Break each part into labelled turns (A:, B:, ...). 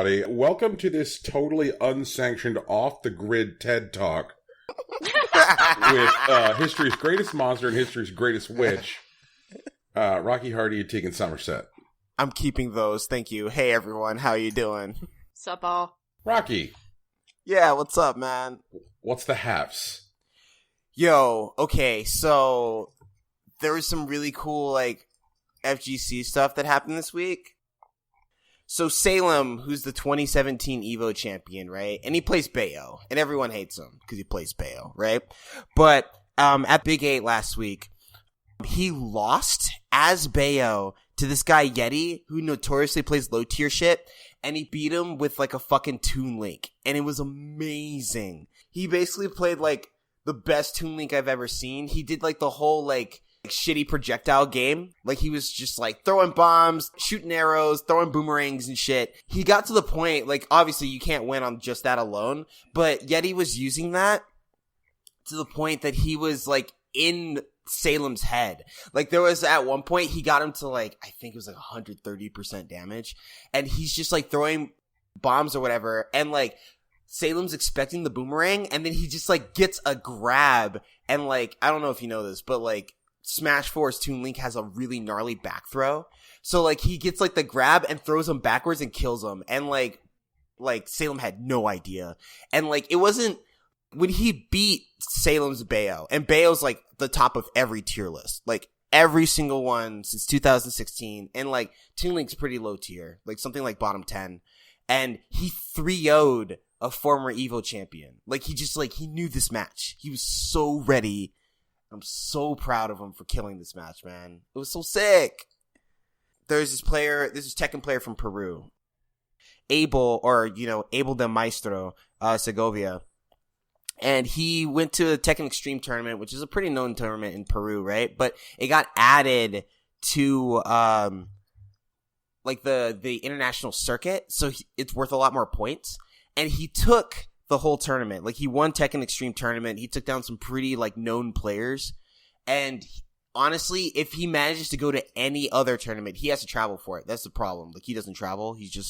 A: everybody. Welcome to this totally unsanctioned, off-the-grid TED Talk with history's greatest monster and history's greatest witch, Rocky, Hardee, and Tegan Summerset.
B: I'm keeping those, thank you. Hey, everyone, how you doing?
C: Sup, all?
A: Rocky.
B: Yeah, what's up, man?
A: What's the haps?
B: Yo, okay, so there was some really cool, FGC stuff that happened this week. So Salem, who's the 2017 EVO champion, right? And he plays Bayo, and everyone hates him because he plays Bayo, right? But at Big 8 last week, he lost as Bayo to this guy Yeti, who notoriously plays low tier shit, and he beat him with a fucking Toon Link, and it was amazing. He basically played the best Toon Link I've ever seen. He did the whole shitty projectile game. He was just throwing bombs, shooting arrows, throwing boomerangs and shit. He got to the point, obviously you can't win on just that alone, but Yeti was using that to the point that he was in Salem's head. There was at one point he got him to I think it was 130% damage, and he's just throwing bombs or whatever, and Salem's expecting the boomerang, and then he just gets a grab, and I don't know if you know this, but Smash 4's Toon Link has a really gnarly back throw. So, he gets, the grab and throws him backwards and kills him. And, Salem had no idea. And, it wasn't... When he beat Salem's Bayo, and Bayo's, the top of every tier list. Every single one since 2016. And, Toon Link's pretty low tier. Something bottom 10. And he 3-0'd a former EVO champion. He just, he knew this match. He was so ready. I'm so proud of him for killing this match, man. It was so sick. There's this Tekken player from Peru, Abel de Maestro, Segovia. And he went to a Tekken Extreme tournament, which is a pretty known tournament in Peru, right? But it got added to, the international circuit. So it's worth a lot more points. And he took the whole tournament. He won Tekken Extreme tournament. He took down some pretty known players. And honestly, if he manages to go to any other tournament, he has to travel for it. That's the problem. He doesn't travel. He's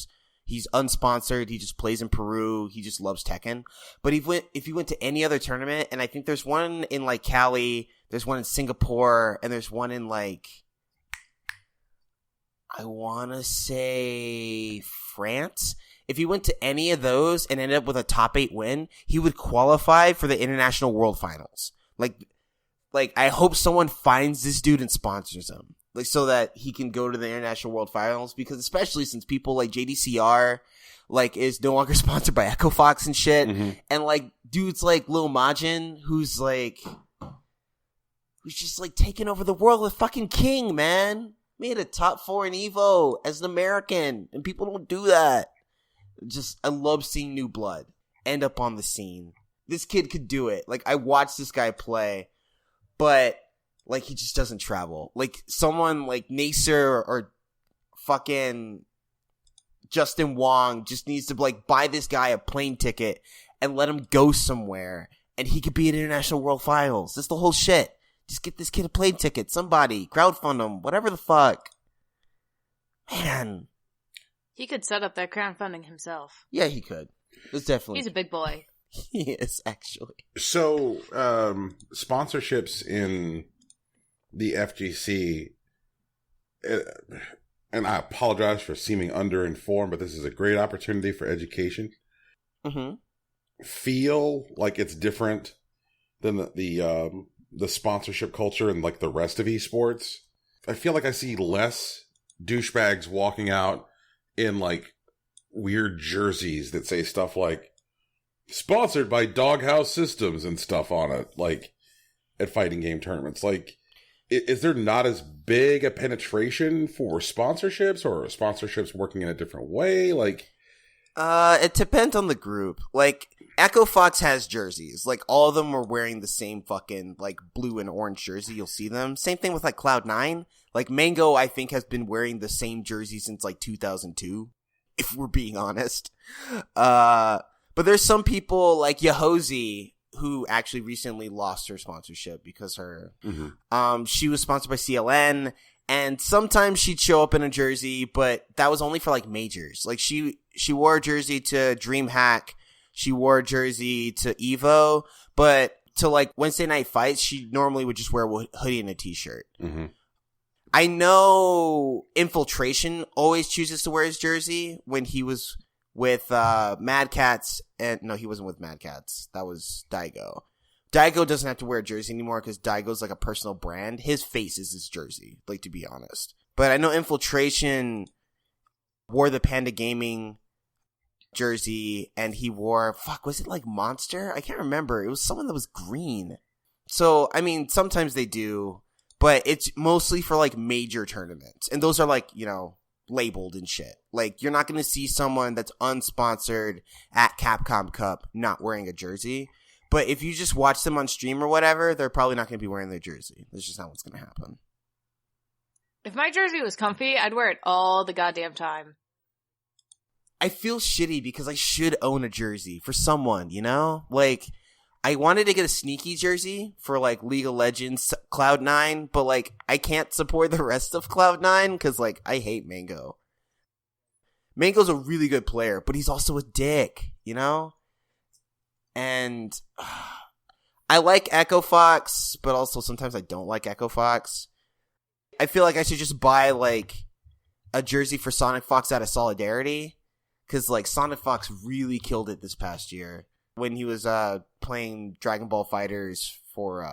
B: unsponsored. He just plays in Peru. He just loves Tekken. But if he went to any other tournament, and I think there's one in Cali, there's one in Singapore, and there's one in I want to say France. If he went to any of those and ended up with a top 8 win, he would qualify for the International World Finals. I hope someone finds this dude and sponsors him. So that he can go to the International World Finals, because especially since people like JDCR, is no longer sponsored by Echo Fox and shit. Mm-hmm. And dudes like Lil Majin, who's just taking over the world with fucking king, man. Made a top 4 in EVO as an American, and people don't do that. I love seeing new blood end up on the scene. This kid could do it. I watched this guy play, but, he just doesn't travel. Someone like Nacer or fucking Justin Wong just needs to, buy this guy a plane ticket and let him go somewhere, and he could be at International World Finals. That's the whole shit. Just get this kid a plane ticket. Somebody. Crowdfund him. Whatever the fuck. Man.
C: He could set up that crowdfunding himself.
B: Yeah, he could. It's definitely.
C: He's a big boy.
B: He is, actually.
A: So, sponsorships in the FGC, and I apologize for seeming underinformed, but this is a great opportunity for education.
B: Mm-hmm.
A: Feel like it's different than the sponsorship culture and the rest of esports. I feel like I see less douchebags walking out in weird jerseys that say stuff sponsored by Doghouse Systems and stuff on it, at fighting game tournaments. Is there not as big a penetration for sponsorships, or are sponsorships working in a different way?
B: It depends on the group. Echo Fox has jerseys. All of them are wearing the same fucking, blue and orange jersey. You'll see them. Same thing with, Cloud9. Mango, I think, has been wearing the same jersey since, 2002, if we're being honest. But there's some people, like Yahozi, who actually recently lost her sponsorship because she was sponsored by CLN, And sometimes she'd show up in a jersey, but that was only for like majors. Like she wore a jersey to DreamHack. She wore a jersey to Evo, but to like Wednesday night fights, she normally would just wear a hoodie and a t-shirt.
A: Mm-hmm.
B: I know Infiltration always chooses to wear his jersey when he was with Mad Cats. And no, he wasn't with Mad Cats. That was Daigo. Daigo doesn't have to wear a jersey anymore because Daigo's like a personal brand. His face is his jersey, like, to be honest. But I know Infiltration wore the Panda Gaming jersey, and he wore, was it like Monster? I can't remember. It was someone that was green. So, I mean, sometimes they do, but it's mostly for like major tournaments. And those are like, you know, labeled and shit. Like, you're not going to see someone that's unsponsored at Capcom Cup not wearing a jersey. But if you just watch them on stream or whatever, they're probably not going to be wearing their jersey. That's just not what's going to happen.
C: If my jersey was comfy, I'd wear it all the goddamn time.
B: I feel shitty because I should own a jersey for someone, you know? Like, I wanted to get a sneaky jersey for, like, League of Legends Cloud9, but, like, I can't support the rest of Cloud9 because, like, I hate Mango. Mango's a really good player, but he's also a dick, you know? And I like Echo Fox, but also sometimes I don't like Echo Fox. I feel like I should just buy, like, a jersey for Sonic Fox out of solidarity. Because, like, Sonic Fox really killed it this past year when he was playing Dragon Ball FighterZ for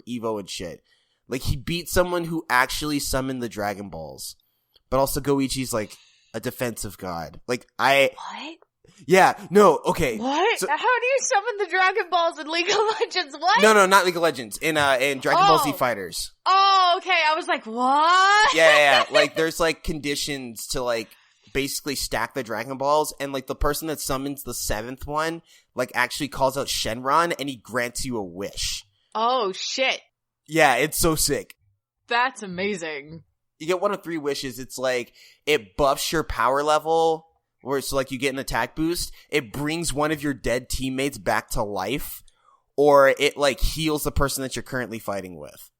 B: Evo and shit. Like, he beat someone who actually summoned the Dragon Balls. But also Goichi's, like, a defensive god. Like,
C: What?
B: Yeah, no, okay.
C: What?
B: So,
C: How do you summon the Dragon Balls in League of Legends? What?
B: no, not League of Legends. In Dragon Ball Z FighterZ.
C: Oh, okay. I was like, what?
B: Yeah. Like, there's, like, conditions to, like, basically stack the Dragon Balls, and, like, the person that summons the 7th one, like, actually calls out Shenron, and he grants you a wish.
C: Oh, shit.
B: Yeah, it's so sick.
C: That's amazing.
B: You get one of 3 wishes. It's, like, it buffs your power level, where it's, like, you get an attack boost. It brings one of your dead teammates back to life, or it, like, heals the person that you're currently fighting with.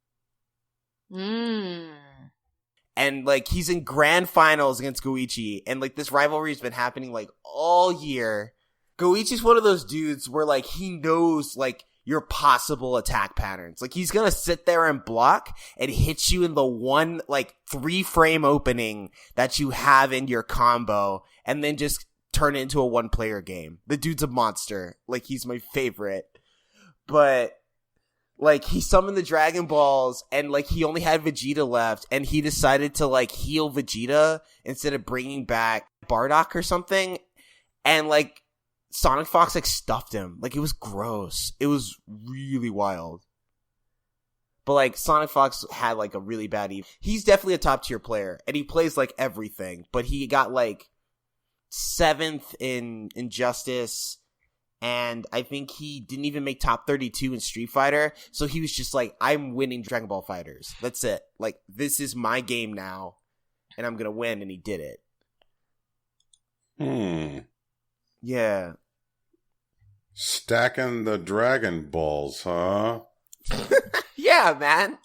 B: And, like, he's in grand finals against Goichi, and, like, this rivalry has been happening, like, all year. Goichi's one of those dudes where, like, he knows, like, your possible attack patterns. Like, he's gonna sit there and block and hit you in the one, like, 3-frame opening that you have in your combo, and then just turn it into a one-player game. The dude's a monster. Like, he's my favorite. But, like, he summoned the Dragon Balls, and, like, he only had Vegeta left, and he decided to, like, heal Vegeta instead of bringing back Bardock or something, and, like, Sonic Fox, like, stuffed him. Like, it was gross. It was really wild. But, like, Sonic Fox had, like, a really bad He's definitely a top-tier player, and he plays, like, everything, but he got, like, 7th in Injustice, and I think he didn't even make top 32 in Street Fighter, so he was just like, I'm winning Dragon Ball FighterZ. That's it. Like, this is my game now, and I'm gonna win, and he did it. Yeah.
A: Stacking the Dragon Balls, huh?
B: Yeah, man.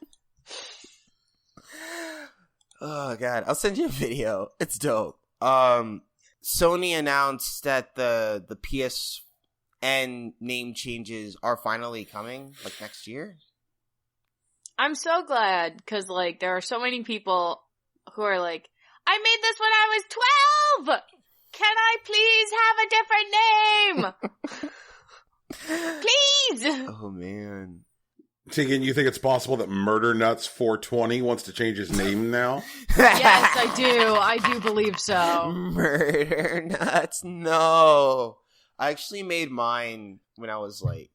B: Oh, God. I'll send you a video. It's dope. Sony announced that the PSN name changes are finally coming, like, next year.
C: I'm so glad, because, like, there are so many people who are like, I made this when I was 12! Can I please have a different name? Please!
B: Oh, man.
A: Tegan, you think it's possible that Murder Nuts 420 wants to change his name now?
C: Yes, I do. I do believe so.
B: Murder Nuts, no. I actually made mine when I was, like,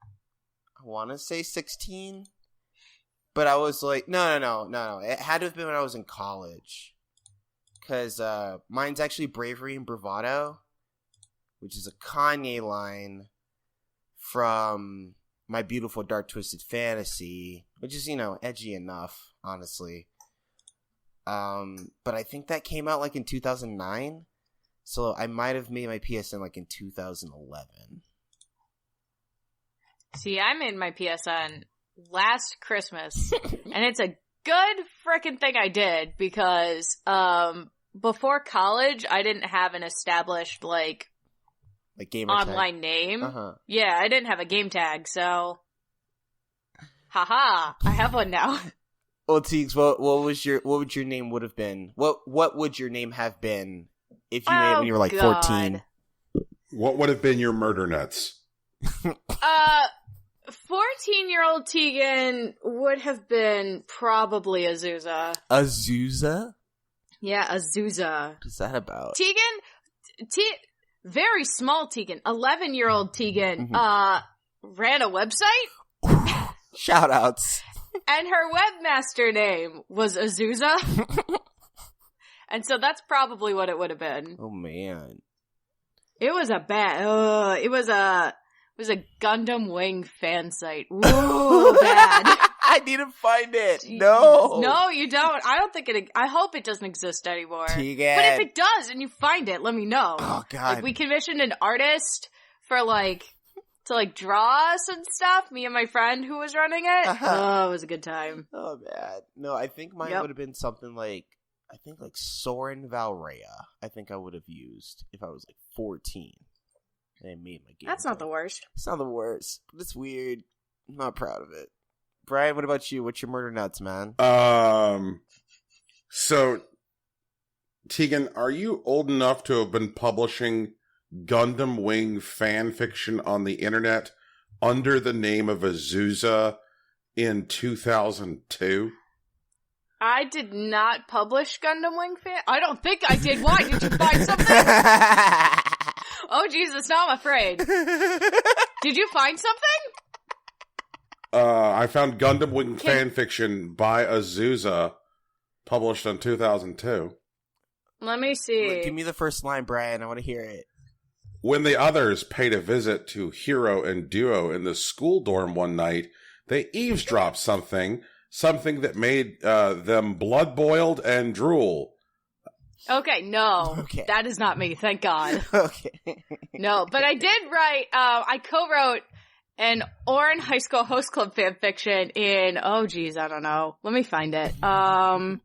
B: I want to say 16. But I was like, no. It had to have been when I was in college. Because mine's actually Bravery and Bravado, which is a Kanye line from My Beautiful Dark Twisted Fantasy, which is, you know, edgy enough, honestly. But I think that came out, like, in 2009, so I might have made my PSN, like, in 2011.
C: See, I made my PSN last Christmas, and it's a good frickin' thing I did because, before college, I didn't have an established, like
B: gamer
C: online
B: tag.
C: name.
B: Uh-huh.
C: Yeah, I didn't have a game tag, so haha, I have one now.
B: Well, Teagues, what would your name would have been? What would your name have been if you made it when you were like 14?
A: What would have been your murder nuts?
C: 14-year-old Tegan would have been probably Azusa.
B: Azusa?
C: Yeah, Azusa.
B: What is that about?
C: Tegan, very small Tegan, 11-year-old Tegan, ran a website.
B: Shoutouts.
C: And her webmaster name was Azusa. And so that's probably what it would have been.
B: Oh, man.
C: It was a bad, it was a Gundam Wing fan site. Ooh, bad.
B: I need to find it. No.
C: No, you don't. I hope it doesn't exist anymore.
B: Tegan.
C: But if it does and you find it, let me know.
B: Oh, God.
C: Like, we commissioned an artist for, like, to, like, draw us and stuff. Me and my friend who was running it. Oh, it was a good time.
B: Oh, man. No, I think mine would have been something like, Soren Valrea. I think I would have used if I was, like, 14. And I made my game.
C: That's not the worst.
B: It's not the worst, but it's weird. I'm not proud of it. Brian, what about you? What's your murder nuts, man?
A: So, Tegan, are you old enough to have been publishing Gundam Wing fan fiction on the internet under the name of Azusa in 2002?
C: I did not publish Gundam Wing fan. I don't think I did. Why? Did you find something? Oh, Jesus, now I'm afraid. Did you find something?
A: I found Gundam Wing fan fiction by Azusa, published in 2002.
C: Let me see.
B: Give me the first line, Brian. I want to hear it.
A: When the others paid a visit to Hero and Duo in the school dorm one night, they eavesdropped something that made them blood-boiled and drool.
C: Okay, no.
B: Okay.
C: That is not me, thank God.
B: Okay.
C: No, but I did write, I co-wrote an Orin High School Host Club fanfiction in, I don't know. Let me find it. I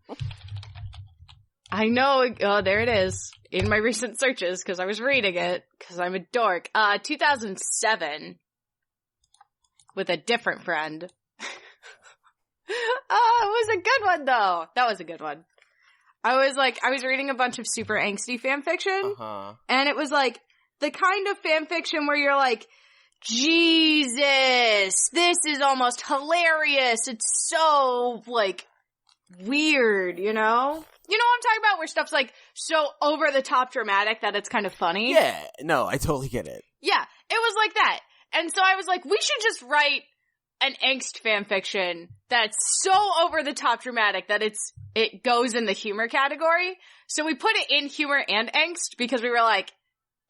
C: know, there it is, in my recent searches, because I was reading it, because I'm a dork. 2007, with a different friend. Oh, it was a good one, though. That was a good one. I was reading a bunch of super angsty fanfiction, and it was like, the kind of fanfiction where you're like, Jesus, this is almost hilarious. It's so, like, weird, you know? You know what I'm talking about? Where stuff's, like, so over-the-top dramatic that it's kind of funny?
B: Yeah, no, I totally get it.
C: Yeah, it was like that. And so I was like, we should just write an angst fanfiction that's so over-the-top dramatic that it goes in the humor category. So we put it in humor and angst because we were like,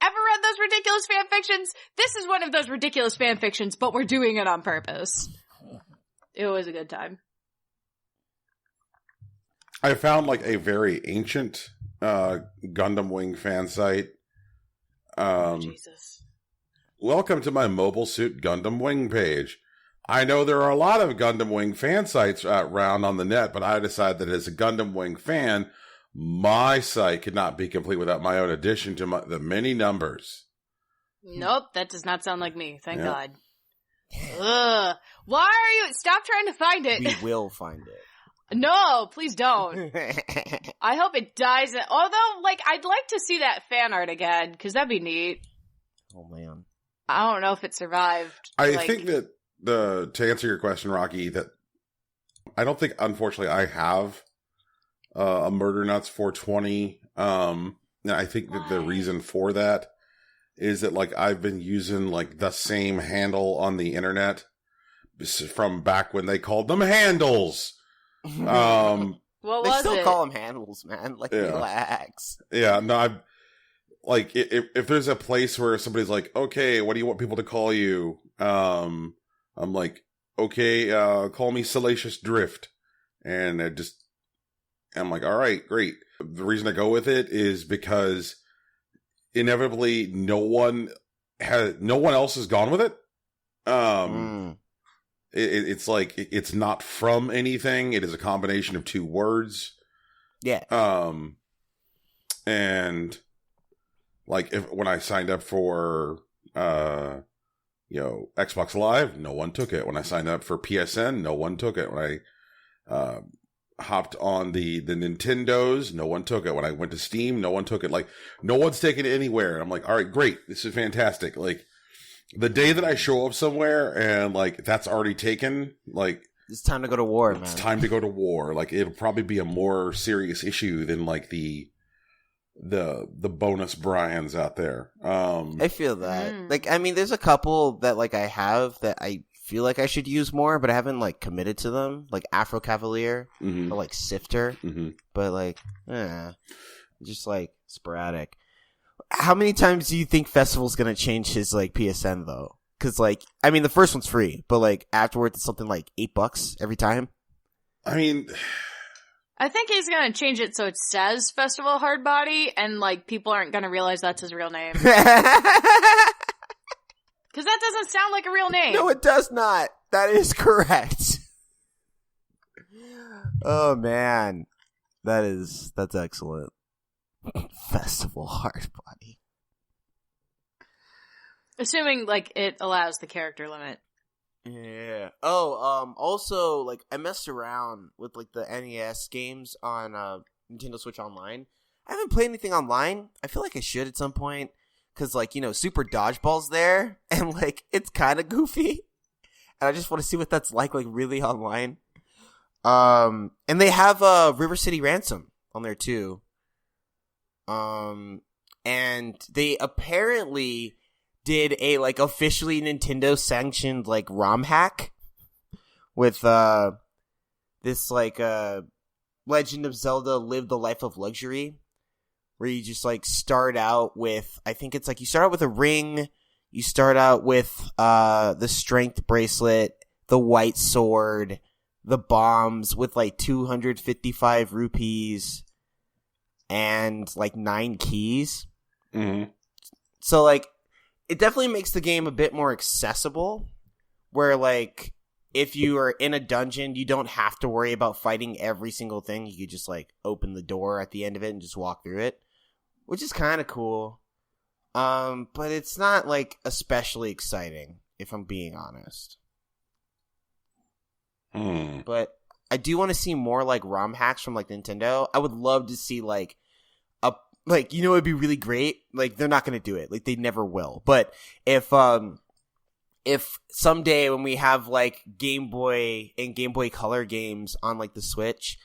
C: ever read those ridiculous fanfictions? This is one of those ridiculous fanfictions, but we're doing it on purpose. It was a good time.
A: I found like a very ancient Gundam Wing fan site.
C: Jesus.
A: Welcome to my Mobile Suit Gundam Wing page. I know there are a lot of Gundam Wing fan sites around on the net, but I decided that as a Gundam Wing fan, my site could not be complete without my own addition to the many numbers.
C: Nope, that does not sound like me. Thank God. Ugh. Why are you... Stop trying to find it.
B: We will find it.
C: No, please don't. I hope it dies. Although, like, I'd like to see that fan art again, because that'd be neat.
B: Oh, man.
C: I don't know if it survived.
A: I think that to answer your question, Rocky, that I don't think, unfortunately, I have a Murder Nuts 420. And I think that the reason for that is that, like, I've been using, like, the same handle on the internet from back when they called them handles.
C: What was
B: they still
C: it?
B: call them handles, man. Like, relax.
A: Yeah, no, I'm like, if there's a place where somebody's like, okay, what do you want people to call you? I'm like, okay, call me Salacious Drift. And I'm like, all right, great. The reason I go with it is because inevitably no one else has gone with it. it's like it's not from anything. It is a combination of two words.
B: Yeah.
A: And like when I signed up for Xbox Live, no one took it. When I signed up for PSN, no one took it. When I hopped on the Nintendos, no one took it. When I went to Steam, no one took it. Like, no one's taken it anywhere. And I'm like, all right, great. This is fantastic. Like, the day that I show up somewhere and, like, that's already taken, like...
B: It's time to go to war, man.
A: It's time to go to war. Like, it'll probably be a more serious issue than, like, the bonus Brians out there.
B: I feel that. Like, I mean, there's a couple that, like, I have that I feel like I should use more, but I haven't, like, committed to them. Like, Afro Cavalier or, like, Sifter. But, like, just, like, sporadic. How many times do you think Festival's gonna change his, like, PSN, though? Because, like, I mean, the first one's free, but, like, afterwards it's something like $8 every time.
A: I mean...
C: I think he's gonna change it so it says Festival Hardbody, and, like, people aren't gonna realize that's his real name. Because that doesn't sound like a real name.
B: No, it does not. That is correct. Oh, man. That's excellent. Festival Hardbody.
C: Assuming, like, it allows the character limit.
B: Yeah. Oh, also, like, I messed around with, like, the NES games on Nintendo Switch Online. I haven't played anything online. I feel like I should at some point. Because, like, Super Dodgeball's there. And, like, it's kind of goofy. And I just want to see what that's like really online. And they have River City Ransom on there, too. And they apparently did a, like, officially Nintendo sanctioned, like, ROM hack with, this, like, Legend of Zelda Live the Life of Luxury, where you just, like, start out with, I think it's, like, you start out with a ring, you start out with, the strength bracelet, the white sword, the bombs with, like, 255 rupees, and, like, 9 keys. So, like, it definitely makes the game a bit more accessible, where, like, if you are in a dungeon, you don't have to worry about fighting every single thing. You could just, like, open the door at the end of it and just walk through it, which is kind of cool. But it's not, like, especially exciting, if I'm being honest. But I do want to see more, like, ROM hacks from, like, Nintendo. I would love to see, like, it'd be really great. Like, they're not going to do it. Like, they never will. But if someday when we have, like, Game Boy and Game Boy Color games on, like, the Switch,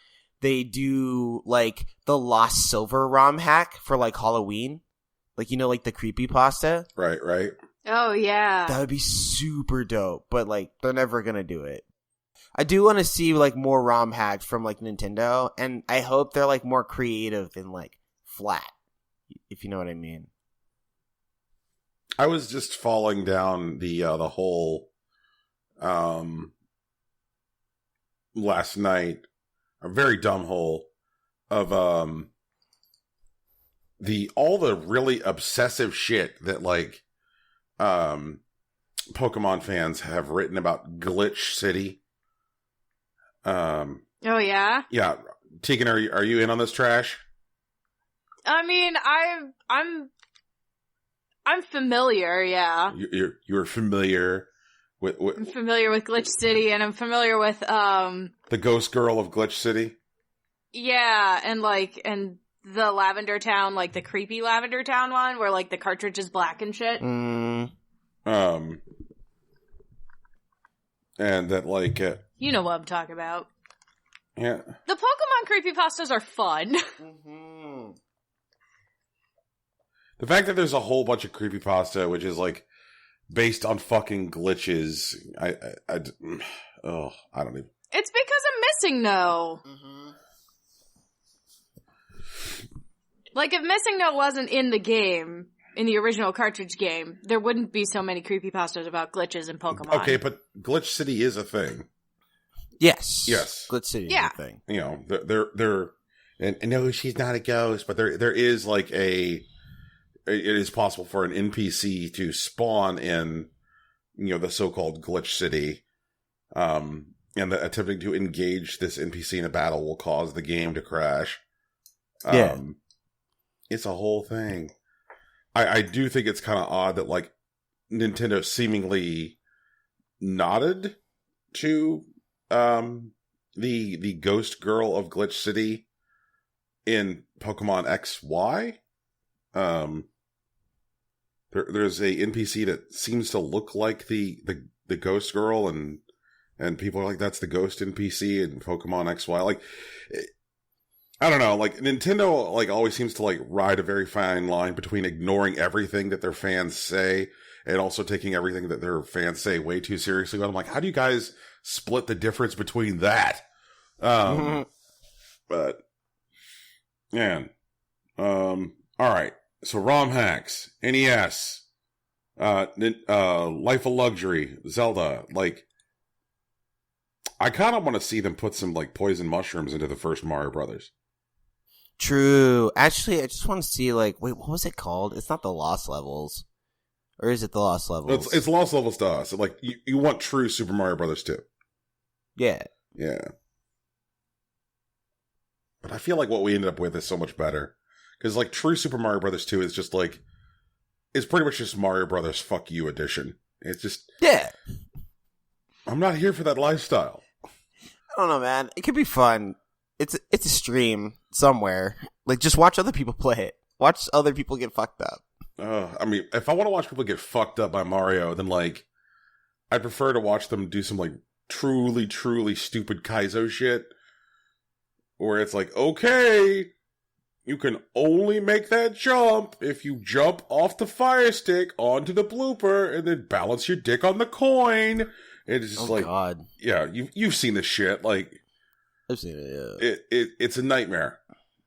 B: they do, like, the Lost Silver ROM hack for, like, Halloween. Like, like, the creepypasta.
A: Right.
C: Oh, yeah.
B: That would be super dope. But, like, they're never going to do it. I do want to see, like, more ROM hacks from, like, Nintendo. And I hope they're, like, more creative than, like, flat, if you know what I mean.
A: I was just falling down the whole last night, a very dumb hole of all the really obsessive shit that, like, Pokemon fans have written about Glitch City.
C: Oh yeah?
A: Yeah. Tegan, are you in on this trash?
C: I mean, I'm familiar, yeah.
A: You're familiar with
C: I'm familiar with Glitch City, and I'm familiar with
A: the Ghost Girl of Glitch City.
C: Yeah, and the Lavender Town, like the creepy Lavender Town one, where like the cartridge is black and shit.
A: And that, like,
C: you know what I'm talking about.
A: Yeah.
C: The Pokemon creepypastas are fun.
A: The fact that there's a whole bunch of creepypasta, which is, like, based on fucking glitches, I don't even.
C: It's because of Missing No. Like, if Missing No wasn't in the game, in the original cartridge game, there wouldn't be so many creepypastas about glitches in Pokemon.
A: Okay, but Glitch City is a thing.
B: Yes.
A: Glitch
B: City is a thing.
A: They're and no, she's not a ghost, but there is, like, it is possible for an NPC to spawn in, the so-called Glitch City. And that attempting to engage this NPC in a battle will cause the game to crash. It's a whole thing. I do think it's kind of odd that, like, Nintendo seemingly nodded to the ghost girl of Glitch City in Pokemon XY. There's a NPC that seems to look like the ghost girl, and people are like, that's the ghost NPC in Pokemon XY. Like, I don't know, like, Nintendo, like, always seems to, like, ride a very fine line between ignoring everything that their fans say and also taking everything that their fans say way too seriously. But I'm like, how do you guys split the difference between that? But, man. Alright. So, ROM hacks, NES, Life of Luxury, Zelda, like, I kind of want to see them put some, like, poison mushrooms into the first Mario Brothers.
B: True. Actually, I just want to see, like, wait, what was it called? It's not the Lost Levels. Or is it the Lost Levels?
A: It's Lost Levels to us. Like, you want true Super Mario Brothers 2.
B: Yeah.
A: Yeah. But I feel like what we ended up with is so much better. Because, like, true Super Mario Brothers 2 is just, like, it's pretty much just Mario Brothers Fuck You edition. It's just...
B: Yeah.
A: I'm not here for that lifestyle.
B: I don't know, man. It could be fun. It's a stream somewhere. Like, just watch other people play it. Watch other people get fucked up.
A: I mean, if I want to watch people get fucked up by Mario, then, like, I'd prefer to watch them do some, like, truly, truly stupid Kaizo shit. Where it's like, okay, you can only make that jump if you jump off the fire stick onto the blooper and then balance your dick on the coin. It's just
B: God.
A: Yeah, you've seen this shit. Like,
B: I've seen it, yeah.
A: It's a nightmare.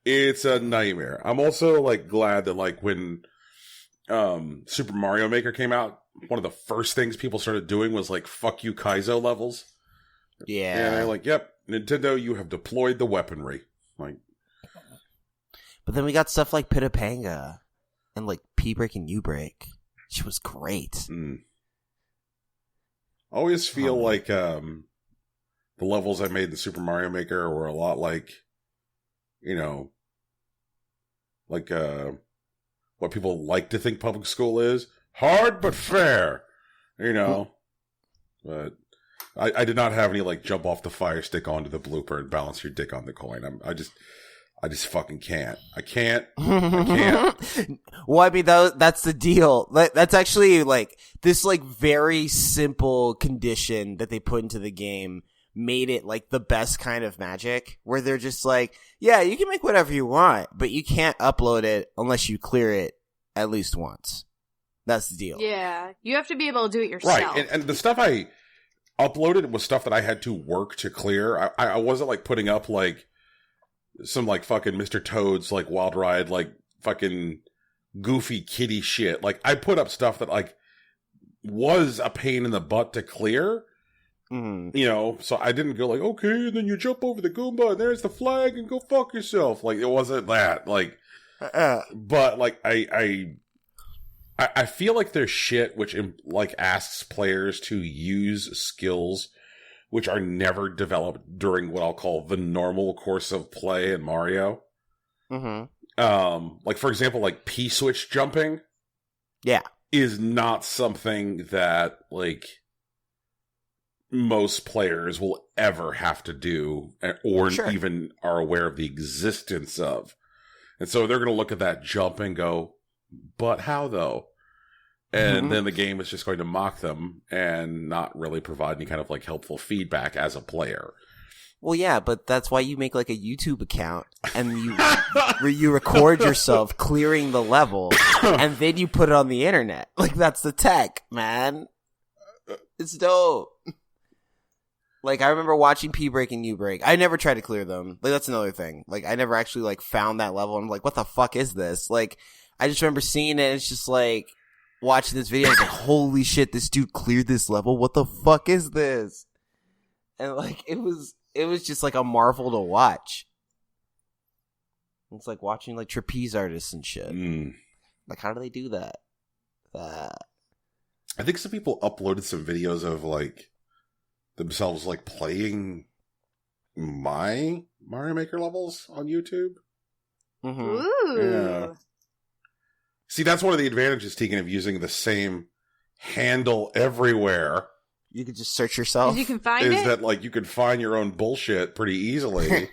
A: It's a nightmare. I'm also, like, glad that, like, when Super Mario Maker came out, one of the first things people started doing was, like, fuck you Kaizo levels.
B: Yeah.
A: And they're like, yep, Nintendo, you have deployed the weaponry. Like,
B: but then we got stuff like Pitapanga and, like, P-Break and U-Break. She was great.
A: I always feel like the levels I made in Super Mario Maker were a lot like, you know, like what people like to think public school is. Hard but fair, you know. But I did not have any, like, jump off the fire stick onto the blooper and balance your dick on the coin. I just fucking can't. I can't.
B: Well, I mean, that's the deal. That's actually, like, this, like, very simple condition that they put into the game made it, like, the best kind of magic, where they're just like, yeah, you can make whatever you want, but you can't upload it unless you clear it at least once. That's the deal.
C: Yeah, you have to be able to do it yourself.
A: Right, and the stuff I uploaded was stuff that I had to work to clear. I wasn't, like, putting up, like, some, like, fucking Mr. Toad's, like, Wild Ride, like, fucking goofy kitty shit. Like, I put up stuff that, like, was a pain in the butt to clear. You know, so I didn't go like, okay, and then you jump over the Goomba and there's the flag and go fuck yourself. Like, it wasn't that. Like, but, like, I feel like there's shit which, like, asks players to use skills which are never developed during what I'll call the normal course of play in Mario. Like, for example, like, P-switch jumping.
B: Yeah.
A: Is not something that, like, most players will ever have to do or even are aware of the existence of. And so they're going to look at that jump and go, but how though? And then the game is just going to mock them and not really provide any kind of, like, helpful feedback as a player.
B: Well, yeah, but that's why you make, like, a YouTube account and you record yourself clearing the level and then you put it on the internet. Like, that's the tech, man. It's dope. Like, I remember watching P-Break and U-Break. I never tried to clear them. Like, that's another thing. Like, I never actually, like, found that level. I'm like, what the fuck is this? Like, I just remember seeing it and it's just, like, watching this video. I was like, holy shit, this dude cleared this level? What the fuck is this? And, like, it was just, like, a marvel to watch. It's like watching, like, trapeze artists and shit. Like, how do they do that?
A: I think some people uploaded some videos of, like, themselves like playing my Mario Maker levels on YouTube.
B: Mm-hmm.
C: Ooh.
A: Yeah. See, that's one of the advantages, Tegan, of using the same handle everywhere.
B: You could just search yourself.
C: You can find
A: Is
C: it.
A: that like you could find your own bullshit pretty easily?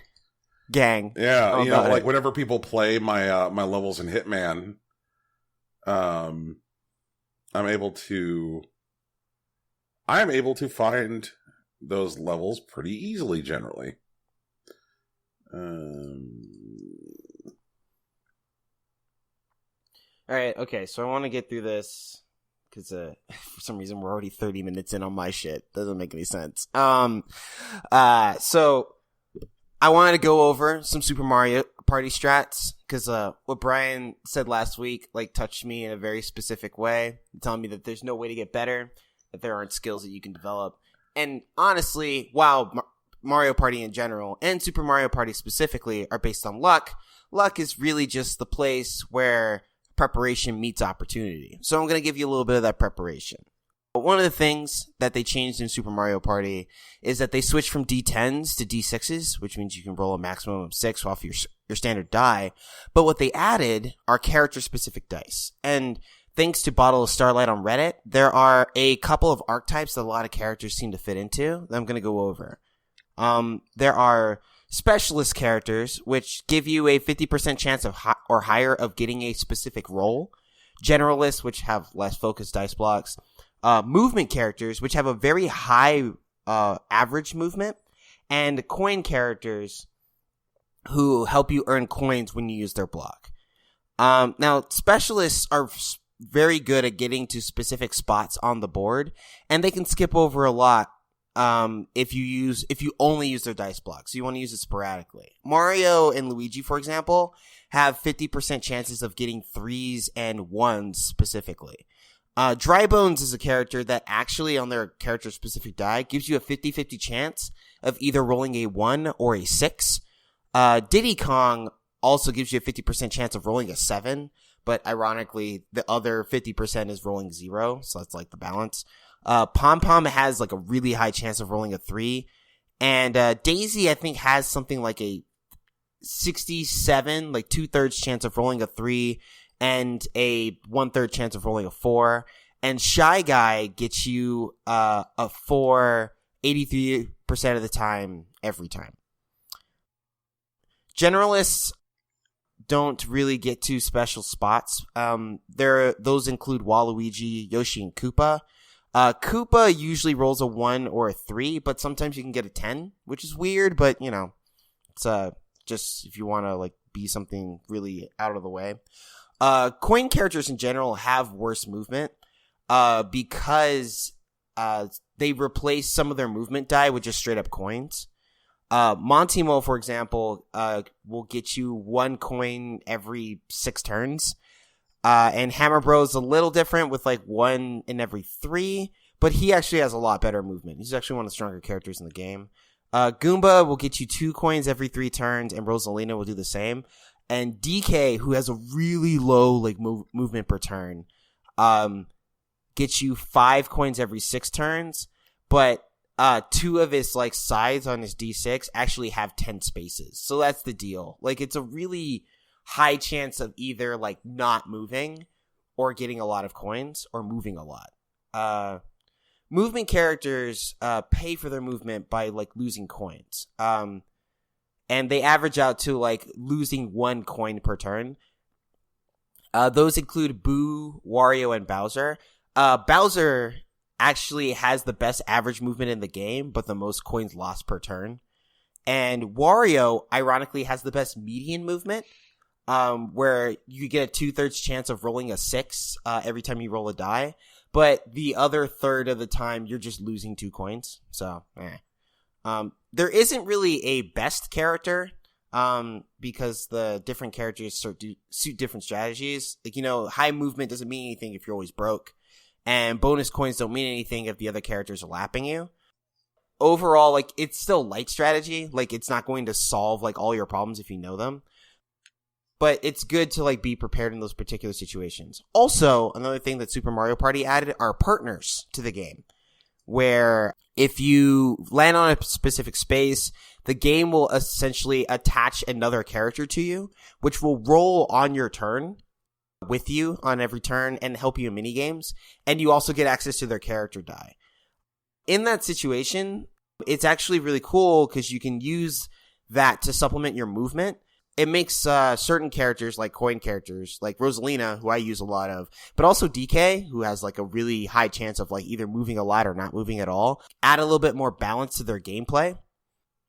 B: Gang.
A: Yeah,
B: Oh,
A: you know,
B: got
A: like
B: it.
A: whenever people play my levels in Hitman, I'm able to find those levels pretty easily generally.
B: All right, okay, so I want to get through this because for some reason we're already 30 minutes in on my shit. Doesn't make any sense. So I wanted to go over some Super Mario Party strats because what Brian said last week like touched me in a very specific way, telling me that there's no way to get better, that there aren't skills that you can develop. And honestly, while Mario Party in general and Super Mario Party specifically are based on luck, luck is really just the place where preparation meets opportunity. So I'm going to give you a little bit of that preparation. But one of the things that they changed in Super Mario Party is that they switched from D10s to D6s, which means you can roll a maximum of 6 off your standard die. But what they added are character-specific dice. And thanks to Bottle of Starlight on Reddit, there are a couple of archetypes that a lot of characters seem to fit into that I'm going to go over. There are specialist characters, which give you a 50% chance of or higher of getting a specific roll. Generalists, which have less focused dice blocks. Movement characters, which have a very high average movement. And coin characters who help you earn coins when you use their block. Now, specialists are very good at getting to specific spots on the board, and they can skip over a lot if you only use their dice blocks. So you want to use it sporadically. Mario and Luigi, for example, have 50% chances of getting 3s and 1s specifically. Dry Bones is a character that actually on their character specific die gives you a 50-50 chance of either rolling a 1 or a 6. Diddy Kong also gives you a 50% chance of rolling a 7, but ironically the other 50% is rolling 0, so that's like the balance. Pom Pom has like a really high chance of rolling a 3, and Daisy I think has something like a 67, like 2/3 chance of rolling a 3 and a 1/3 chance of rolling a 4. And Shy Guy gets you a 4 83% of the time every time. Generalists don't really get to special spots. Those include Waluigi, Yoshi, and Koopa. Koopa usually rolls a 1 or a 3, but sometimes you can get a 10, which is weird, but you know, it's just if you want to like be something really out of the way. Coin characters in general have worse movement because they replace some of their movement die with just straight up coins. Montimo, for example, will get you 1 coin every 6 turns. And Hammer Bros a little different with like 1 in every 3, but he actually has a lot better movement. He's actually one of the stronger characters in the game. Goomba will get you 2 coins every 3 turns, and Rosalina will do the same. And DK, who has a really low like movement per turn, gets you 5 coins every 6 turns, but 2 of his like sides on his D6 actually have 10 spaces. So that's the deal. Like it's a really high chance of either like not moving or getting a lot of coins or moving a lot. Movement characters pay for their movement by like losing coins. And they average out to like losing 1 coin per turn. Those include Boo, Wario, and Bowser. Bowser actually has the best average movement in the game, but the most coins lost per turn. And Wario, ironically, has the best median movement, where you get a 2/3 chance of rolling a 6 every time you roll a die. But the other third of the time, you're just losing 2 coins. So, there isn't really a best character, because the different characters suit different strategies. Like, you know, high movement doesn't mean anything if you're always broke, and bonus coins don't mean anything if the other characters are lapping you. Overall, like, it's still light strategy. Like, it's not going to solve, like, all your problems if you know them. But it's good to, like, be prepared in those particular situations. Also, another thing that Super Mario Party added are partners to the game, where If you land on a specific space, the game will essentially attach another character to you, which will roll on your turn with you on every turn and help you in minigames. And you also get access to their character die. In that situation, it's actually really cool because you can use that to supplement your movement. It makes certain characters, like coin characters, like Rosalina, who I use a lot of, but also DK, who has like a really high chance of like either moving a lot or not moving at all, add a little bit more balance to their gameplay.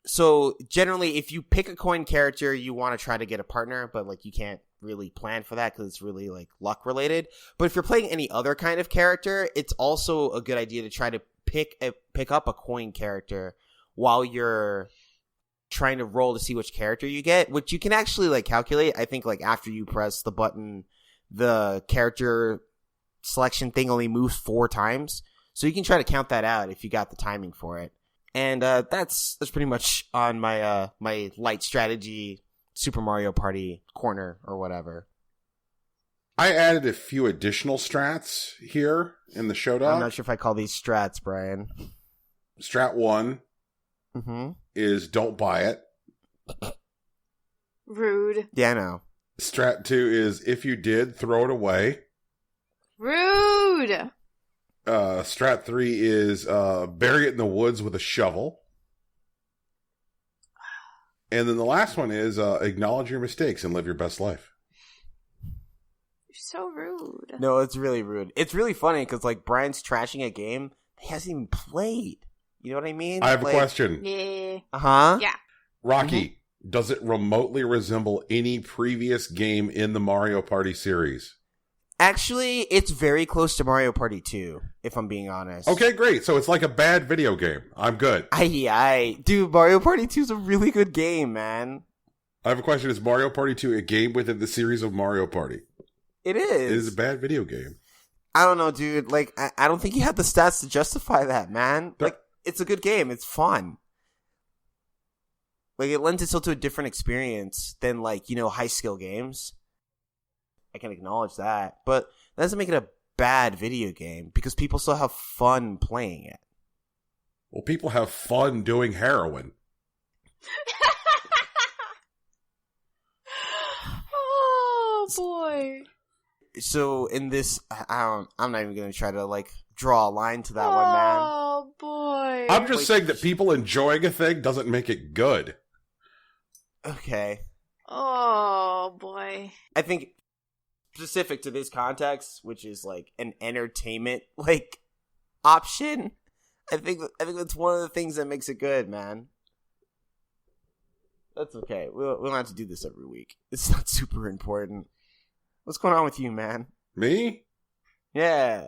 B: So generally, if you pick a coin character, you want to try to get a partner, but like you can't really plan for that because it's really like luck related. But if you're playing any other kind of character, it's also a good idea to try to pick up a coin character while you're trying to roll to see which character you get, which you can actually like calculate. I think like after you press the button, the character selection thing only moves 4 times. So you can try to count that out if you got the timing for it. And that's pretty much on my my light strategy Super Mario Party corner or whatever.
A: I added a few additional strats here in the show doc.
B: I'm not sure if I call these strats, Brian.
A: Strat 1 is don't buy it.
C: Rude.
B: Yeah, I know.
A: Strat 2 is if you did, throw it away.
C: Rude.
A: Strat 3 is bury it in the woods with a shovel. And then the last one is acknowledge your mistakes and live your best life.
C: You're so rude.
B: No, it's really rude. It's really funny because like Brian's trashing a game he hasn't even played. You know what I mean?
A: I have
B: like,
A: a question.
C: Yeah.
B: Uh-huh.
C: Yeah.
A: Rocky, does it remotely resemble any previous game in the Mario Party series?
B: Actually, it's very close to Mario Party 2, if I'm being honest.
A: Okay, great. So it's like a bad video game. I'm good.
B: Dude, Mario Party 2 is a really good game, man.
A: I have a question. Is Mario Party 2 a game within the series of Mario Party?
B: It is.
A: It is a bad video game.
B: I don't know, dude. Like, I don't think you have the stats to justify that, man. Like, it's a good game. It's fun. Like, it lends itself to a different experience than, like, you know, high skill games. I can acknowledge that. But that doesn't make it a bad video game because people still have fun playing it.
A: Well, people have fun doing heroin.
C: Oh, boy.
B: So, in this, I'm not even going to try to, like, draw a line to that one, man.
C: Oh, boy.
A: I'm just saying that people enjoying a thing doesn't make it good.
B: Okay.
C: Oh, boy.
B: I think specific to this context, which is like an entertainment like option, I think that's one of the things that makes it good, man. That's okay. We'll have to do this every week. It's not super important. What's going on with you, man?
A: Me?
B: Yeah.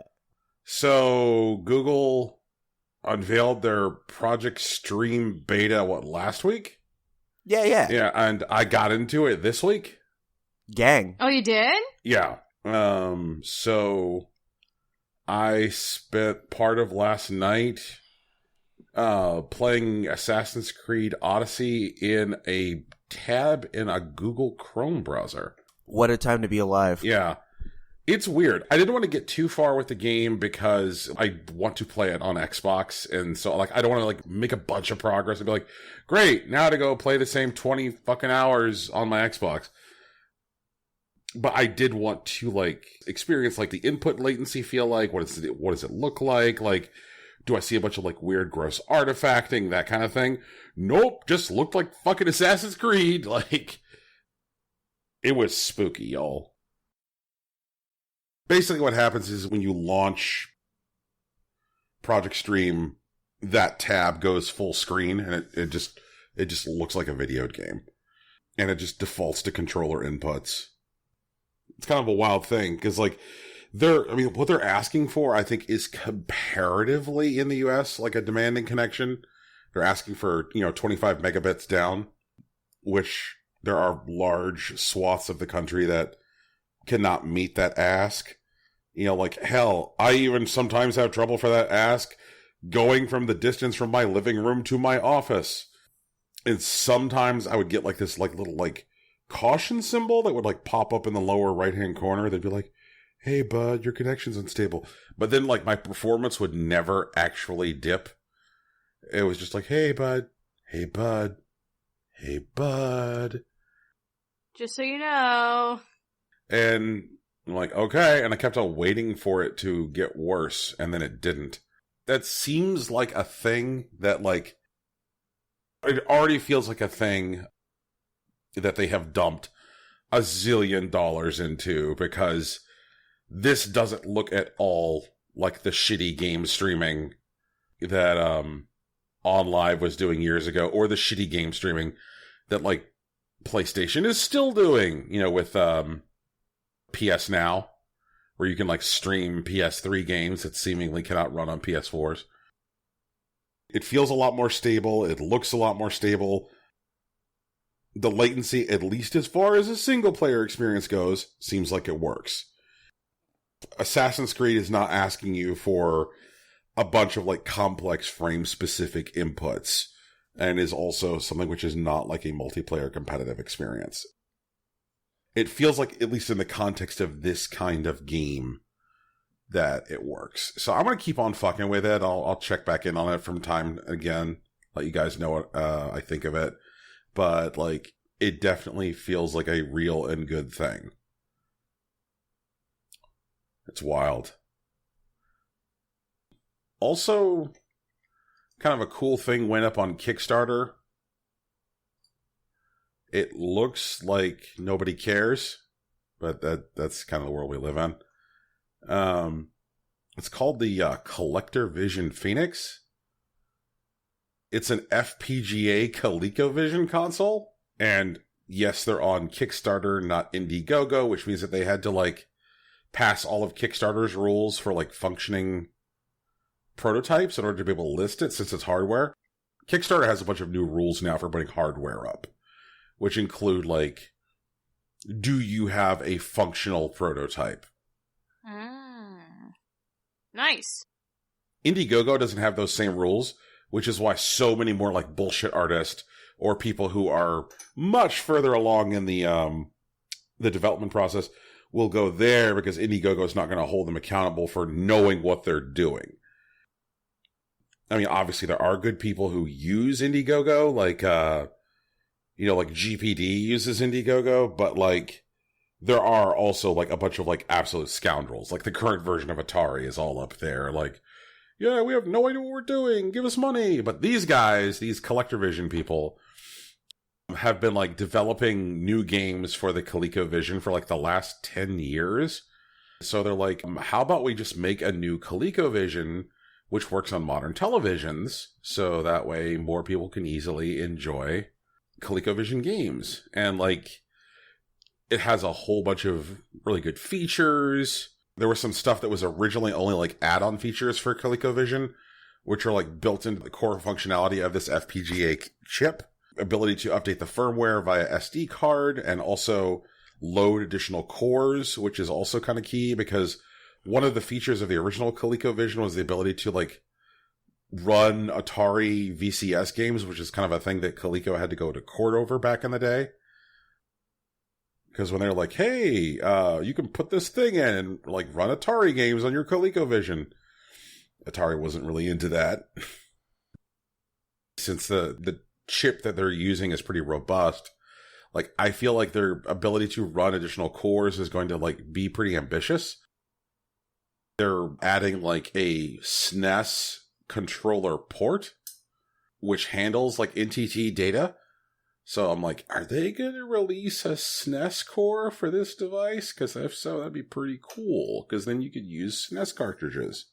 A: So Google unveiled their Project Stream beta, last week?
B: Yeah.
A: Yeah, and I got into it this week.
B: Gang.
C: Oh, you did?
A: Yeah. So I spent part of last night playing Assassin's Creed Odyssey in a tab in a Google Chrome browser.
B: What a time to be alive.
A: Yeah. It's weird. I didn't want to get too far with the game because I want to play it on Xbox. And so, like, I don't want to, like, make a bunch of progress and be like, great, now to go play the same 20 fucking hours on my Xbox. But I did want to, like, experience, like, the input latency feel like. What does it look like? Like, do I see a bunch of, like, weird, gross artifacting, that kind of thing? Nope, just looked like fucking Assassin's Creed. Like, it was spooky, y'all. Basically what happens is when you launch Project Stream, that tab goes full screen, and it just looks like a video game. And it just defaults to controller inputs. It's kind of a wild thing, because, like, what they're asking for, I think, is comparatively in the US, like, a demanding connection. They're asking for, 25 megabits down, which there are large swaths of the country that cannot meet that ask. Like, hell, I even sometimes have trouble for that ask going from the distance from my living room to my office. And sometimes I would get, like, this, like, little, like, caution symbol that would, like, pop up in the lower right-hand corner. They'd be like, hey, bud, your connection's unstable. But then, like, my performance would never actually dip. It was just like, hey, bud. Hey, bud. Hey, bud.
C: Just so you know.
A: And I'm like, okay. And I kept on waiting for it to get worse, and then it didn't. That seems like a thing that, like, it already feels like a thing that they have dumped $1 zillion into, because this doesn't look at all like the shitty game streaming that OnLive was doing years ago, or the shitty game streaming that, like, PlayStation is still doing, you know, with PS Now, where you can, like, stream PS3 games that seemingly cannot run on PS4s. It feels a lot more stable. It looks a lot more stable. The latency, at least as far as a single-player experience goes, seems like it works. Assassin's Creed is not asking you for a bunch of, like, complex frame-specific inputs, and is also something which is not like a multiplayer competitive experience. It feels like, at least in the context of this kind of game, that it works. So I'm going to keep on fucking with it. I'll check back in on it from time again, let you guys know what I think of it. But, like, it definitely feels like a real and good thing. It's wild. Also, kind of a cool thing went up on Kickstarter. It looks like nobody cares, but that's kind of the world we live in. It's called the Collector Vision Phoenix. It's an FPGA ColecoVision console, and yes, they're on Kickstarter, not Indiegogo, which means that they had to, like, pass all of Kickstarter's rules for, like, functioning prototypes in order to be able to list it, since it's hardware. Kickstarter has a bunch of new rules now for putting hardware up, which include, like, do you have a functional prototype?
C: Nice.
A: Indiegogo doesn't have those same rules, which is why so many more, like, bullshit artists or people who are much further along in the development process will go there, because Indiegogo is not going to hold them accountable for knowing what they're doing. I mean, obviously there are good people who use Indiegogo, like, you know, like GPD uses Indiegogo, but, like, there are also, like, a bunch of, like, absolute scoundrels. Like, the current version of Atari is all up there, like, yeah, we have no idea what we're doing, give us money. But these guys, these Collector Vision people, have been, like, developing new games for the ColecoVision for, like, the last 10 years. So they're like, how about we just make a new ColecoVision which works on modern televisions, so that way more people can easily enjoy ColecoVision games. And, like, it has a whole bunch of really good features. There was some stuff that was originally only, like, add-on features for ColecoVision, which are, like, built into the core functionality of this FPGA chip. Ability to update the firmware via SD card, and also load additional cores, which is also kind of key, because one of the features of the original ColecoVision was the ability to, like, run Atari VCS games, which is kind of a thing that Coleco had to go to court over back in the day. Because when they're like, hey, you can put this thing in and, like, run Atari games on your ColecoVision, Atari wasn't really into that. Since the chip that they're using is pretty robust, like, I feel like their ability to run additional cores is going to, like, be pretty ambitious. They're adding, like, a SNES controller port, which handles, like, NTT data. So I'm like, are they going to release a SNES core for this device? Because if so, that'd be pretty cool, because then you could use SNES cartridges.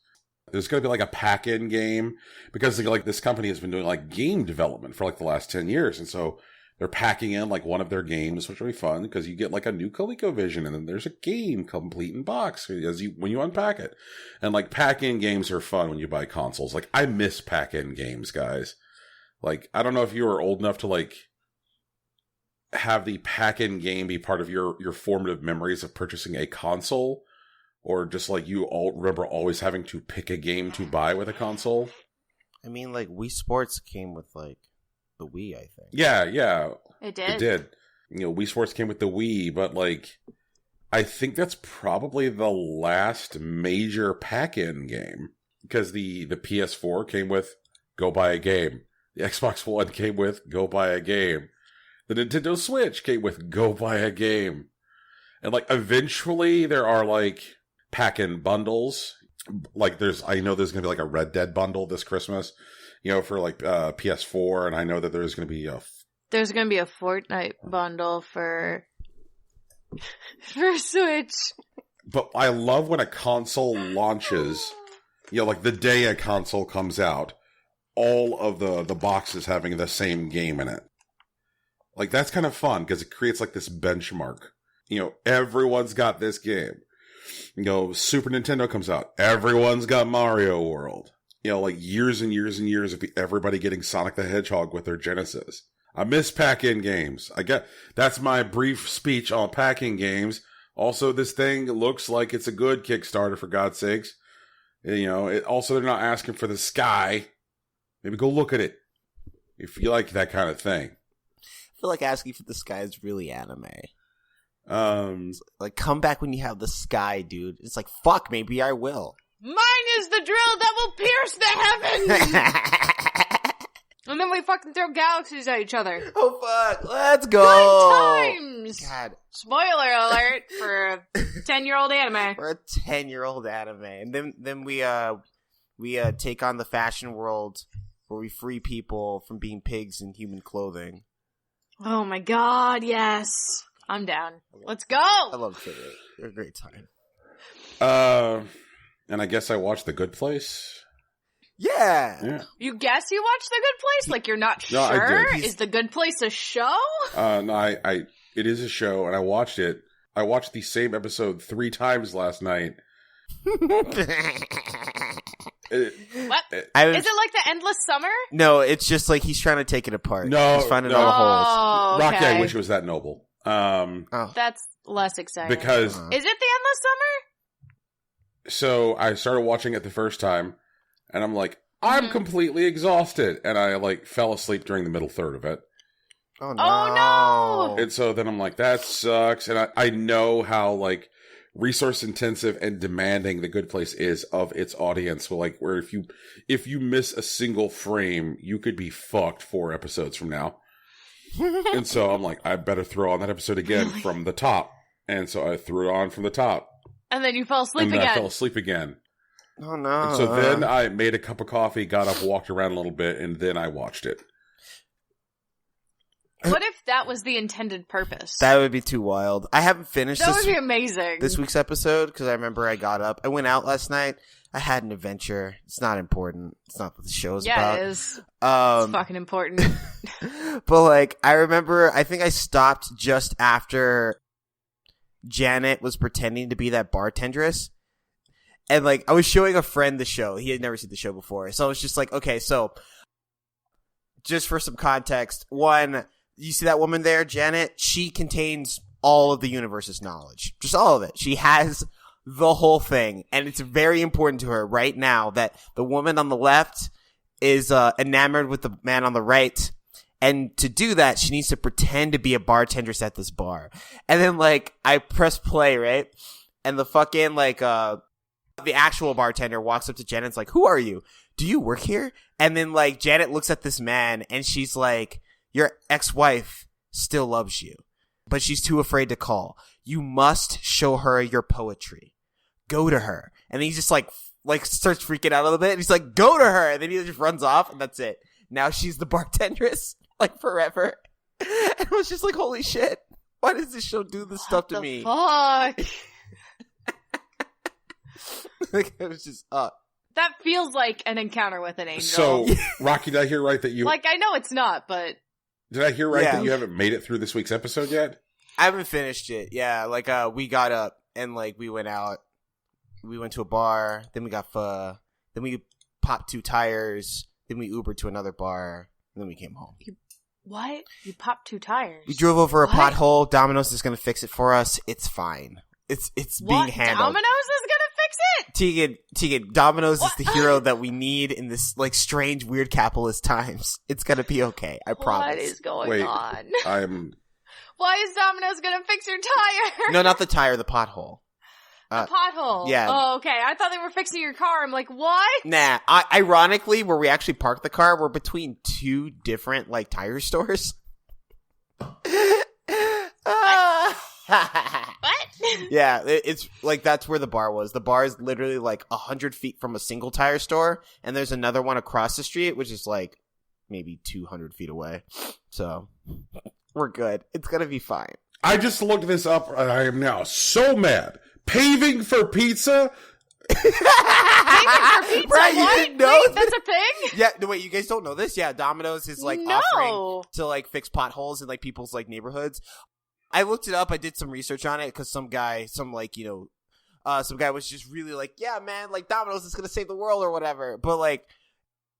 A: There's going to be, like, a pack-in game, because, like, this company has been doing, like, game development for, like, the last 10 years. And so they're packing in, like, one of their games, which will be fun, because you get, like, a new ColecoVision, and then there's a game complete in box when you unpack it. And, like, pack-in games are fun when you buy consoles. Like, I miss pack-in games, guys. Like, I don't know if you were old enough to, like, have the pack-in game be part of your formative memories of purchasing a console, or just, like, you all remember always having to pick a game to buy with a console.
B: I mean, like, Wii Sports came with, like, the Wii, I think.
A: Yeah.
C: It did.
A: It did. You know, Wii Sports came with the Wii, but, like, I think that's probably the last major pack-in game, because the PS4 came with go buy a game. The Xbox One came with, go buy a game. The Nintendo Switch came with, go buy a game. And, like, eventually there are, like, pack-in bundles. Like, I know there's going to be, like, a Red Dead bundle this Christmas, you know, for, like, PS4. And I know that there's going to be
C: There's going to be a Fortnite bundle for Switch.
A: But I love when a console launches, you know, like the day a console comes out, all of the boxes having the same game in it. Like, that's kind of fun because it creates like this benchmark. You know, everyone's got this game. You know, Super Nintendo comes out, everyone's got Mario World. You know, like years and years and years of everybody getting Sonic the Hedgehog with their Genesis. I miss pack-in games. That's my brief speech on pack-in games. Also, this thing looks like it's a good Kickstarter, for God's sakes. You know, also they're not asking for the sky. Maybe go look at it if you like that kind of thing.
B: I feel like asking for the sky is really anime. Like, come back when you have the sky, dude. It's like, fuck, maybe I will.
C: Mine is the drill that will pierce the heavens! And then we fucking throw galaxies at each other.
B: Oh, fuck. Let's go.
C: Good times!
B: God.
C: Spoiler alert for a 10-year-old anime.
B: For a 10-year-old anime. And then we take on the fashion world where we free people from being pigs in human clothing.
C: Oh my god, yes. I'm down. Let's go!
B: I love it. They're a great time.
A: And I guess I watched The Good Place.
B: Yeah.
C: You guess you watched The Good Place? Like, you're not
A: No,
C: sure?
A: I did.
C: Is The Good Place a show?
A: No, it is a show, and I watched it. I watched the same episode 3 times last night.
C: What? Is it like The Endless Summer?
B: No, it's just like he's trying to take it apart.
A: No,
B: he's finding
A: no.
B: all the holes.
C: Oh, okay.
A: Rocky, I wish it was that noble.
C: That's less exciting.
A: Because
C: Is it The Endless Summer?
A: so I started watching it the first time, and I'm like, I'm completely exhausted, and I like fell asleep during the middle third of it.
B: Oh no.
C: Oh, no!
A: And so then I'm like, that sucks. And I know how like resource intensive and demanding The Good Place is of its audience. So, like, where if you miss a single frame, you could be fucked 4 episodes from now. And so I'm like, I better throw on that episode again from the top. And so I threw it on from the top.
C: And then you fell asleep
A: and then
C: again.
A: I fell asleep again.
B: Oh no.
A: And so then I made a cup of coffee, got up, walked around a little bit, and then I watched it.
C: What if that was the intended purpose?
B: That would be too wild. I haven't finished
C: That would be amazing.
B: this week's episode because I remember I got up. I went out last night. I had an adventure. It's not important. It's not what the show's about.
C: Yeah, it is. It's fucking important.
B: But like, I remember, I think I stopped just after Janet was pretending to be that bartendress. And like, I was showing a friend the show. He had never seen the show before. So I was just like, okay, so just for some context, one, you see that woman there, Janet? She contains all of the universe's knowledge. Just all of it. She has the whole thing. And it's very important to her right now that the woman on the left is enamored with the man on the right. And to do that, she needs to pretend to be a bartendress at this bar. And then, like, I press play, right? And the fucking, like, the actual bartender walks up to Janet and's like, who are you? Do you work here? And then, like, Janet looks at this man and she's like, your ex-wife still loves you, but she's too afraid to call. You must show her your poetry. Go to her. And then he just, like starts freaking out a little bit. And he's like, go to her. And then he just runs off and that's it. Now she's the bartendress. Like, forever. And I was just like, holy shit. Why does this show do this stuff to me?
C: Fuck.
B: Like, it was just,
C: That feels like an encounter with an angel.
A: So, Rocky, did I hear right that you...
C: Like, I know it's not, but...
A: Did I hear right
B: Yeah.
A: that you haven't made it through this week's episode yet?
B: I haven't finished it. Yeah, like, we got up and, like, we went out. We went to a bar. Then we got pho. Then we popped 2 tires. Then we Ubered to another bar. And then we came home.
C: What? You popped 2 tires?
B: We drove over a
C: What?
B: pothole. Domino's is going to fix it for us. It's fine. It's being handled.
C: Domino's is gonna fix it?
B: Tegan, Domino's
C: What?
B: is the hero that we need in this, like, strange, weird capitalist times. It's gonna be okay. I promise.
C: What is going
A: Wait,
C: on?
A: I'm...
C: Why is Domino's gonna fix your tire?
B: No, not the tire, the pothole.
C: A pothole.
B: Yeah.
C: Oh, okay. I thought they were fixing your car. I'm like, what?
B: Nah. Ironically, where we actually parked the car, we're between two different, like, tire stores.
C: What?
B: Yeah, it's like that's where the bar was. The bar is literally like 100 feet from a single tire store, and there's another one across the street, which is like maybe 200 feet away. So we're good. It's gonna be fine.
A: I just looked this up, and I am now so mad. Paving for pizza?
C: Paving for pizza?
B: Right, you
C: what?
B: didn't know?
C: Wait, that's a thing?
B: Yeah, no, wait, you guys don't know this? Yeah, Domino's is like
C: No.
B: offering to like fix potholes in like people's like neighborhoods. I looked it up. I did some research on it because some guy was just really like, yeah, man, like Domino's is going to save the world or whatever. But like,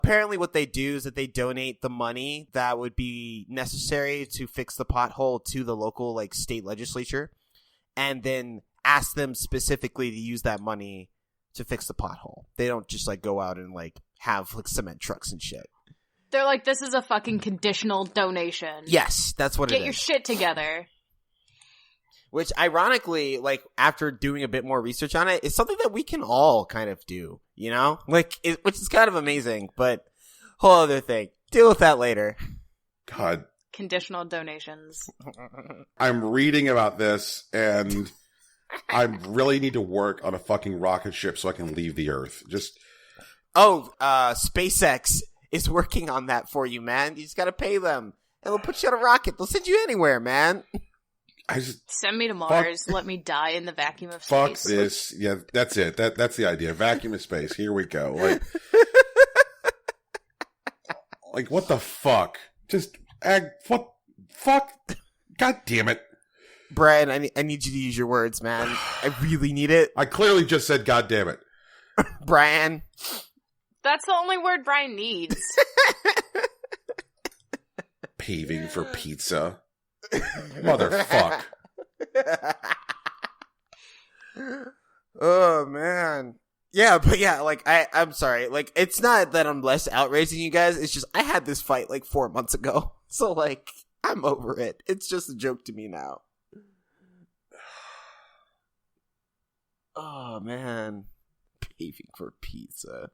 B: apparently what they do is that they donate the money that would be necessary to fix the pothole to the local like state legislature and then ask them specifically to use that money to fix the pothole. They don't just like go out and like have like cement trucks and shit.
C: They're like, this is a fucking conditional donation.
B: Yes, that's what it is.
C: Get your shit together.
B: Which, ironically, like, after doing a bit more research on it, is something that we can all kind of do, you know? Like, which is kind of amazing, but whole other thing. Deal with that later.
A: God.
C: Conditional donations.
A: I'm reading about this, and I really need to work on a fucking rocket ship so I can leave the Earth. Just.
B: Oh, SpaceX is working on that for you, man. You just gotta pay them. And they'll put you on a rocket. They'll send you anywhere, man.
C: Send me to Mars. Let me die in the vacuum of space.
A: Fuck this. Yeah, that's it. That's the idea. Vacuum of space. Here we go. Like what the fuck? Just what? Fuck. God damn it.
B: Brian, I need you to use your words, man. I really need it.
A: I clearly just said God damn it.
B: Brian.
C: That's the only word Brian needs.
A: Paving for pizza. Motherfuck.
B: Oh man. Yeah, but yeah, like I'm sorry. Like it's not that I'm less outraged than you guys, it's just I had this fight like 4 months ago. So like I'm over it. It's just a joke to me now. Oh man. Paving for pizza.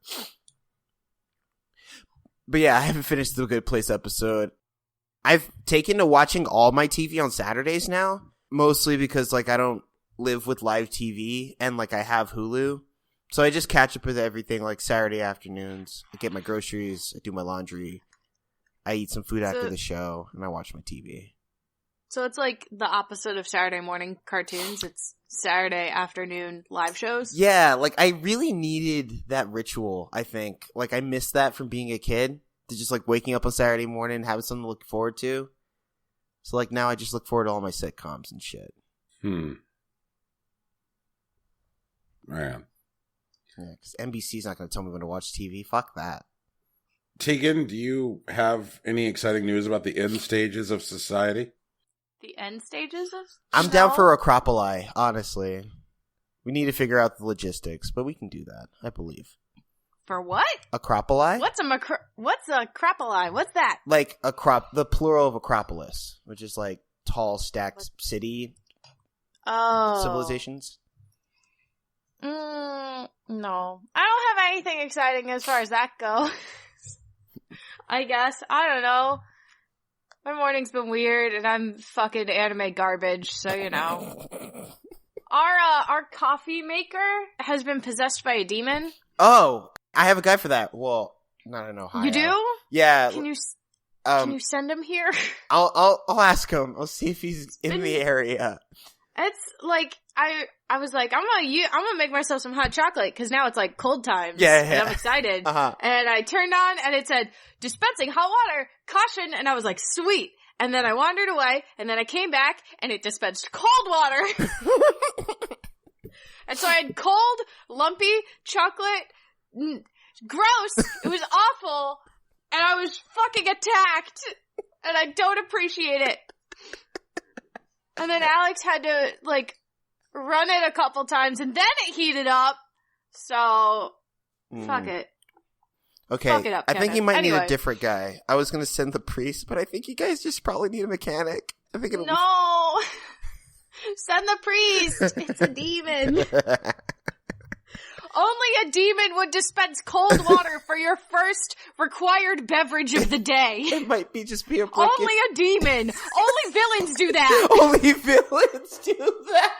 B: But yeah, I haven't finished the Good Place episode. I've taken to watching all my TV on Saturdays now, mostly because like I don't live with live TV and like I have Hulu. So I just catch up with everything like Saturday afternoons. I get my groceries, I do my laundry, I eat some food after the show, and I watch my TV.
C: So it's like the opposite of Saturday morning cartoons. It's Saturday afternoon live shows.
B: Yeah, like I really needed that ritual, I think. Like I missed that from being a kid. To just like waking up on Saturday morning and having something to look forward to. So like now I just look forward to all my sitcoms and shit.
A: Man.
B: Yeah, because NBC's not going to tell me when to watch TV. Fuck that.
A: Tegan, do you have any exciting news about the end stages of society?
C: The end stages of
B: I'm down for Acropoli, honestly. We need to figure out the logistics, but we can do that, I believe.
C: For what?
B: Acropoli?
C: What's a cropoli? What's that?
B: Like the plural of Acropolis, which is like tall stacked city civilizations.
C: No. I don't have anything exciting as far as that goes. I guess. I don't know. My morning's been weird and I'm fucking anime garbage, so you know. Our coffee maker has been possessed by a demon.
B: Oh, I have a guy for that. Well, not in Ohio.
C: You do?
B: Yeah.
C: Can you send him here?
B: I'll ask him. I'll see if he's in the area.
C: It's like I was like I'm gonna make myself some hot chocolate because now it's like cold times.
B: Yeah.
C: And I'm excited.
B: Uh-huh.
C: And I turned on and it said dispensing hot water, caution, and I was like sweet. And then I wandered away and then I came back and it dispensed cold water. And so I had cold, lumpy chocolate. Gross. It was awful. And I was fucking attacked. And I don't appreciate it. And then Alex had to, like, run it a couple times, and then it heated up. So, fuck it.
B: Okay,
C: fuck it up,
B: I think you
C: Kevin.
B: might
C: Anyway.
B: need a different guy. I was going to send the priest, but I think you guys just probably need a mechanic. I think it'll
C: No. Send the priest. It's a demon. Only a demon would dispense cold water for your first required beverage of the day.
B: It might be just be a
C: Only a demon. Only villains do that.
B: Only villains do that.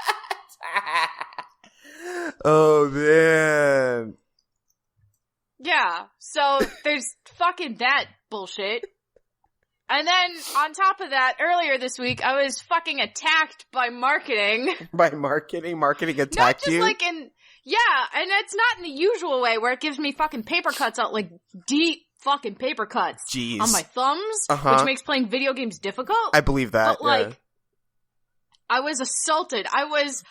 B: Oh, man.
C: Yeah, so there's fucking that bullshit. And then, on top of that, earlier this week, I was fucking attacked by marketing.
B: By marketing? Marketing attacked
C: Not just
B: you?
C: like in... Yeah, and it's not in the usual way where it gives me fucking paper cuts out, like deep fucking paper cuts.
B: Jeez.
C: On my thumbs, which makes playing video games difficult.
B: I believe that,
C: But like, I was assaulted. I was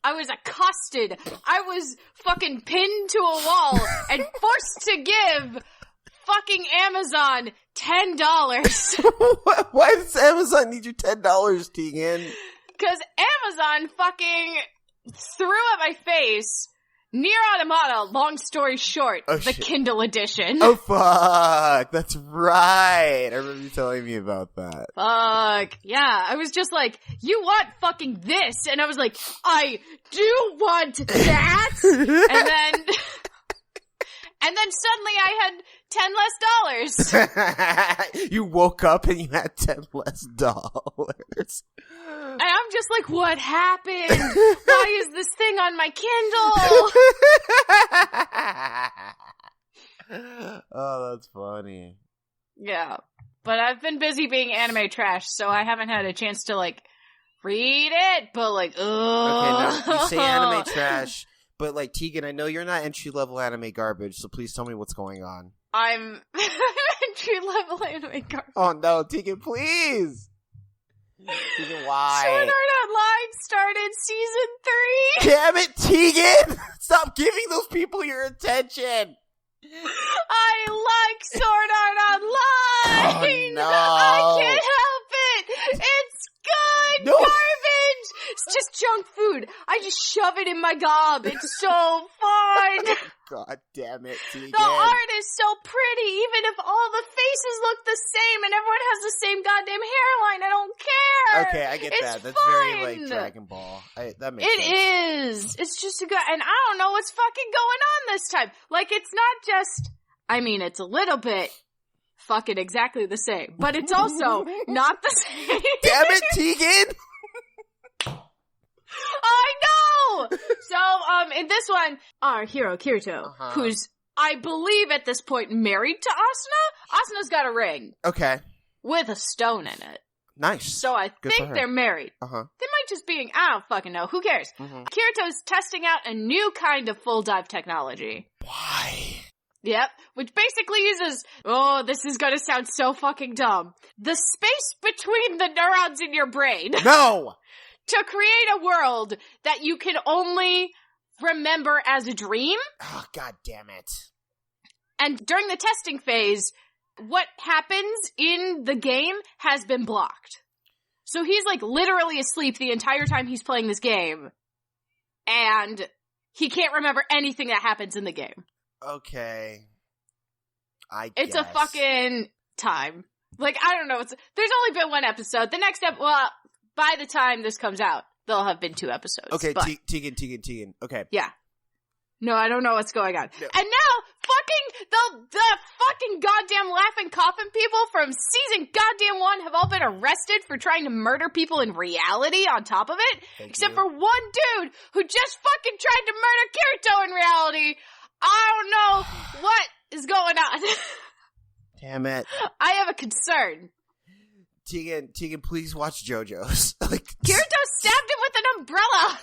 C: accosted. I was fucking pinned to a wall and forced to give fucking Amazon $10.
B: Why does Amazon need your $10, Tegan?
C: Because Amazon fucking threw at my face Nier Automata, long story short, the
B: shit.
C: Kindle edition.
B: Oh, fuck. That's right. I remember you telling me about that.
C: Fuck. Yeah, I was just like, you want fucking this? And I was like, I do want that? And then suddenly I had $10 less.
B: You woke up and you had $10 less.
C: And I'm just like, what happened? Why is this thing on my Kindle?
B: Oh, that's funny.
C: Yeah. But I've been busy being anime trash, so I haven't had a chance to, like, read it, but, like, ugh.
B: Okay, now, you say anime trash, but, like, Tegan, I know you're not entry-level anime garbage, so please tell me what's going on.
C: I'm entry-level anime garbage.
B: Oh, no, Tegan, please! Tegan, why?
C: Sword Art Online started season 3.
B: Damn it, Tegan! Stop giving those people your attention!
C: I like Sword Art Online!
B: Oh, no.
C: I can't help it! It's good
B: No.
C: garbage! It's just junk food. I just shove it in my gob. It's so fun!
B: God damn it, Tegan.
C: The art is so pretty, even if all the faces look the same and everyone has the same goddamn hairline. I don't care.
B: Okay, I get
C: it's
B: that. That's
C: fine.
B: very, like, Dragon Ball. That makes sense.
C: It is. It's just a good, and I don't know what's fucking going on this time. Like, it's not just, I mean, it's a little bit fucking exactly the same, but it's also not the same.
B: Damn it, Tegan!
C: I know! So, in this one, our hero, Kirito, who's, I believe at this point, married to Asuna? Asuna's got a ring.
B: Okay.
C: With a stone in it.
B: Nice.
C: So I think they're married. They might just be, I don't fucking know. Who cares? Kirito's testing out a new kind of full dive technology.
B: Why?
C: Yep. Which basically uses, this is gonna sound so fucking dumb. The space between the neurons in your brain.
B: No!
C: To create a world that you can only remember as a dream.
B: Oh, god damn it.
C: And during the testing phase, what happens in the game has been blocked. So he's like literally asleep the entire time he's playing this game. And he can't remember anything that happens in the game.
B: Okay.
C: It's a fucking time. Like, I don't know. There's only been one episode. The next by the time this comes out, there'll have been 2 episodes.
B: Okay, Tegan. Okay.
C: Yeah. No, I don't know what's going on. No. And now, the fucking goddamn laughing coffin people from season goddamn 1 have all been arrested for trying to murder people in reality on top of it. Except for one dude who just fucking tried to murder Kirito in reality. I don't know what is going on.
B: Damn it.
C: I have a concern.
B: Tegan, please watch JoJo's. Like,
C: Kirito stabbed him with an umbrella!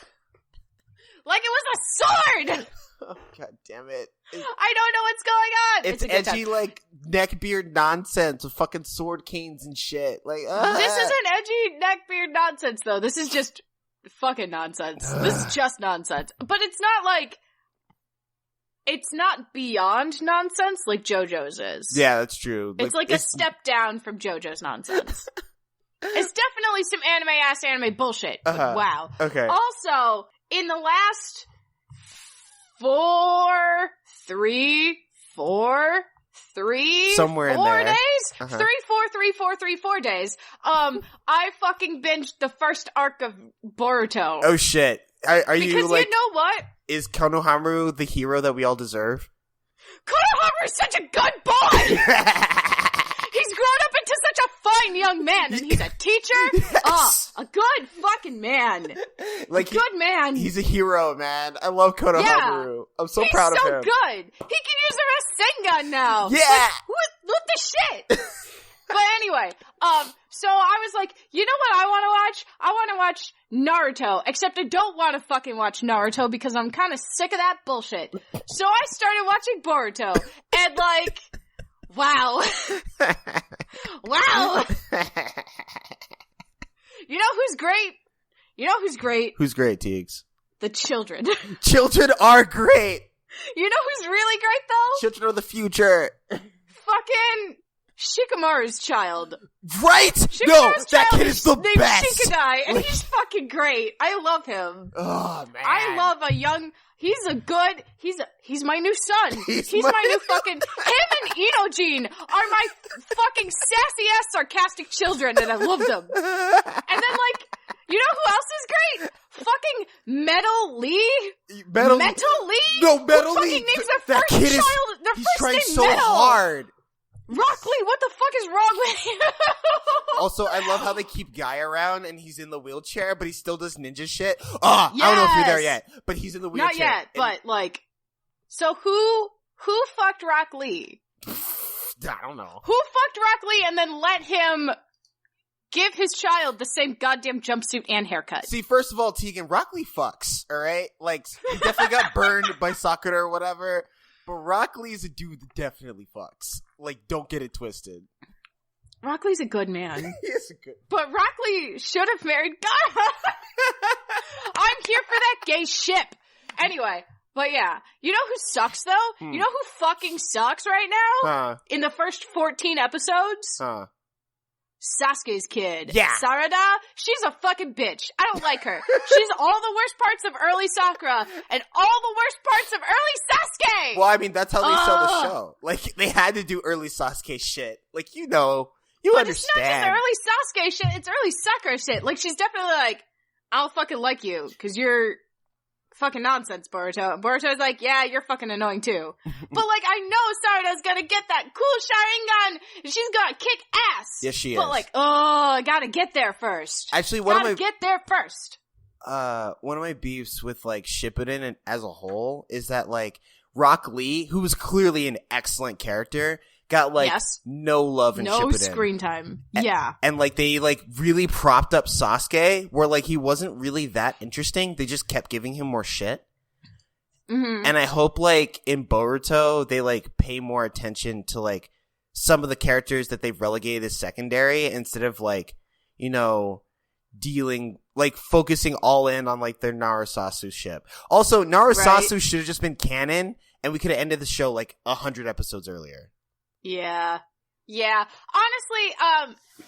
C: Like it was a sword!
B: Oh, god damn it.
C: I don't know what's going on!
B: It's edgy, like, neckbeard nonsense with fucking sword canes and shit. Like,
C: This isn't edgy neckbeard nonsense, though. This is just fucking nonsense. This is just nonsense. But it's not like... It's not beyond nonsense like JoJo's is.
B: Yeah, that's true.
C: It's like a step down from JoJo's nonsense. It's definitely some anime-ass anime bullshit. Wow.
B: Okay.
C: Also, in the last
B: Somewhere in
C: 4
B: there.
C: days?
B: Uh-huh.
C: 3, 4 days. I fucking binged the first arc of Boruto.
B: Oh shit. Are you
C: because
B: like,
C: you know what?
B: is Konohamaru the hero that we all deserve?
C: Konohamaru is such a good boy! He's grown up into such a fine young man, and he's a teacher.
B: Yes.
C: A good fucking man.
B: Like
C: Good man.
B: He's a hero, man. I love Konohamaru.
C: Yeah.
B: I'm so
C: He's
B: proud
C: so
B: of him.
C: good. He can use a Rasengan now.
B: Yeah.
C: Like, what the shit? But anyway, so I was like, you know what I want to watch? I want to watch Naruto, except I don't want to fucking watch Naruto because I'm kind of sick of that bullshit. So I started watching Boruto, and like, wow. Wow. You know who's great? You know who's great?
B: Who's great, Teagues?
C: The children.
B: Children are great.
C: You know who's really great though?
B: Children are the future.
C: Fucking Shikamaru's child.
B: Right?
C: Shikamaru's
B: No, that
C: child
B: kid is the
C: named
B: best.
C: Shikadai, and he's fucking great. I love him.
B: Oh man.
C: I love a young. He's my new son. He's my new fucking. Him and Inojin are my fucking sassy ass sarcastic children, and I love them. And then like, you know who else is great? Fucking Metal Lee.
B: Metal
C: Lee.
B: No, Metal
C: who
B: Lee.
C: fucking names their
B: That
C: first
B: kid is.
C: child. Their
B: He's
C: first
B: trying
C: name
B: so
C: Metal.
B: hard.
C: Rock Lee, what the fuck is wrong with you?
B: Also, I love how they keep Guy around and he's in the wheelchair, but he still does ninja shit. I don't know if you're there yet, but he's in the wheelchair.
C: Not yet, but like, so who fucked Rock Lee?
B: I don't know.
C: Who fucked Rock Lee and then let him give his child the same goddamn jumpsuit and haircut?
B: See, first of all, Tegan, Rock Lee fucks, alright? Like, he definitely got burned by Sakura or whatever, but Rock Lee is a dude that definitely fucks. Like, don't get it twisted.
C: Rock Lee's a good man.
B: He is a good.
C: But Rock Lee should have married Gaara. I'm here for that gay ship. Anyway, but yeah. You know who sucks though? You know who fucking sucks right now? In the first 14 episodes? Sasuke's kid.
B: Yeah.
C: Sarada, she's a fucking bitch. I don't like her. She's all the worst parts of early Sakura and all the worst parts of early Sasuke!
B: Well, I mean, that's how they sell the show. Like, they had to do early Sasuke shit. Like, you know, you
C: but
B: understand.
C: It's not just early Sasuke shit, it's early Sakura shit. Like, she's definitely like, I don't fucking like you, cause you're fucking nonsense, Boruto. And Boruto's like, yeah, you're fucking annoying too. But like, I know Sarada's gonna get that cool Sharingan, and she's gonna kick ass.
B: Yes, she is.
C: But like, I gotta get there first.
B: Actually,
C: get there first.
B: One of my beefs with like Shippuden and as a whole is that like Rock Lee, who was clearly an excellent character, got like no love in
C: no
B: Shippuden.
C: Screen time. Yeah.
B: And like they like really propped up Sasuke where like he wasn't really that interesting. They just kept giving him more shit. Mm-hmm. And I hope like in Boruto they like pay more attention to like some of the characters that they've relegated as secondary instead of like, you know, focusing all in on like their Narasasu ship. Also, Narasasu should have just been canon and we could have ended the show like 100 episodes earlier.
C: Yeah. Yeah. Honestly,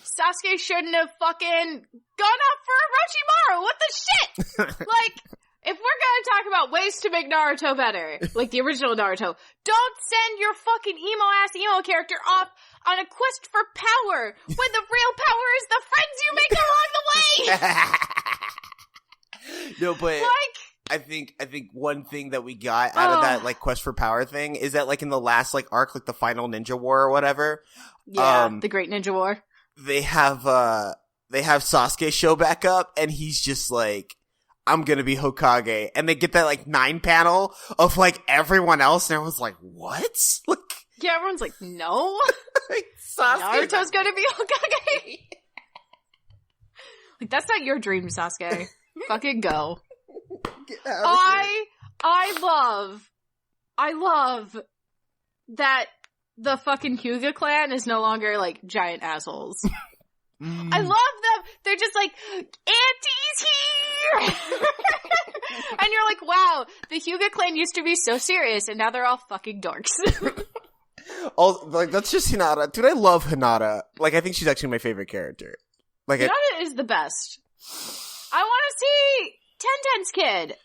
C: Sasuke shouldn't have fucking gone up for Orochimaru. What the shit? Like, if we're gonna talk about ways to make Naruto better, like the original Naruto, don't send your fucking emo character off on a quest for power when the real power is the friends you make along the way!
B: No, but
C: like,
B: I think one thing that we got out of that like quest for power thing is that like in the last like arc, like the final Ninja War or whatever.
C: Yeah, the Great Ninja War.
B: They have Sasuke show back up and he's just like, I'm gonna be Hokage. And they get that like 9 panel of like everyone else and everyone's like, what? Like,
C: yeah, everyone's like, no.
B: Like,
C: Naruto's gonna be Hokage. Like, that's not your dream, Sasuke. Fucking go. I love that the fucking Hyuga clan is no longer like giant assholes. I love them. They're just like, Auntie's here! And you're like, wow, the Hyuga clan used to be so serious and now they're all fucking dorks.
B: Oh, like that's just Hinata. Dude, I love Hinata. Like, I think she's actually my favorite character. Like,
C: Hinata is the best. I want to see Tenten's kid.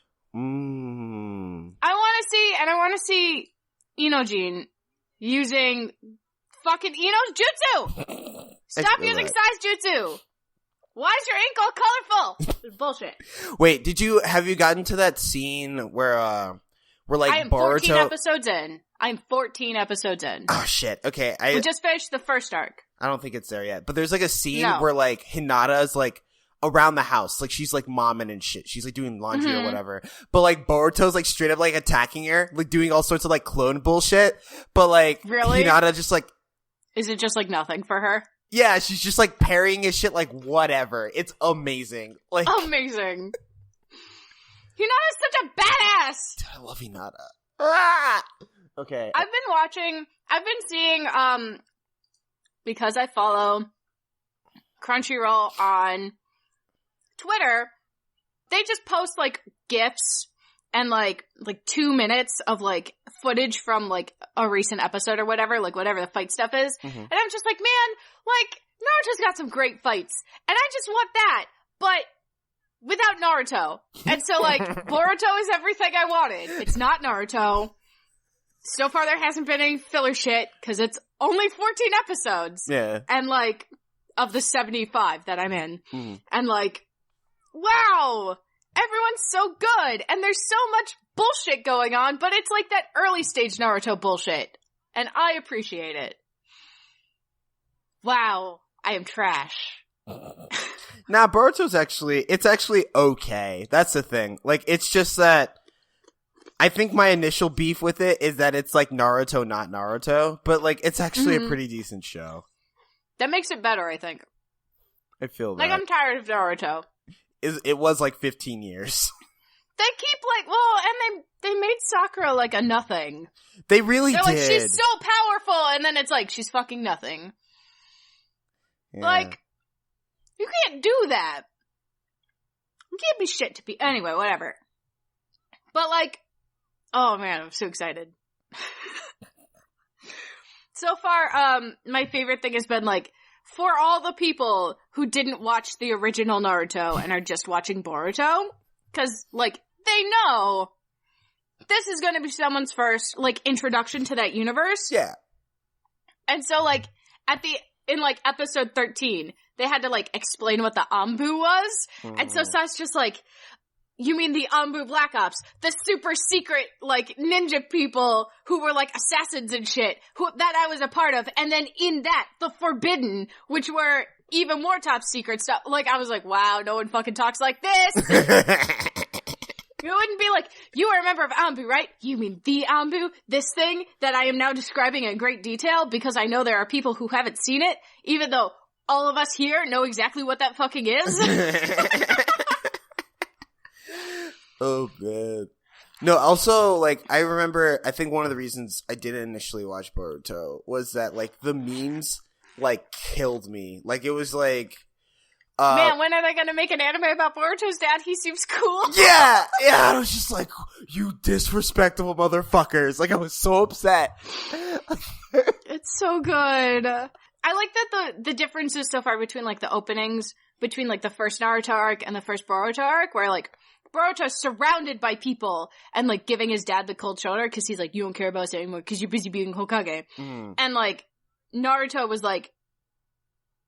C: I want to see Inojin. using fucking Ino's jutsu. Stop using size jutsu. Why is your ink all colorful? It's bullshit.
B: Wait, have you gotten to that scene where like
C: I am
B: Boruto...
C: 14 episodes in. I'm 14 episodes in.
B: Oh shit, okay.
C: We just finished the first arc.
B: I don't think it's there yet. But there's like a scene where like Hinata is like around the house. Like she's like momming and shit. She's like doing laundry or whatever. But like Boruto's like straight up like attacking her. Like doing all sorts of like clone bullshit. But like
C: really?
B: Hinata just like...
C: Is it just like nothing for her?
B: Yeah, she's just like parrying his shit like whatever. It's amazing. Like
C: amazing. Hinata's such a badass!
B: Dude, I love Hinata. Ah! Okay.
C: I've been seeing, because I follow Crunchyroll on Twitter, they just post, like, GIFs and, like 2 minutes of, like, footage from, like, a recent episode or whatever the fight stuff is. And I'm just like, man, like, Naruto's got some great fights. And I just want that. But without Naruto. And so, like, Boruto is everything I wanted. It's not Naruto. So far, there hasn't been any filler shit, because it's only 14 episodes.
B: Yeah.
C: And, like, of the 75 that I'm in. And, like, wow! Everyone's so good! And there's so much bullshit going on, but it's like that early stage Naruto bullshit. And I appreciate it. Wow. I am trash.
B: Nah, Boruto's actually okay. That's the thing. Like, it's just that I think my initial beef with it is that it's like Naruto, not Naruto, but like it's actually a pretty decent show.
C: That makes it better, I think.
B: I feel that.
C: Like, I'm tired of Naruto.
B: It was like 15 years.
C: They keep like, and they made Sakura like a nothing.
B: They really did.
C: They're like, she's so powerful, and then it's like, she's fucking nothing.
B: Yeah.
C: Like, you can't do that. You can't be shit to be, anyway, whatever. But like, oh man, I'm so excited. So far, my favorite thing has been like, for all the people who didn't watch the original Naruto and are just watching Boruto, cause like, they know this is gonna be someone's first, like, introduction to that universe.
B: Yeah. And
C: so like, in like episode 13, they had to like explain what the Anbu was. And so Sasuke's just like, you mean the Anbu Black Ops, the super secret, like, ninja people who were, like, assassins and shit, that I was a part of, and then in that, the Forbidden, which were even more top secret stuff. Like, I was like, wow, no one fucking talks like this! You wouldn't be like, you are a member of Anbu, right? You mean the Anbu? This thing that I am now describing in great detail, because I know there are people who haven't seen it, even though all of us here know exactly what that fucking is.
B: Oh, man. No, also, like, I remember, I think one of the reasons I didn't initially watch Boruto was that, like, the memes, like, killed me. Like, it was like...
C: man, when are they gonna make an anime about Boruto's dad? He seems cool.
B: Yeah! Yeah, I was just like, you disrespectful motherfuckers. Like, I was so upset.
C: It's so good. I like that the differences so far between, like, the openings, between, like, the first Naruto arc and the first Boruto arc, where, like, Boruto's surrounded by people and, like, giving his dad the cold shoulder because he's like, you don't care about us anymore because you're busy being Hokage. And, like, Naruto was like,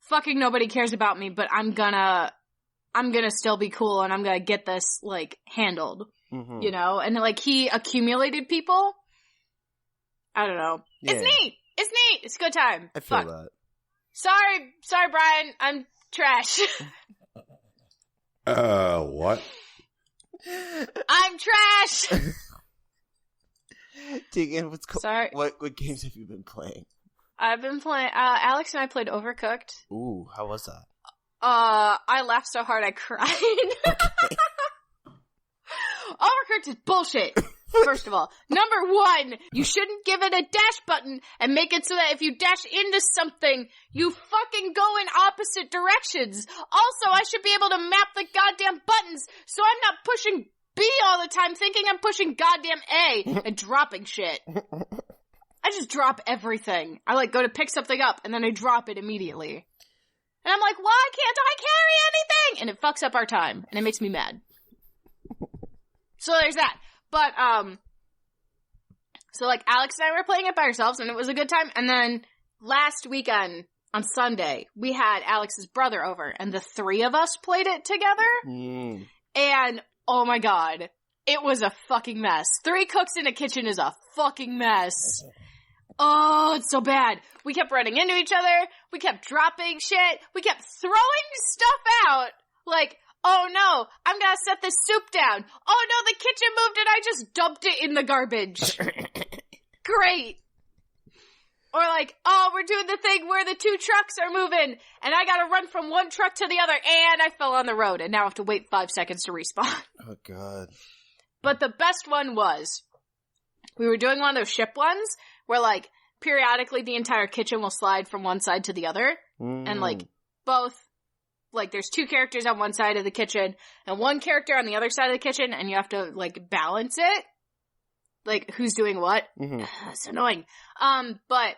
C: fucking nobody cares about me, but I'm gonna still be cool and I'm gonna get this, like, handled. You know? And, like, he accumulated people. I don't know. Yeah. It's neat! It's neat! It's a good time.
B: I feel that.
C: Sorry, Brian. I'm trash.
A: What?
C: I'm trash!
B: Tegan,
C: Sorry.
B: What games have you been playing?
C: I've been playing, Alex and I played Overcooked.
B: Ooh, how was that?
C: I laughed so hard I cried.
B: Okay.
C: Overcooked is bullshit. First of all, number one, you shouldn't give it a dash button and make it so that if you dash into something, you fucking go in opposite directions. Also, I should be able to map the goddamn buttons so I'm not pushing B all the time thinking I'm pushing goddamn A and dropping shit. I just drop everything. I, like, go to pick something up and then I drop it immediately. And I'm like, why can't I carry anything? And it fucks up our time and it makes me mad. So there's that. But, So, like, Alex and I were playing it by ourselves, and it was a good time. And then last weekend, on Sunday, we had Alex's brother over, and the three of us played it together. And, oh my god, it was a fucking mess. 3 cooks in a kitchen is a fucking mess. Oh, it's so bad. We kept running into each other. We kept dropping shit. We kept throwing stuff out. Like, oh no, I'm gonna set this soup down. Oh no, the kitchen moved and I just dumped it in the garbage. Great. Or like, oh, we're doing the thing where the 2 trucks are moving and I gotta run from one truck to the other and I fell on the road and now I have to wait 5 seconds to respawn.
B: Oh god.
C: But the best one was, we were doing one of those ship ones where like, periodically the entire kitchen will slide from one side to the other. And like, both, like there's 2 characters on one side of the kitchen and 1 character on the other side of the kitchen and you have to like balance it. Like, who's doing what? It's annoying. But,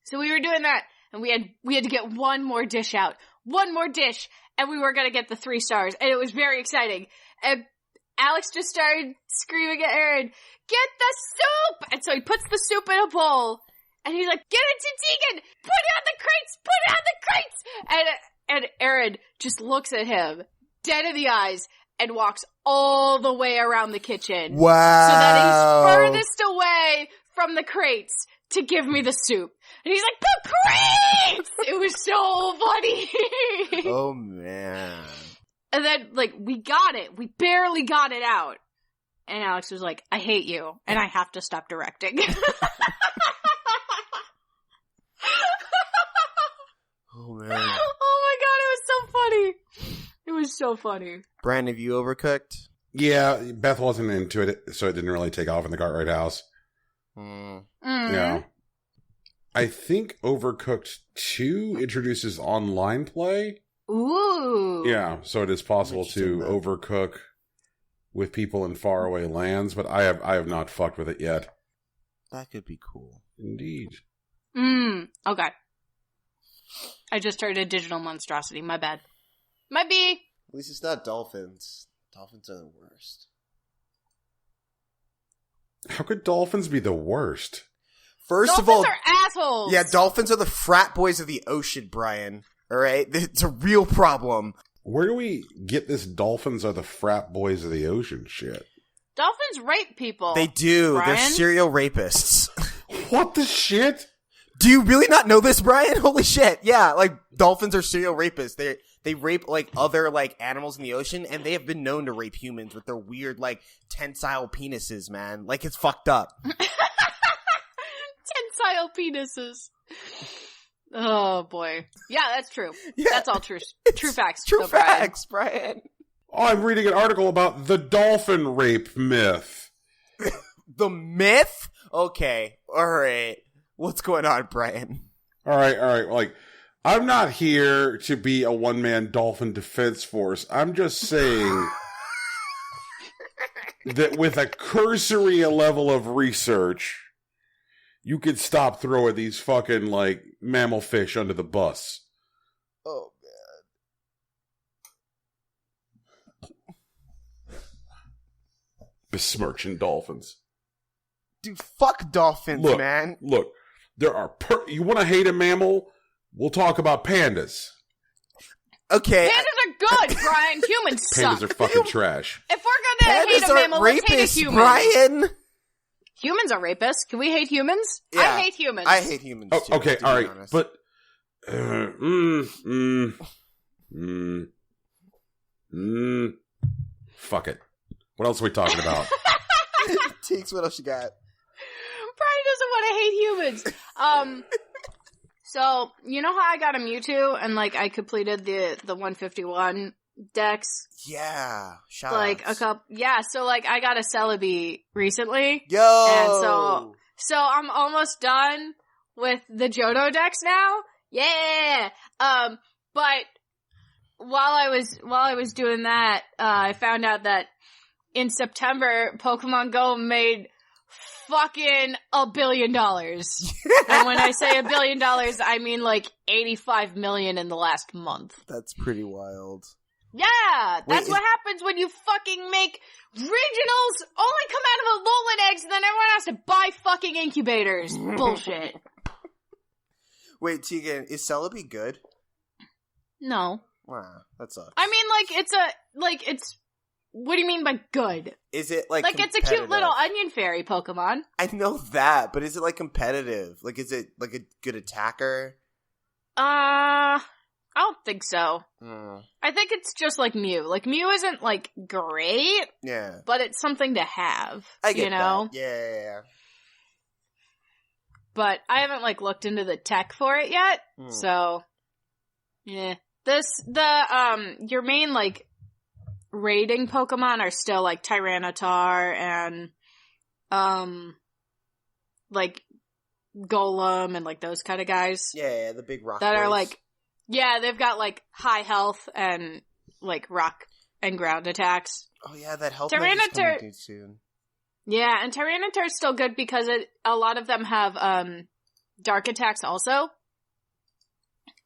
C: so we were doing that and we had to get one more dish out. One more dish! And we were gonna get the 3 stars and it was very exciting. And Alex just started screaming at Aaron, get the soup! And so he puts the soup in a bowl, and he's like, get it to Tegan! Put it on the crates! Put it on the crates! And Aaron just looks at him, dead in the eyes, and walks all the way around the kitchen.
B: Wow.
C: So that he's furthest away from the crates to give me the soup. And he's like, the crates! It was so funny!
B: Oh, man.
C: And then, like, we got it. We barely got it out. And Alex was like, I hate you, and I have to stop directing.
B: Oh, man.
C: Oh my god, it was so funny. It was so funny.
B: Brian, have you overcooked?
A: Yeah, Beth wasn't into it, so it didn't really take off in the Cartwright house. Yeah. I think Overcooked 2 introduces online play.
C: Ooh.
A: Yeah, so it is possible to overcook with people in faraway lands, but I have not fucked with it yet.
B: That could be cool.
A: Indeed.
C: Okay. I just heard a digital monstrosity. My bad. Might be.
B: At least it's not dolphins. Dolphins are the worst.
A: How could dolphins be the worst?
B: First
C: Dolphins
B: of all,
C: are assholes.
B: Yeah, dolphins are the frat boys of the ocean, Brian. All right? It's a real problem.
A: Where do we get this dolphins are the frat boys of the ocean shit?
C: Dolphins rape people.
B: They do.
C: Brian?
B: They're serial rapists.
A: What the shit?
B: Do you really not know this, Brian? Holy shit. Yeah, like, dolphins are serial rapists. They rape, like, other, like, animals in the ocean, and they have been known to rape humans with their weird, like, tensile penises, man. Like, it's fucked up.
C: Tensile penises. Oh, boy. Yeah, that's true.
B: Yeah.
C: That's all true. True facts.
B: True
C: though, Brian.
B: facts, Brian.
A: Oh, I'm reading an article about the dolphin rape myth.
B: The myth? Okay. Alright. What's going on, Brian?
A: All right. Like, I'm not here to be a one-man dolphin defense force. I'm just saying that with a cursory level of research, you could stop throwing these fucking, like, mammal fish under the bus.
B: Oh, man.
A: Besmirching dolphins.
B: Dude, fuck dolphins, man.
A: Look, there are you want to hate a mammal? We'll talk about pandas.
B: Okay.
C: Pandas are good, Brian. Humans suck.
A: Pandas are fucking trash.
C: If we're gonna hate a mammal, let's hate a human.
B: Brian.
C: Humans are rapists. Can we hate humans?
B: Yeah,
C: I hate humans.
B: I hate humans too.
A: Okay, all right,
B: honest.
A: but fuck it. What else are we talking about?
B: Teeks, what else you got?
C: Brian doesn't want to hate humans. So you know how I got a Mewtwo and like I completed the 151 decks?
B: Yeah, shout
C: like
B: outs.
C: a couple. Yeah, so like I got a Celebi recently.
B: Yo,
C: and so I'm almost done with the Johto decks now. Yeah. But while I was doing that, I found out that in September, Pokemon Go made fucking $1 billion. And when I say $1 billion, I mean like 85 million in the last month.
B: That's pretty wild.
C: Yeah, that's what happens when you fucking make regionals only come out of Alolan eggs and then everyone has to buy fucking incubators. Bullshit.
B: Wait, Tegan, is Celebi good?
C: No.
B: Wow, that sucks.
C: I mean, it's, what do you mean by good?
B: Is it, like,
C: it's a cute little onion fairy Pokemon.
B: I know that, but is it, like, competitive? Like, is it, like, a good attacker?
C: I don't think so. I think it's just like Mew. Like, Mew isn't, like, great.
B: Yeah.
C: But it's something to have.
B: I get
C: that.
B: Yeah.
C: But I haven't, like, looked into the tech for it yet. So, yeah. Your main, like, raiding Pokemon are still, like, Tyranitar and, like, Golem and, like, those kind of guys.
B: Yeah, the big rock
C: that
B: boys.
C: are, like, yeah, they've got, like, high health and, like, rock and ground attacks.
B: Oh, yeah, that health move is coming soon.
C: Yeah, and Tyranitar's still good because a lot of them have, dark attacks also.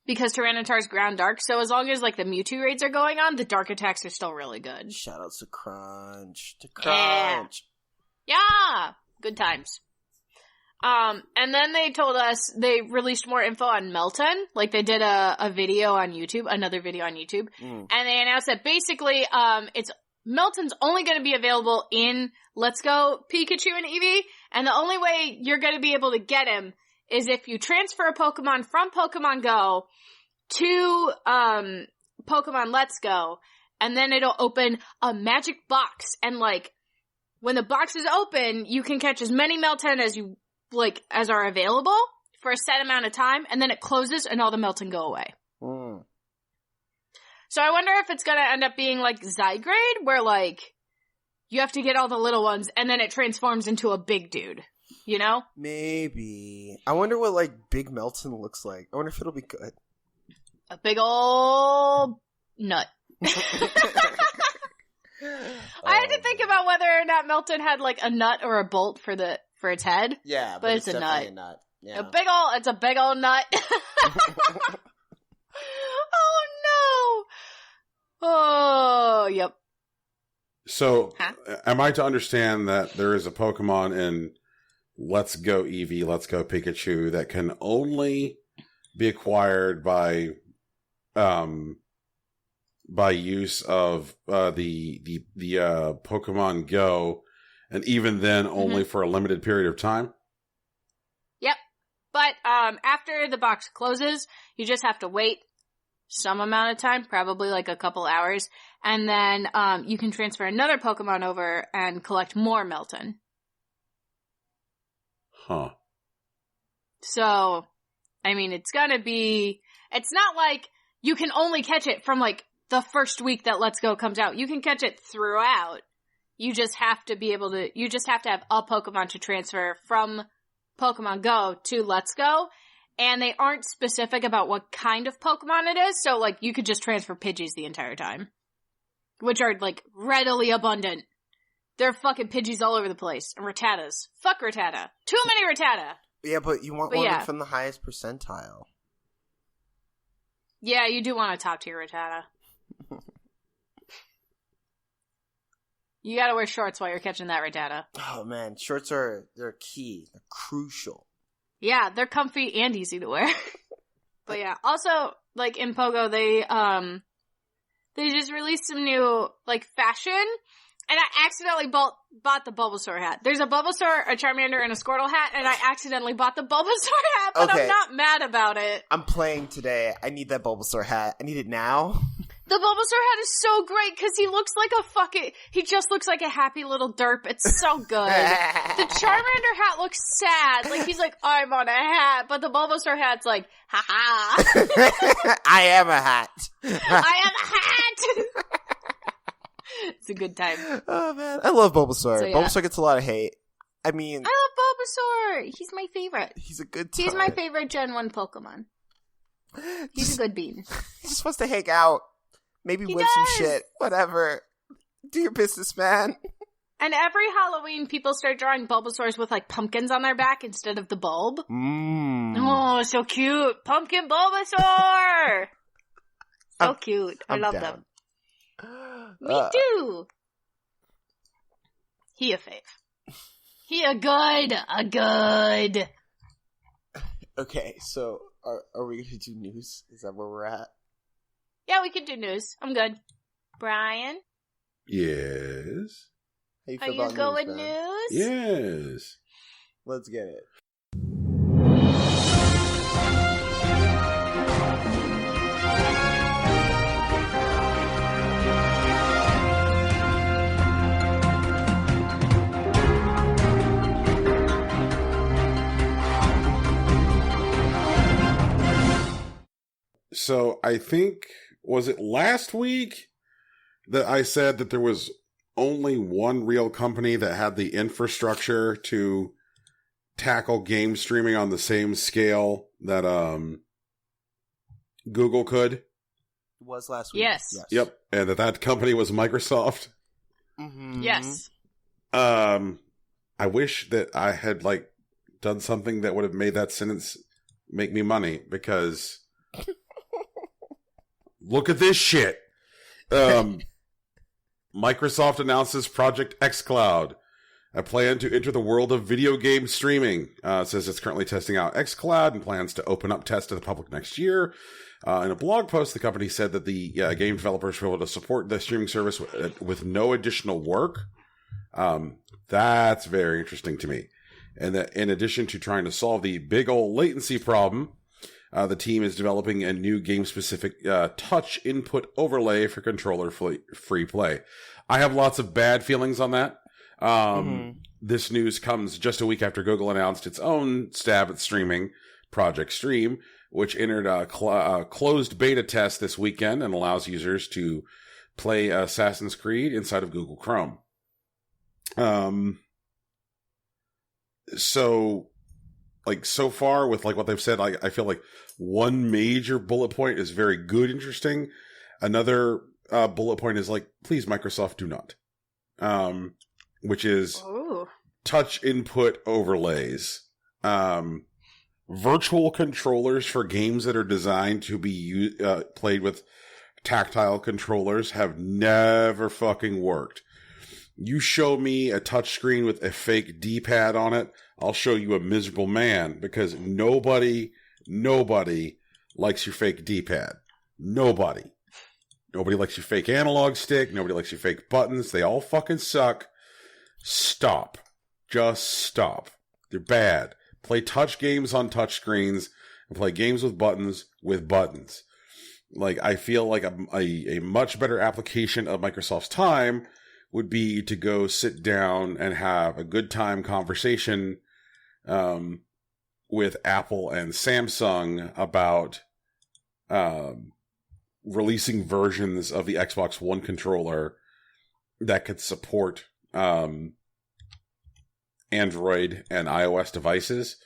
C: Because Tyranitar's ground dark, so as long as, like, the Mewtwo raids are going on, the dark attacks are still really good.
B: Shoutouts to Crunch.
C: Yeah! Good times. And then they told us, they released more info on Melton. Like, they did a video on YouTube, another video on YouTube. And they announced that basically, Melton's only going to be available in Let's Go Pikachu and Eevee. And the only way you're going to be able to get him is if you transfer a Pokemon from Pokemon Go to, Pokemon Let's Go. And then it'll open a magic box. And, like, when the box is open, you can catch as many Melton as are available for a set amount of time, and then it closes and all the Melton go away. So I wonder if it's gonna end up being like Zygrade, where like, you have to get all the little ones, and then it transforms into a big dude. You know?
B: Maybe. I wonder what like big Melton looks like. I wonder if it'll be good.
C: A big ol' nut. I had to think about whether or not Melton had like a nut or a bolt for its head.
B: Yeah,
C: but it's a nut.
B: Yeah.
C: It's a big old nut. Oh no! Oh, yep.
A: So, am I to understand that there is a Pokemon in Let's Go Eevee, Let's Go Pikachu that can only be acquired by use of the Pokemon Go, and even then only for a limited period of time?
C: Yep. But after the box closes, you just have to wait some amount of time, probably like a couple hours, and then you can transfer another Pokemon over and collect more Melton.
A: Huh.
C: So, I mean, it's not like you can only catch it from like the first week that Let's Go comes out. You can catch it throughout. You just have to have a Pokemon to transfer from Pokemon Go to Let's Go. And they aren't specific about what kind of Pokemon it is. So like, you could just transfer Pidgeys the entire time. Which are like readily abundant. There are fucking Pidgeys all over the place. And Rattatas. Fuck Rattata. Too many Rattata.
B: Yeah, but you want one from the highest percentile.
C: Yeah, you do want a top tier Rattata. You gotta wear shorts while you're catching that Rattata.
B: Oh man, shorts they're key. They're crucial.
C: Yeah, they're comfy and easy to wear. But yeah, also, like, in Pogo, they just released some new, like, fashion, and I accidentally bought the Bulbasaur hat. There's a Bulbasaur, a Charmander, and a Squirtle hat, and I accidentally bought the Bulbasaur hat, but I'm not mad about it.
B: I'm playing today. I need that Bulbasaur hat. I need it now.
C: The Bulbasaur hat is so great because he just looks like a happy little derp. It's so good. The Charmander hat looks sad. Like, he's like, I'm on a hat. But the Bulbasaur hat's like, ha-ha.
B: I am a hat.
C: I am a hat. It's a good time.
B: Oh, man. I love Bulbasaur.
C: So, yeah.
B: Bulbasaur gets a lot of hate. I mean,
C: I love Bulbasaur. He's my favorite.
B: He's a good time.
C: He's my favorite Gen 1 Pokemon. He's a good bean.
B: He just wants to hang out. Maybe whip some shit. Whatever. Do your business, man.
C: And every Halloween, people start drawing Bulbasaurs with, like, pumpkins on their back instead of the bulb. Oh, so cute. Pumpkin Bulbasaur! So cute. I love them. Me too. He a fave. He a good.
B: Okay, so are we going to do news? Is that where we're at?
C: Yeah, we could do news. I'm good. Brian?
A: Yes.
C: Are you good with news?
A: Yes.
B: Let's get it.
A: So I think, was it last week that I said that there was only one real company that had the infrastructure to tackle game streaming on the same scale that Google could?
B: It was last week.
C: Yes.
A: Yep. And that company was Microsoft.
B: Mm-hmm.
C: Yes.
A: I wish that I had done something that would have made that sentence make me money, because look at this shit. Microsoft announces Project xCloud, a plan to enter the world of video game streaming. Says it's currently testing out xCloud and plans to open up tests to the public next year. In a blog post, the company said that the game developers will be able to support the streaming service with no additional work. That's very interesting to me. And that in addition to trying to solve the big old latency problem, the team is developing a new game-specific touch input overlay for controller free play. I have lots of bad feelings on that. This news comes just a week after Google announced its own stab at streaming, Project Stream, which entered a closed beta test this weekend and allows users to play Assassin's Creed inside of Google Chrome. So far with what they've said, I feel like one major bullet point is very good, interesting. Another bullet point is please, Microsoft, do not. Which is touch input overlays. Virtual controllers for games that are designed to be played with tactile controllers have never fucking worked. You show me a touchscreen with a fake D-pad on it, I'll show you a miserable man, because nobody likes your fake D-pad. Nobody likes your fake analog stick. Nobody likes your fake buttons. They all fucking suck. Stop. Just stop. They're bad. Play touch games on touch screens and play games with buttons with buttons. I feel like a much better application of Microsoft's time would be to go sit down and have a good time conversation with Apple and Samsung about releasing versions of the Xbox One controller that could support Android and iOS devices.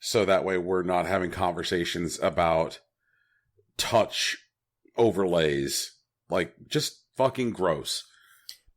A: So that way we're not having conversations about touch overlays. Just fucking gross.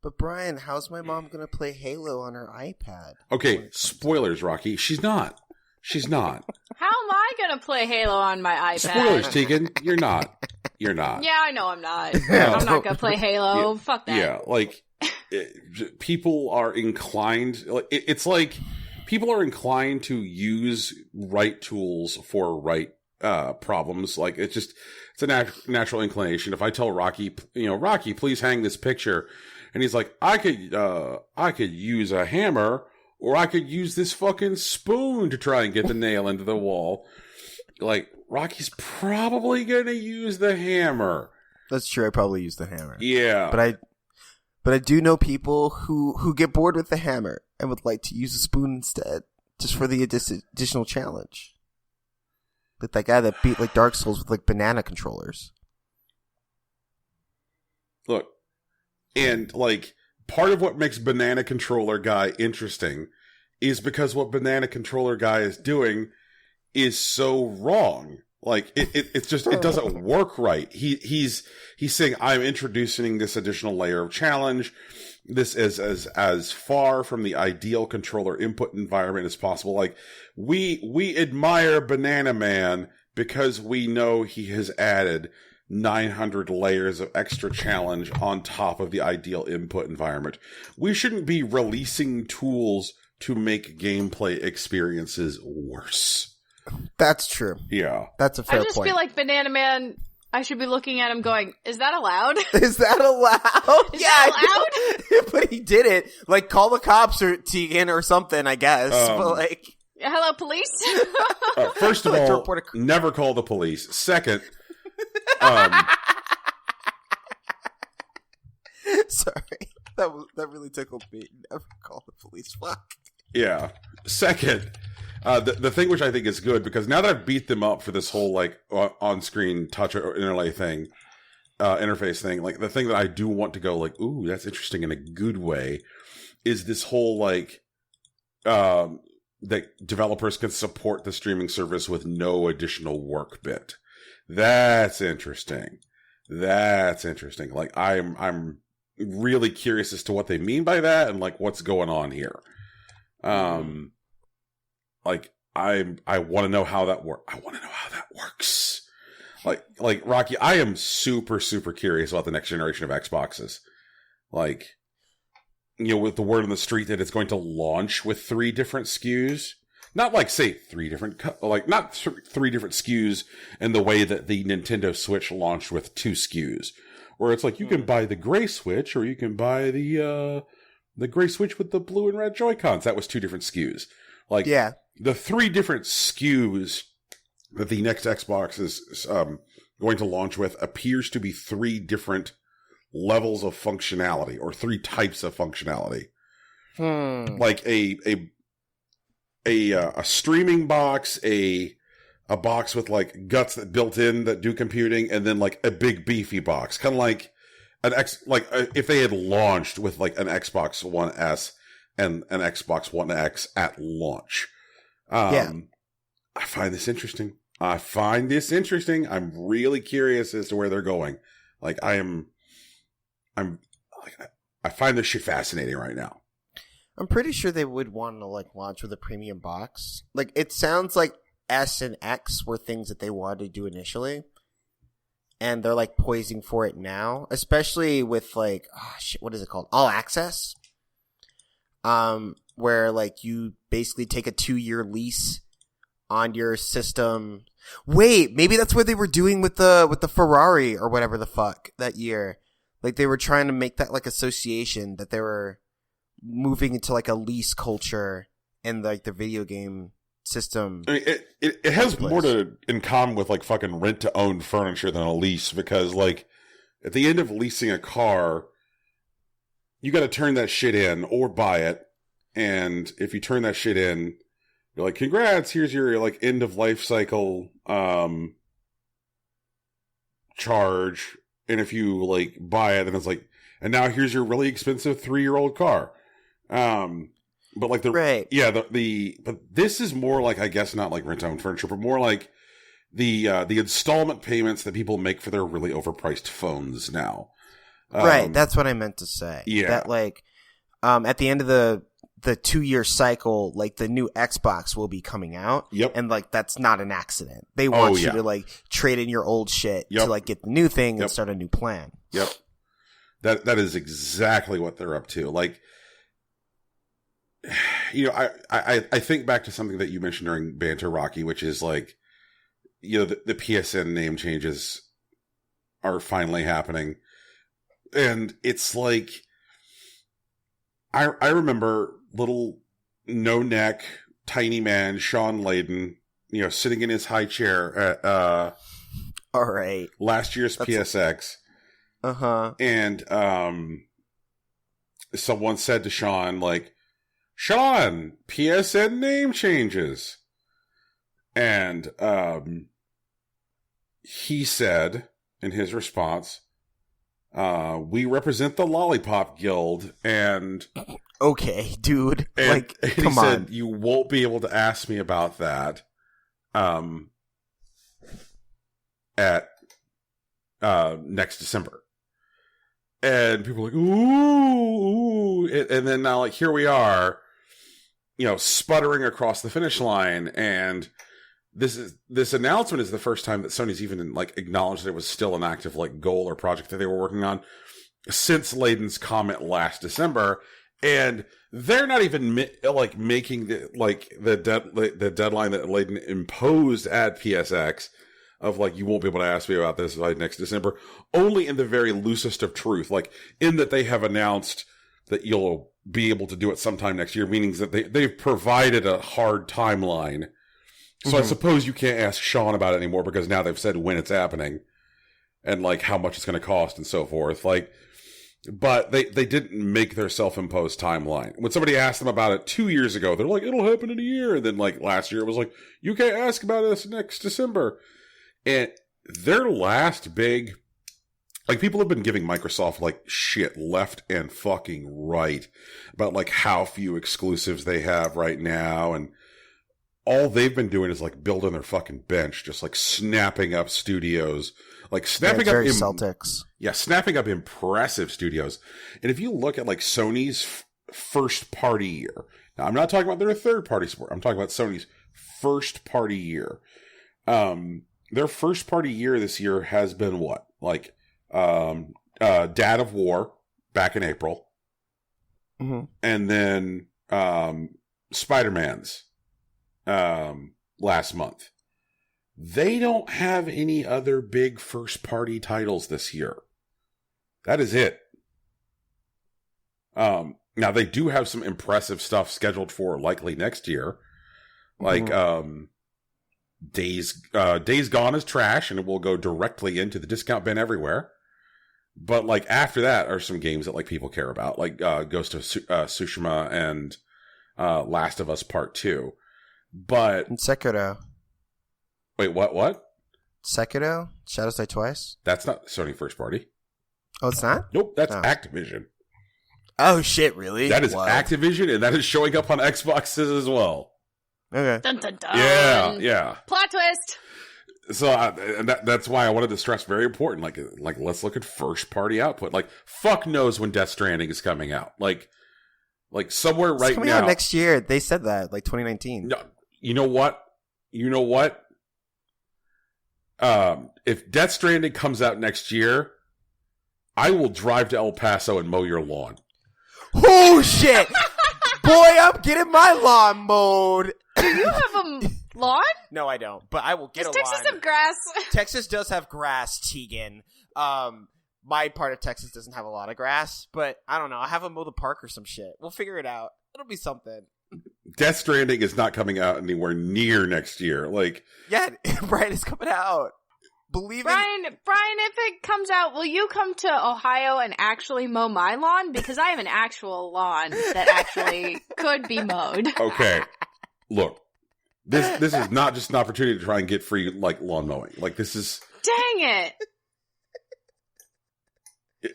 B: But Brian, how's my mom going to play Halo on her iPad?
A: Okay, spoilers, Rocky. She's not.
C: How am I going to play Halo on my iPad?
A: Spoilers, Tegan. You're not.
C: Yeah, I know I'm not. I'm not going to play Halo.
A: Yeah,
C: fuck that.
A: Yeah, people are inclined. It's like people are inclined to use right tools for right problems. It's a natural inclination. If I tell Rocky, Rocky, please hang this picture. And he's like, I could use a hammer, or I could use this fucking spoon to try and get the nail into the wall. Rocky's probably gonna use the hammer.
B: That's true. I probably use the hammer.
A: Yeah,
B: but I do know people who get bored with the hammer and would like to use a spoon instead, just for the additional challenge. Like that guy that beat Dark Souls with banana controllers.
A: Look. And part of what makes Banana Controller Guy interesting is because what Banana Controller Guy is doing is so wrong. It's just, it doesn't work right. He's saying, I'm introducing this additional layer of challenge. This is as far from the ideal controller input environment as possible. We admire Banana Man because we know he has added 900 layers of extra challenge on top of the ideal input environment. We shouldn't be releasing tools to make gameplay experiences worse.
B: That's true.
A: Yeah.
B: That's a fair point.
C: I just feel like Banana Man, I should be looking at him going, is that allowed?
B: Is that allowed?
C: Is that allowed?
B: But he did it. Like, call the cops or Tegan or something, I guess. But like,
C: hello, police?
A: First of
B: Like to
A: all,
B: report
A: never call the police. Second,
B: sorry. That really tickled me. Never call the police. Fuck.
A: yeah. Second, the thing which I think is good, because now that I've beat them up for this whole like on-screen touch or interlay thing, interface thing, like the thing that I do want to go like, ooh, that's interesting in a good way, is this whole like, that developers can support the streaming service with no additional work bit. That's interesting. Like I'm really curious as to what they mean by that and like what's going on here. Like I want to know how that works. Like Rocky, I am super curious about the next generation of Xboxes. Like, you know, with the word on the street that it's going to launch with 3 different SKUs. Not like, say, 3 different, not 3 different SKUs in the way that the Nintendo Switch launched with 2 SKUs. Where it's like, you can buy the gray Switch, or you can buy the gray Switch with the blue and red Joy-Cons. That was 2 different SKUs. Like,
B: yeah.
A: The 3 different SKUs that the next Xbox is going to launch with appears to be 3 different levels of functionality, or 3 types of functionality. Like a streaming box, a box with like guts that built in that do computing, and then like a big beefy box, kind of like if they had launched with like an Xbox One S and an Xbox One X at launch. I find this interesting. I'm really curious as to where they're going. Like I find this shit fascinating right now.
B: I'm pretty sure they would want to like launch with a premium box. Like, it sounds like S and X were things that they wanted to do initially, and they're like poising for it now, especially with like, what is it called? All Access. Where like you basically take a 2-year lease on your system. Wait, maybe that's what they were doing with the Ferrari or whatever the fuck that year. Like, they were trying to make that like association that they were moving into like a lease culture in like the video game system.
A: I mean, it has more in common with like fucking rent to own furniture than a lease, because like at the end of leasing a car, you got to turn that shit in or buy it. And if you turn that shit in, you're like, congrats, here's your like end of life cycle charge. And if you like buy it, then it's like, and now here's your really expensive 3-year-old car. But like but this is more like, I guess, not like rent-owned furniture, but more like the installment payments that people make for their really overpriced phones now.
B: Right. That's what I meant to say.
A: Yeah.
B: That like, at the end of the 2-year cycle, like the new Xbox will be coming out.
A: Yep.
B: And like, that's not an accident. They want you to like trade in your old shit to like get the new thing and start a new plan.
A: Yep. That is exactly what they're up to. Like, you know, I think back to something that you mentioned during Banter, Rocky, which is like, you know, the PSN name changes are finally happening. And it's like, I remember little no-neck, tiny man, Sean Layden, you know, sitting in his high chair at
B: all right,
A: last year's PSX. And someone said to Sean, like, Sean, PSN name changes. And he said in his response, we represent the Lollipop Guild, and
B: okay, dude,
A: and,
B: like,
A: and
B: come
A: he
B: on,
A: said, you won't be able to ask me about that at next December. And people are like, ooh, and then now, like, here we are, you know, sputtering across the finish line, and this announcement is the first time that Sony's even like acknowledged that it was still an active like goal or project that they were working on since Layden's comment last December, and they're not even making the deadline that Layden imposed at PSX of like, you won't be able to ask me about this by next December, only in the very loosest of truth, like in that they have announced that you'll be able to do it sometime next year, meaning that they've provided a hard timeline. So I suppose you can't ask Sean about it anymore because now they've said when it's happening and like how much it's going to cost and so forth. Like, but they didn't make their self-imposed timeline. When somebody asked them about it 2 years ago, they're like, it'll happen in a year. And then like last year it was like, you can't ask about this next December. And their last big, like, people have been giving Microsoft like shit left and fucking right about like how few exclusives they have right now. And all they've been doing is like building their fucking bench, just like snapping up studios, like snapping up
B: Celtics.
A: Yeah, snapping up impressive studios. And if you look at like Sony's first party year, now I'm not talking about their third party sport. I'm talking about Sony's first party year. Their first party year this year has been what? Like, Dad of War back in April.
B: Mm-hmm.
A: And then, Spider-Man's, last month. They don't have any other big first party titles this year. That is it. Now they do have some impressive stuff scheduled for likely next year. Like, Days Gone is trash and it will go directly into the discount bin everywhere. But like after that are some games that like people care about, like Ghost of Tsushima and Last of Us Part 2. But
B: And Sekiro.
A: Wait, what?
B: Sekiro? Shadows Die Twice?
A: That's not Sony first party.
B: Oh, it's not?
A: Nope, that's Activision.
B: Oh shit, really?
A: That is Activision, and that is showing up on Xboxes as well.
B: Okay.
C: Dun, dun, dun.
A: Yeah.
C: Plot twist.
A: So and that's why I wanted to stress very important. Like let's look at first party output. Like fuck knows when Death Stranding is coming out. Like somewhere right
B: it's coming
A: now.
B: Out next year. They said that like 2019.
A: No, you know what? If Death Stranding comes out next year, I will drive to El Paso and mow your lawn.
B: Oh shit! Boy, I'm getting my lawn mowed.
C: Do you have a lawn?
B: No, I don't. But I will get
C: Does
B: a lawn.
C: Texas have grass?
B: Texas does have grass, Tegan. My part of Texas doesn't have a lot of grass, but I don't know. I have a mow the park or some shit. We'll figure it out. It'll be something.
A: Death Stranding is not coming out anywhere near next year. Like,
B: yeah, Brian is coming out. Believe
C: Brian, if it comes out, will you come to Ohio and actually mow my lawn? Because I have an actual lawn that actually could be mowed.
A: Okay, look, this is not just an opportunity to try and get free like lawn mowing. Like this is.
C: Dang it!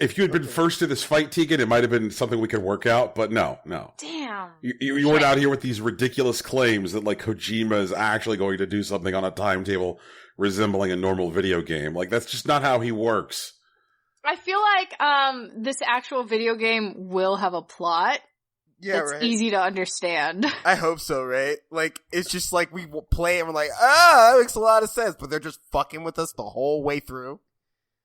A: If you had been first to this fight, Tegan, it might have been something we could work out. But no.
C: Damn.
A: You weren't out here with these ridiculous claims that like Kojima is actually going to do something on a timetable resembling a normal video game. Like, that's just not how he works.
C: I feel like this actual video game will have a plot.
B: Yeah,
C: that's
B: right.
C: easy to understand.
B: I hope so, right? Like, it's just like we play and we're like, that makes a lot of sense, but they're just fucking with us the whole way through.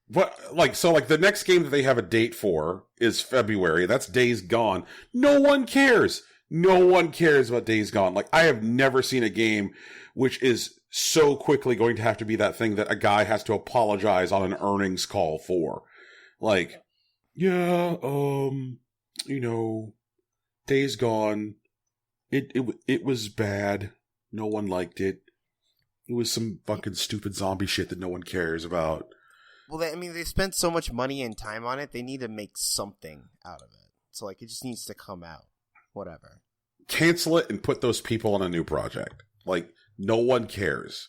A: What, like, so, like, the next game that they have a date for is February. That's Days Gone. No one cares. No one cares about Days Gone. Like, I have never seen a game which is so quickly going to have to be that thing that a guy has to apologize on an earnings call for. Like, yeah, Days Gone, it was bad. No one liked it. It was some fucking stupid zombie shit that no one cares about.
B: Well, they spent so much money and time on it, they need to make something out of it. So, like, it just needs to come out. Whatever.
A: Cancel it and put those people on a new project. Like, no one cares.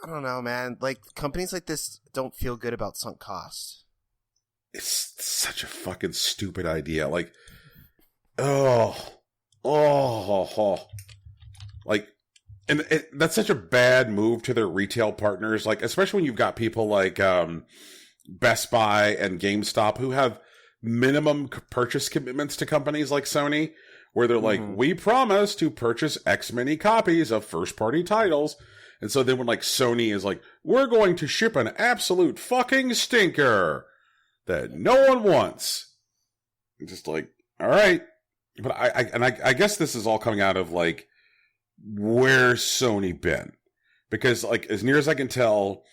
B: I don't know, man. Like, companies like this don't feel good about sunk costs.
A: It's such a fucking stupid idea. Like, like, and that's such a bad move to their retail partners. Like, especially when you've got people like Best Buy and GameStop who have minimum purchase commitments to companies like Sony, where they're like, we promise to purchase X many copies of first party titles. And so then when like Sony is like, we're going to ship an absolute fucking stinker that no one wants. It's just like, all right. But I guess this is all coming out of like, where's Sony been? Because like, as near as I can tell,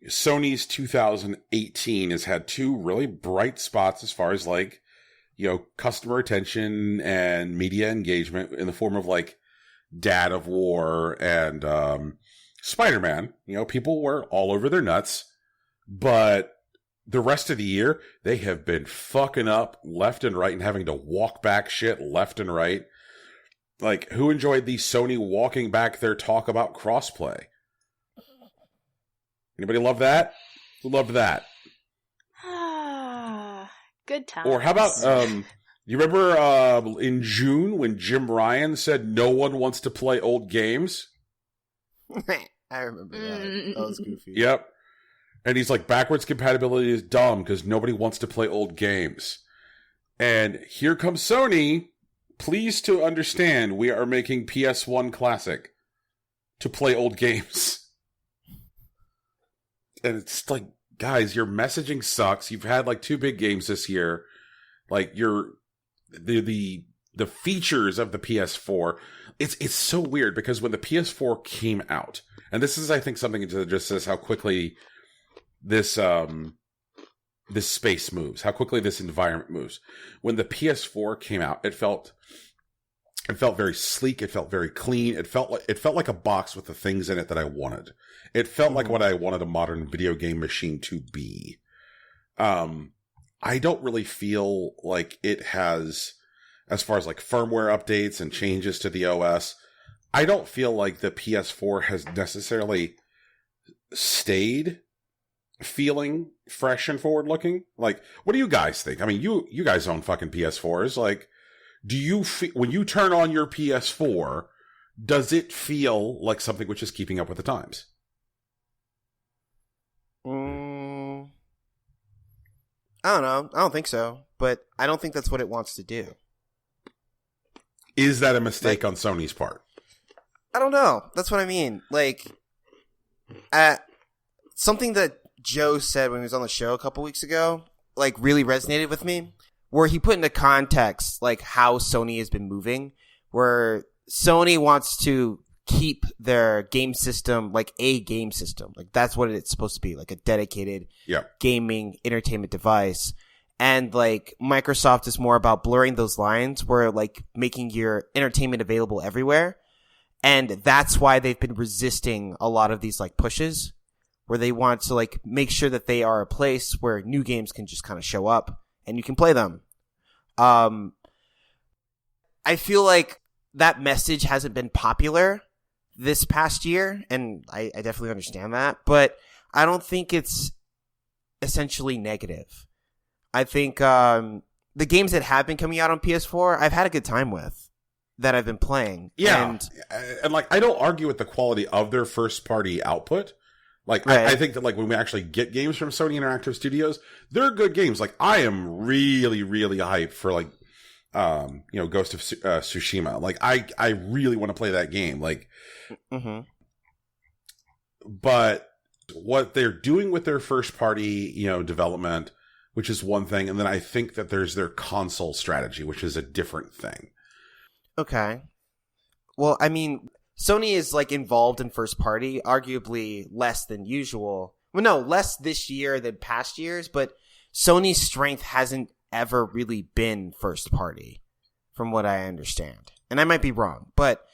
A: Sony's 2018 has had two really bright spots as far as like, you know, customer attention and media engagement in the form of like Dad of War and Spider-Man. You know, people were all over their nuts, but the rest of the year, they have been fucking up left and right and having to walk back shit left and right. Like, who enjoyed the Sony walking back their talk about crossplay? Anybody love that? Who loved that?
C: Good times.
A: Or how about, you remember in June when Jim Ryan said no one wants to play old games?
B: I remember that. That was goofy.
A: Yep. And he's like, backwards compatibility is dumb because nobody wants to play old games. And here comes Sony. Pleased to understand we are making PS1 Classic to play old games. And it's like, guys, your messaging sucks. You've had like 2 big games this year. Like the features of the PS4. It's so weird because when the PS4 came out, and this is I think something that just says how quickly this space moves, how quickly this environment moves. When the PS4 came out, it felt very sleek. It felt very clean. It felt like a box with the things in it that I wanted. It felt like what I wanted a modern video game machine to be. I don't really feel like it has, as far as like firmware updates and changes to the OS, I don't feel like the PS4 has necessarily stayed feeling fresh and forward looking. Like, what do you guys think? I mean, you guys own fucking PS4s. Like, do you when you turn on your PS4, does it feel like something which is keeping up with the times?
B: I don't know. I don't think so, but I don't think that's what it wants to do.
A: Is that a mistake on Sony's part?
B: I don't know. That's what I mean. Like, something that Joe said when he was on the show a couple weeks ago, like, really resonated with me, where he put into context, like, how Sony has been moving, where Sony wants to keep their game system like a game system. Like, that's what it's supposed to be, like a dedicated gaming entertainment device. And, like, Microsoft is more about blurring those lines where, like, making your entertainment available everywhere. And that's why they've been resisting a lot of these, like, pushes where they want to, like, make sure that they are a place where new games can just kind of show up and you can play them. I feel like that message hasn't been popular this past year, and I definitely understand that, but I don't think it's essentially negative. I think the games that have been coming out on PS4, I've had a good time with, that I've been playing.
A: Yeah, and like, I don't argue with the quality of their first-party output. Like, right. I think that, like, when we actually get games from Sony Interactive Studios, they're good games. Like, I am really, really hyped for, like, Ghost of Tsushima. Like, I really want to play that game. Like, but what they're doing with their first party, development, which is one thing. And then I think that there's their console strategy, which is a different thing.
B: Okay. Well, I mean, Sony is, like, involved in first party, arguably less than usual. Well, no, less this year than past years, but Sony's strength hasn't ever really been first party, from what I understand. And I might be wrong, but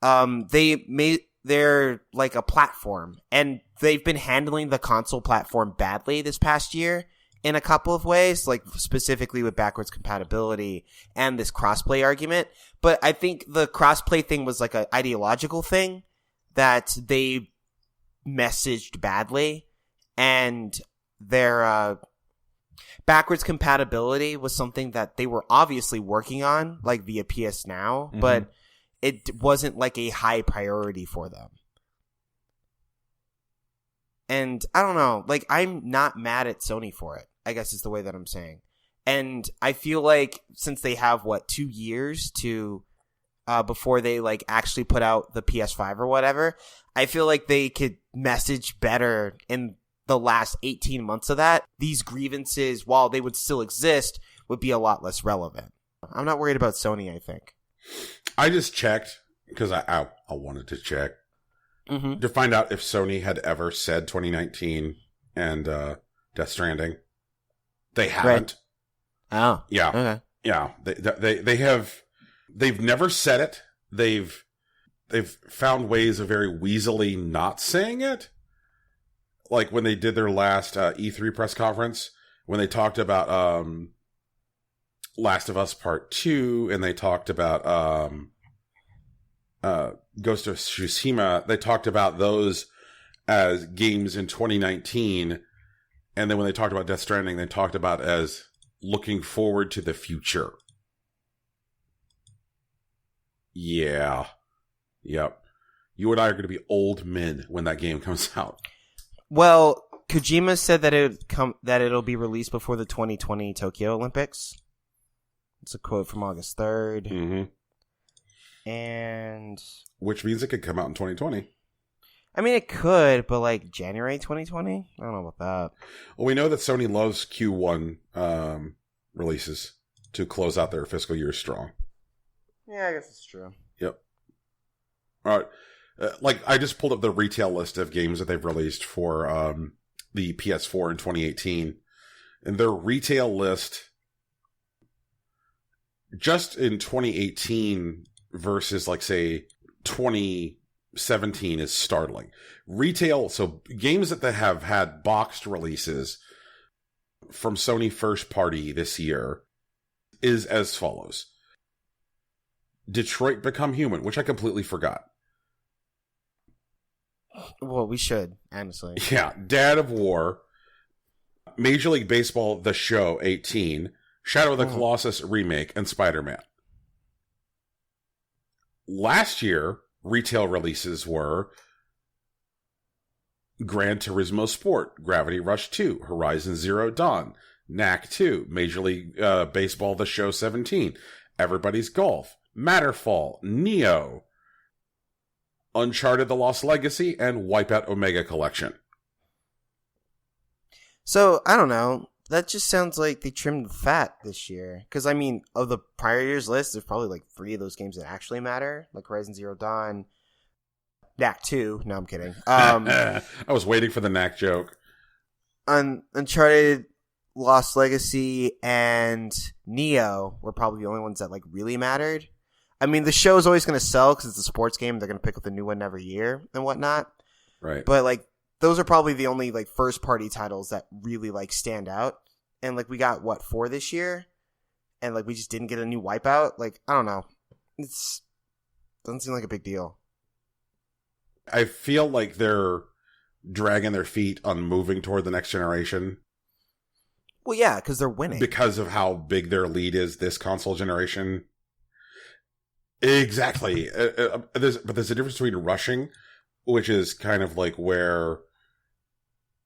B: they're like a platform, and they've been handling the console platform badly this past year in a couple of ways, like specifically with backwards compatibility and this crossplay argument. But I think the crossplay thing was like an ideological thing that they messaged badly, and their backwards compatibility was something that they were obviously working on, like via PS Now, but it wasn't like a high priority for them. And I don't know, like, I'm not mad at Sony for it, I guess is the way that I'm saying. And I feel like since they have, 2 years to before they like actually put out the PS5 or whatever. I feel like they could message better in the last 18 months of that. These grievances, while they would still exist, would be a lot less relevant. I'm not worried about Sony, I think.
A: I just checked because I wanted to check to find out if Sony had ever said 2019 and Death Stranding. They haven't.
B: Right. Oh.
A: Yeah.
B: Okay.
A: Yeah. They've never said it. They've found ways of very weaselly not saying it. Like when they did their last E3 press conference, when they talked about Last of Us Part 2, and they talked about Ghost of Tsushima, they talked about those as games in 2019, and then when they talked about Death Stranding, they talked about as looking forward to the future. Yeah. Yep. You and I are going to be old men when that game comes out.
B: Well, Kojima said that it'll be released before the 2020 Tokyo Olympics. It's a quote from August 3rd.
A: Mm-hmm.
B: And
A: which means it could come out in 2020.
B: I mean, it could, but like January 2020? I don't know about that.
A: Well, we know that Sony loves Q1 releases to close out their fiscal year strong.
B: Yeah, I guess it's true.
A: Yep. All right. I just pulled up the retail list of games that they've released for the PS4 in 2018. And their retail list, just in 2018 versus, like, say, 2017 is startling. Retail, so games that they have had boxed releases from Sony first party this year is as follows. Detroit Become Human, which I completely forgot.
B: Well, we should, honestly.
A: Yeah. Dad of War, Major League Baseball The Show 18, Shadow of the Colossus remake, and Spider-Man. Last year, retail releases were Gran Turismo Sport, Gravity Rush 2, Horizon Zero Dawn, Knack 2, Major League Baseball The Show 17, Everybody's Golf, Matterfall, Neo, Uncharted The Lost Legacy, and Wipeout Omega Collection.
B: So, I don't know. That just sounds like they trimmed the fat this year. Because, I mean, of the prior year's list, there's probably like 3 of those games that actually matter. Like Horizon Zero Dawn, Knack 2. No, I'm kidding.
A: I was waiting for the Knack joke.
B: Uncharted Lost Legacy and Neo were probably the only ones that like really mattered. I mean, the show is always going to sell because it's a sports game. They're going to pick up a new one every year and whatnot.
A: Right.
B: But, like, those are probably the only, like, first-party titles that really, like, stand out. And, like, we got, 4 this year? And, like, we just didn't get a new Wipeout? Like, I don't know. Doesn't seem like a big deal.
A: I feel like they're dragging their feet on moving toward the next generation.
B: Well, yeah, because they're winning.
A: Because of how big their lead is this console generation. Exactly. But there's a difference between rushing, which is kind of like where,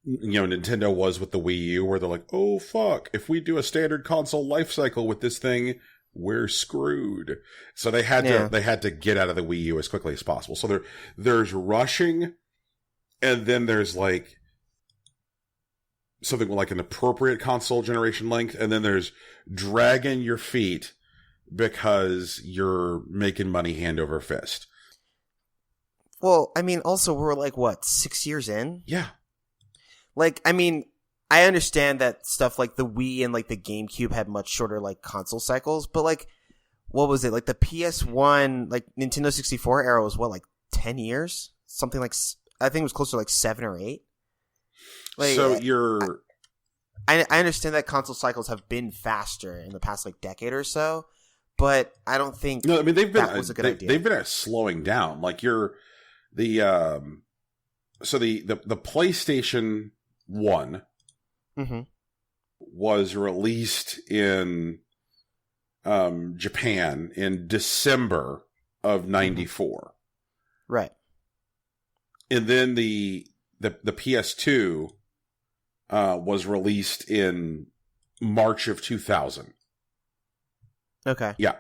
A: Nintendo was with the Wii U, where they're like, oh, fuck, if we do a standard console life cycle with this thing, we're screwed. So they had to get out of the Wii U as quickly as possible. So there's rushing, and then there's like something like an appropriate console generation length, and then there's dragging your feet because you're making money hand over fist.
B: Well, I mean, also, we're like, 6 years in?
A: Yeah.
B: Like, I mean, I understand that stuff like the Wii and, like, the GameCube had much shorter, like, console cycles, but, like, what was it? Like, the PS1, like, Nintendo 64 era was, 10 years? Something like, I think it was closer to, 7 or 8. Like,
A: so
B: I understand that console cycles have been faster in the past, decade or so, but I don't think that was a good idea.
A: They've been at slowing down. Like, the PlayStation 1 was released in Japan in December of 94.
B: Right.
A: And then the PS2 was released in March of 2000.
B: Okay.
A: Yeah.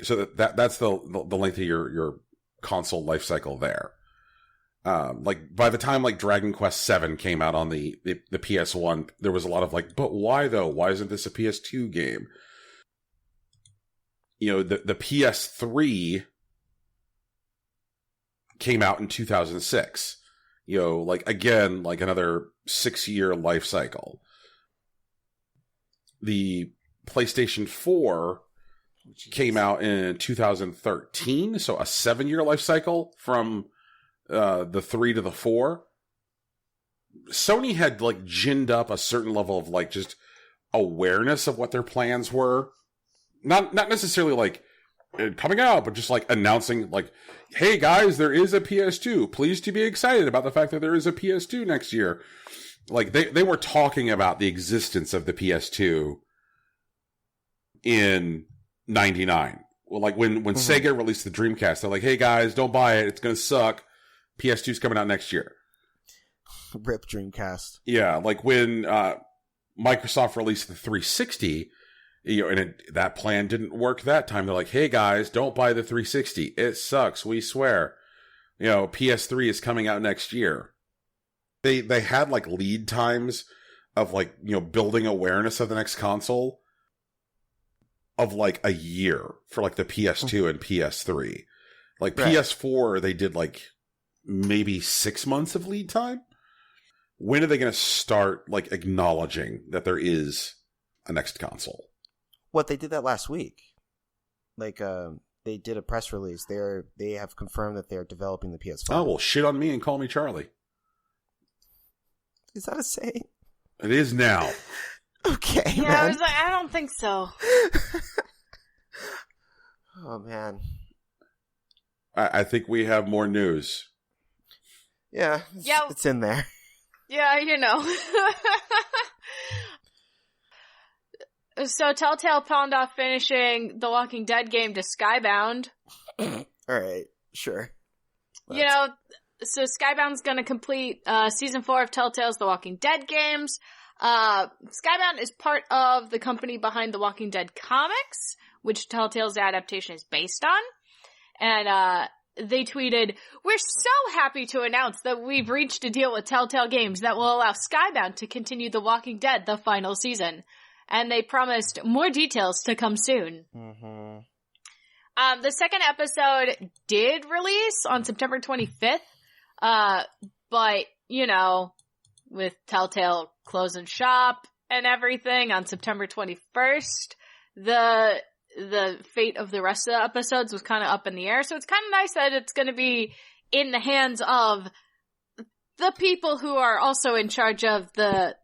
A: So that's the length of your console life cycle there. Like by the time like Dragon Quest VII came out on the PS1, there was a lot of like, but why though? Why isn't this a PS2 game? You know, the PS3 came out in 2006. You know, like again, like another 6-year life cycle. The PlayStation 4 came out in 2013, so a 7-year life cycle from the 3 to the 4. Sony had like ginned up a certain level of like just awareness of what their plans were. Not necessarily like coming out, but just like announcing like, hey guys, there is a PS2. Please to be excited about the fact that there is a PS2 next year. Like they were talking about the existence of the PS2 in 99. Well, like when Sega released the Dreamcast, they're like, hey guys, don't buy it. It's going to suck. PS2's coming out next year.
B: Rip Dreamcast. Yeah,
A: like when Microsoft released the 360, you know, and that plan didn't work that time. They're like, hey guys, don't buy the 360. It sucks. We swear. You know, PS3 is coming out next year. They had like lead times of like, you know, building awareness of the next console of like a year for like the PS2 and PS3. Like right. PS4, they did like maybe 6 months of lead time. When are they going to start like acknowledging that there is a next console?
B: What, they did that last week. Like, they did a press release. They have confirmed that they're developing the PS5.
A: Oh, well, shit on me and call me Charlie.
B: Is that a saying?
A: It is now.
B: Okay,
C: yeah,
B: man.
C: I was like, I don't think so.
B: Oh, man.
A: I think we have more news.
B: Yeah, it's in there.
C: Yeah, you know. So Telltale pawned off finishing the Walking Dead game to Skybound.
B: Alright, sure.
C: You know, so Skybound's going to complete Season 4 of Telltale's The Walking Dead games. Skybound is part of the company behind The Walking Dead comics, which Telltale's adaptation is based on. And they tweeted, "We're so happy to announce that we've reached a deal with Telltale Games that will allow Skybound to continue The Walking Dead the final season. And they promised more details to come soon."
B: Mm-hmm.
C: The second episode did release on September 25th. But, you know, with Telltale closing shop and everything on September 21st, the fate of the rest of the episodes was kind of up in the air. So it's kind of nice that it's going to be in the hands of the people who are also in charge of the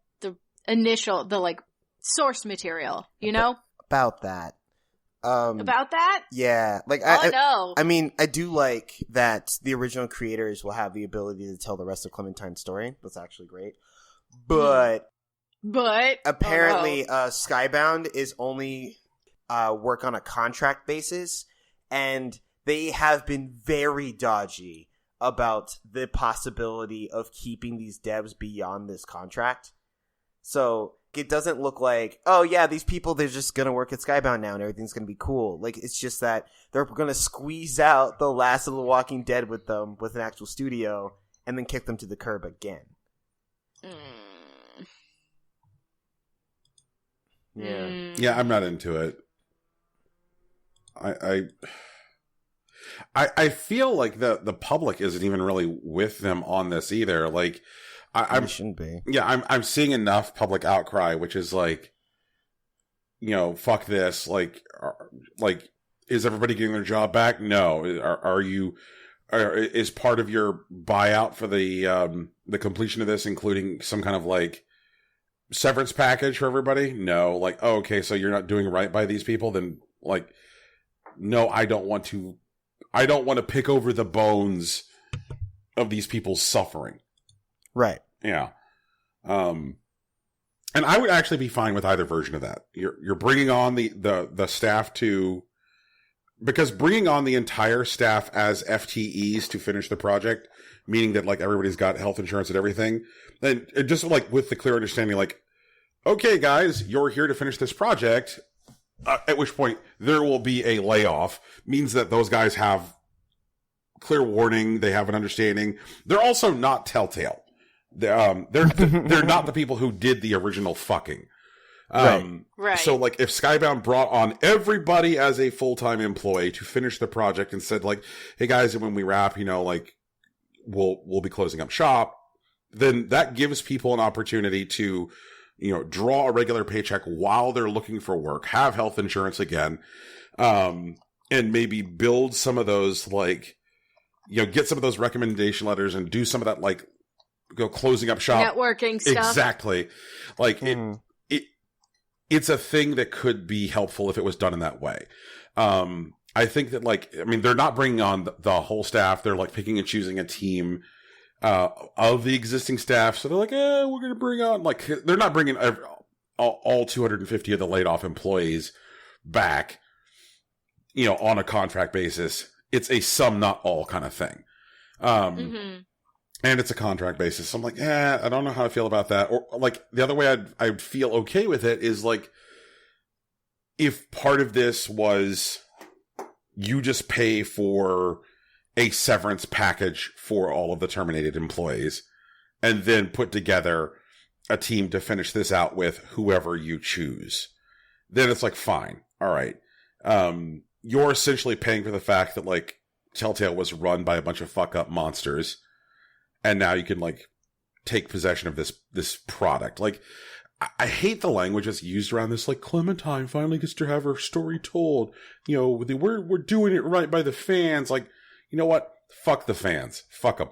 C: initial, like, source material, you know?
B: About that.
C: About that?
B: Yeah. Like, I mean, I do like that the original creators will have the ability to tell the rest of Clementine's story. That's actually great. But apparently, Skybound is only work on a contract basis, and they have been very dodgy about the possibility of keeping these devs beyond this contract. So it doesn't look like, oh yeah, these people, they're just going to work at Skybound now and everything's going to be cool. Like, it's just that they're going to squeeze out the last of The Walking Dead with them, with an actual studio, and then kick them to the curb again. Yeah.
A: Yeah, I'm not into it. I feel like the public isn't even really with them on this either. Like, I
B: shouldn't be.
A: Yeah, I'm seeing enough public outcry, which is like, you know, fuck this. Like, is everybody getting their job back? No. Is part of your buyout for the completion of this including some kind of like severance package for everybody? No. Like, oh, okay, so you're not doing right by these people? Then like, no, I don't want to pick over the bones of these people's suffering.
B: Right.
A: Yeah. And I would actually be fine with either version of that. You're bringing on the staff to, because bringing on the entire staff as FTEs to finish the project, meaning that like everybody's got health insurance and everything, and just like with the clear understanding, like, okay guys, you're here to finish this project. at which point there will be a layoff, means that those guys have clear warning. They have an understanding. They're also not Telltale. They're not the people who did the original fucking.
C: Right.
A: So, like, if Skybound brought on everybody as a full-time employee to finish the project and said, like, hey guys, when we wrap, like, we'll be closing up shop, then that gives people an opportunity to, draw a regular paycheck while they're looking for work, have health insurance again, and maybe build some of those, like, get some of those recommendation letters and do some of that, like, go closing up shop.
C: Networking stuff.
A: Exactly. Like, it's a thing that could be helpful if it was done in that way. I think that, like, they're not bringing on the whole staff. They're, like, picking and choosing a team of the existing staff. So they're like, we're going to bring on, like, they're not bringing all 250 of the laid off employees back, on a contract basis. It's a some, not all kind of thing. And it's a contract basis. So I'm like, I don't know how I feel about that. Or, like, the other way I'd feel okay with it is, like, if part of this was you just pay for a severance package for all of the terminated employees and then put together a team to finish this out with whoever you choose, then it's like, fine. All right. You're essentially paying for the fact that, like, Telltale was run by a bunch of fuck up monsters. And now you can, like, take possession of this product. Like, I hate the language that's used around this. Like, Clementine finally gets to have her story told. We're doing it right by the fans. Like, you know what? Fuck the fans. Fuck them.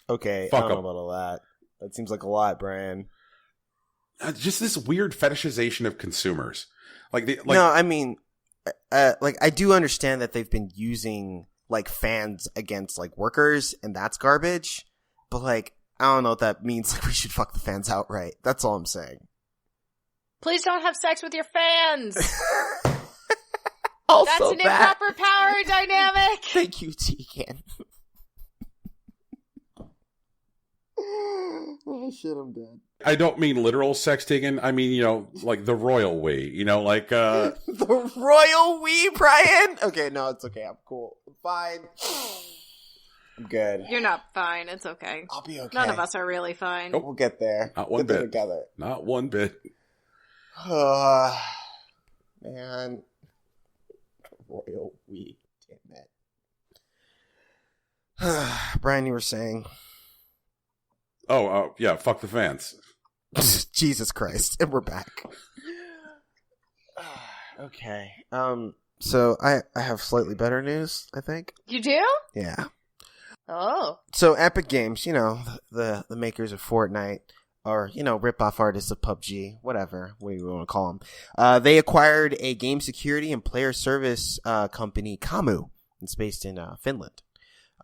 B: Okay, I don't know about all that. That seems like a lot, Brian.
A: Just this weird fetishization of consumers. I
B: do understand that they've been using, like, fans against, like, workers, and that's garbage. But, like, I don't know what that means. Like, we should fuck the fans outright. That's all I'm saying.
C: Please don't have sex with your fans.
B: Also,
C: that's an improper power dynamic.
B: Thank you, Tegan. Oh shit, I'm dead.
A: I don't mean literal sex, Tegan. I mean, like the royal we. Like
B: the royal we, Brian. Okay, no, it's okay. I'm cool. I'm fine. I'm good.
C: You're not fine. It's okay.
B: I'll be okay.
C: None of us are really fine.
B: We'll get there.
A: Not one bit.
B: Together.
A: Not one bit.
B: Man. Royal we. Damn it. Brian, you were saying.
A: Oh, yeah. Fuck the fans.
B: Jesus Christ. And we're back. Okay. So I have slightly better news, I think.
C: You do?
B: Yeah.
C: Oh.
B: So Epic Games, the makers of Fortnite, or, rip-off artists of PUBG, whatever, what do you want to call them. They acquired a game security and player service company, Camu. It's based in Finland.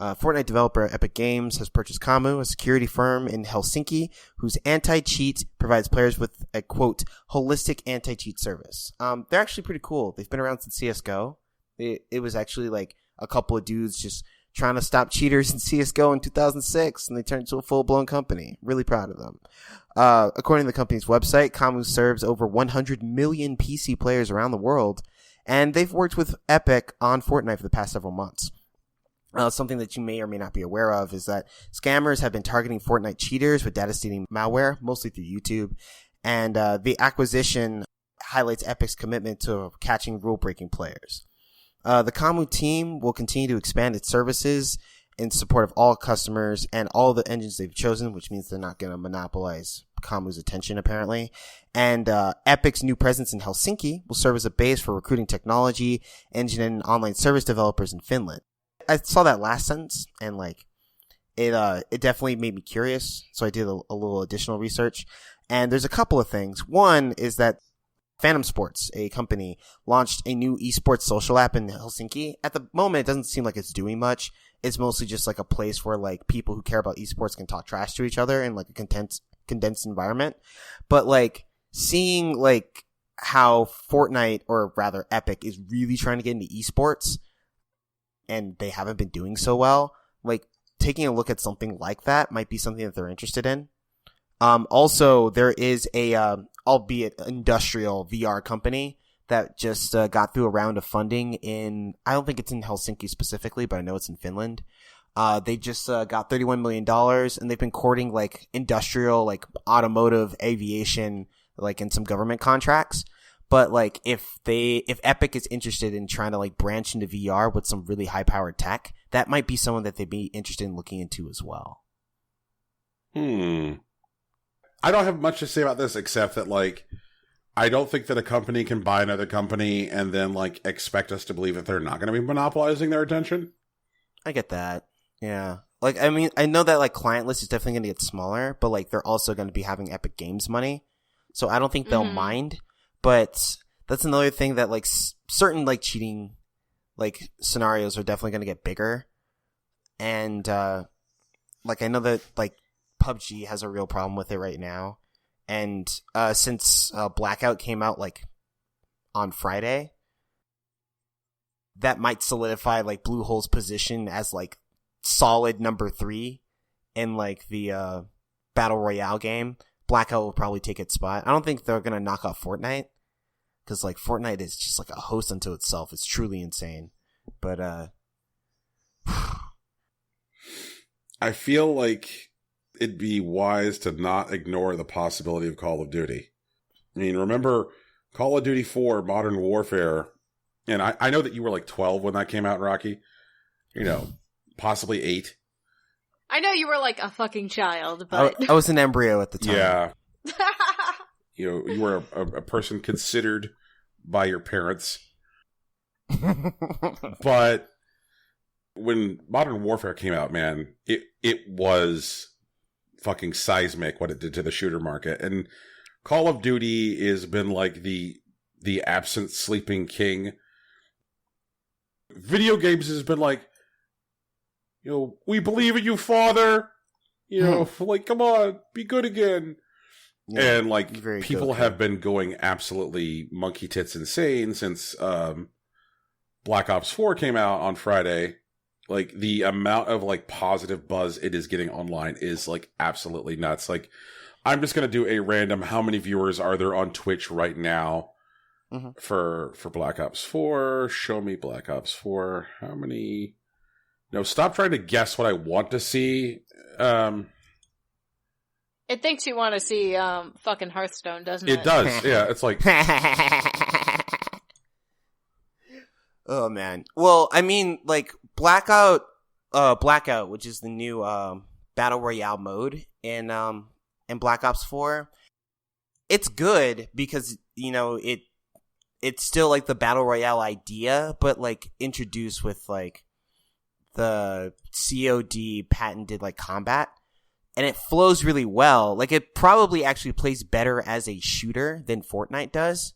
B: Fortnite developer Epic Games has purchased Camu, a security firm in Helsinki, whose anti-cheat provides players with a, quote, holistic anti-cheat service. They're actually pretty cool. They've been around since CSGO. It was actually like a couple of dudes just trying to stop cheaters in CSGO in 2006, and they turned into a full-blown company. Really proud of them. According to the company's website, Camu serves over 100 million PC players around the world, and they've worked with Epic on Fortnite for the past several months. Something that you may or may not be aware of is that scammers have been targeting Fortnite cheaters with data stealing malware, mostly through YouTube, and the acquisition highlights Epic's commitment to catching rule-breaking players. The Camu team will continue to expand its services in support of all customers and all the engines they've chosen, which means they're not going to monopolize Camu's attention, apparently. And Epic's new presence in Helsinki will serve as a base for recruiting technology, engine, and online service developers in Finland. I saw that last sentence, and it definitely made me curious, so I did a little additional research. And there's a couple of things. One is that Phantom Sports, a company, launched a new esports social app in Helsinki. At the moment, it doesn't seem like it's doing much. It's mostly just like a place where like people who care about esports can talk trash to each other in like a condensed environment. But like seeing like how Fortnite, or rather Epic, is really trying to get into esports, and they haven't been doing so well, like taking a look at something like that might be something that they're interested in. Also, there is a albeit industrial VR company that just got through a round of funding in, I don't think it's in Helsinki specifically, but I know it's in Finland. They just got $31 million, and they've been courting like industrial, like automotive, aviation, like in some government contracts. But like if Epic is interested in trying to like branch into VR with some really high powered tech, that might be someone that they'd be interested in looking into as well.
A: I don't have much to say about this except that like I don't think that a company can buy another company and then like expect us to believe that they're not going to be monopolizing their attention.
B: I get that. Yeah. Like, I mean, I know that like client list is definitely going to get smaller, but like they're also going to be having Epic Games money. So I don't think they'll mind. But that's another thing that like certain like cheating like scenarios are definitely going to get bigger. And like I know that like PUBG has a real problem with it right now. And since Blackout came out like on Friday, that might solidify like Bluehole's position as like solid number 3 in like the Battle Royale game. Blackout will probably take its spot. I don't think they're going to knock off Fortnite because like Fortnite is just like a host unto itself. It's truly insane. But
A: I feel like it'd be wise to not ignore the possibility of Call of Duty. I mean, remember Call of Duty 4 Modern Warfare, and I know that you were like 12 when that came out, Rocky. You know, possibly 8.
C: I know you were like a fucking child, but
B: I was an embryo at the time.
A: Yeah. You were a person considered by your parents. But when Modern Warfare came out, man, it was fucking seismic what it did to the shooter market. And Call of Duty has been like the absent sleeping king. Video games has been like, we believe in you, father. Like, come on, be good again. Yeah, and like people have been going absolutely monkey tits insane since Black Ops 4 came out on Friday. Like the amount of like positive buzz it is getting online is like absolutely nuts. Like I'm just gonna do a random how many viewers are there on Twitch right now for Black Ops 4? Show me Black Ops 4. How many? No, stop trying to guess what I want to see.
C: It thinks you want to see fucking Hearthstone, doesn't it?
A: It does. Yeah, it's like
B: oh man. Well, I mean, like Blackout, which is the new Battle Royale mode in Black Ops 4. It's good because, it's still like the Battle Royale idea, but like introduced with like the COD patented like combat. And it flows really well. Like it probably actually plays better as a shooter than Fortnite does.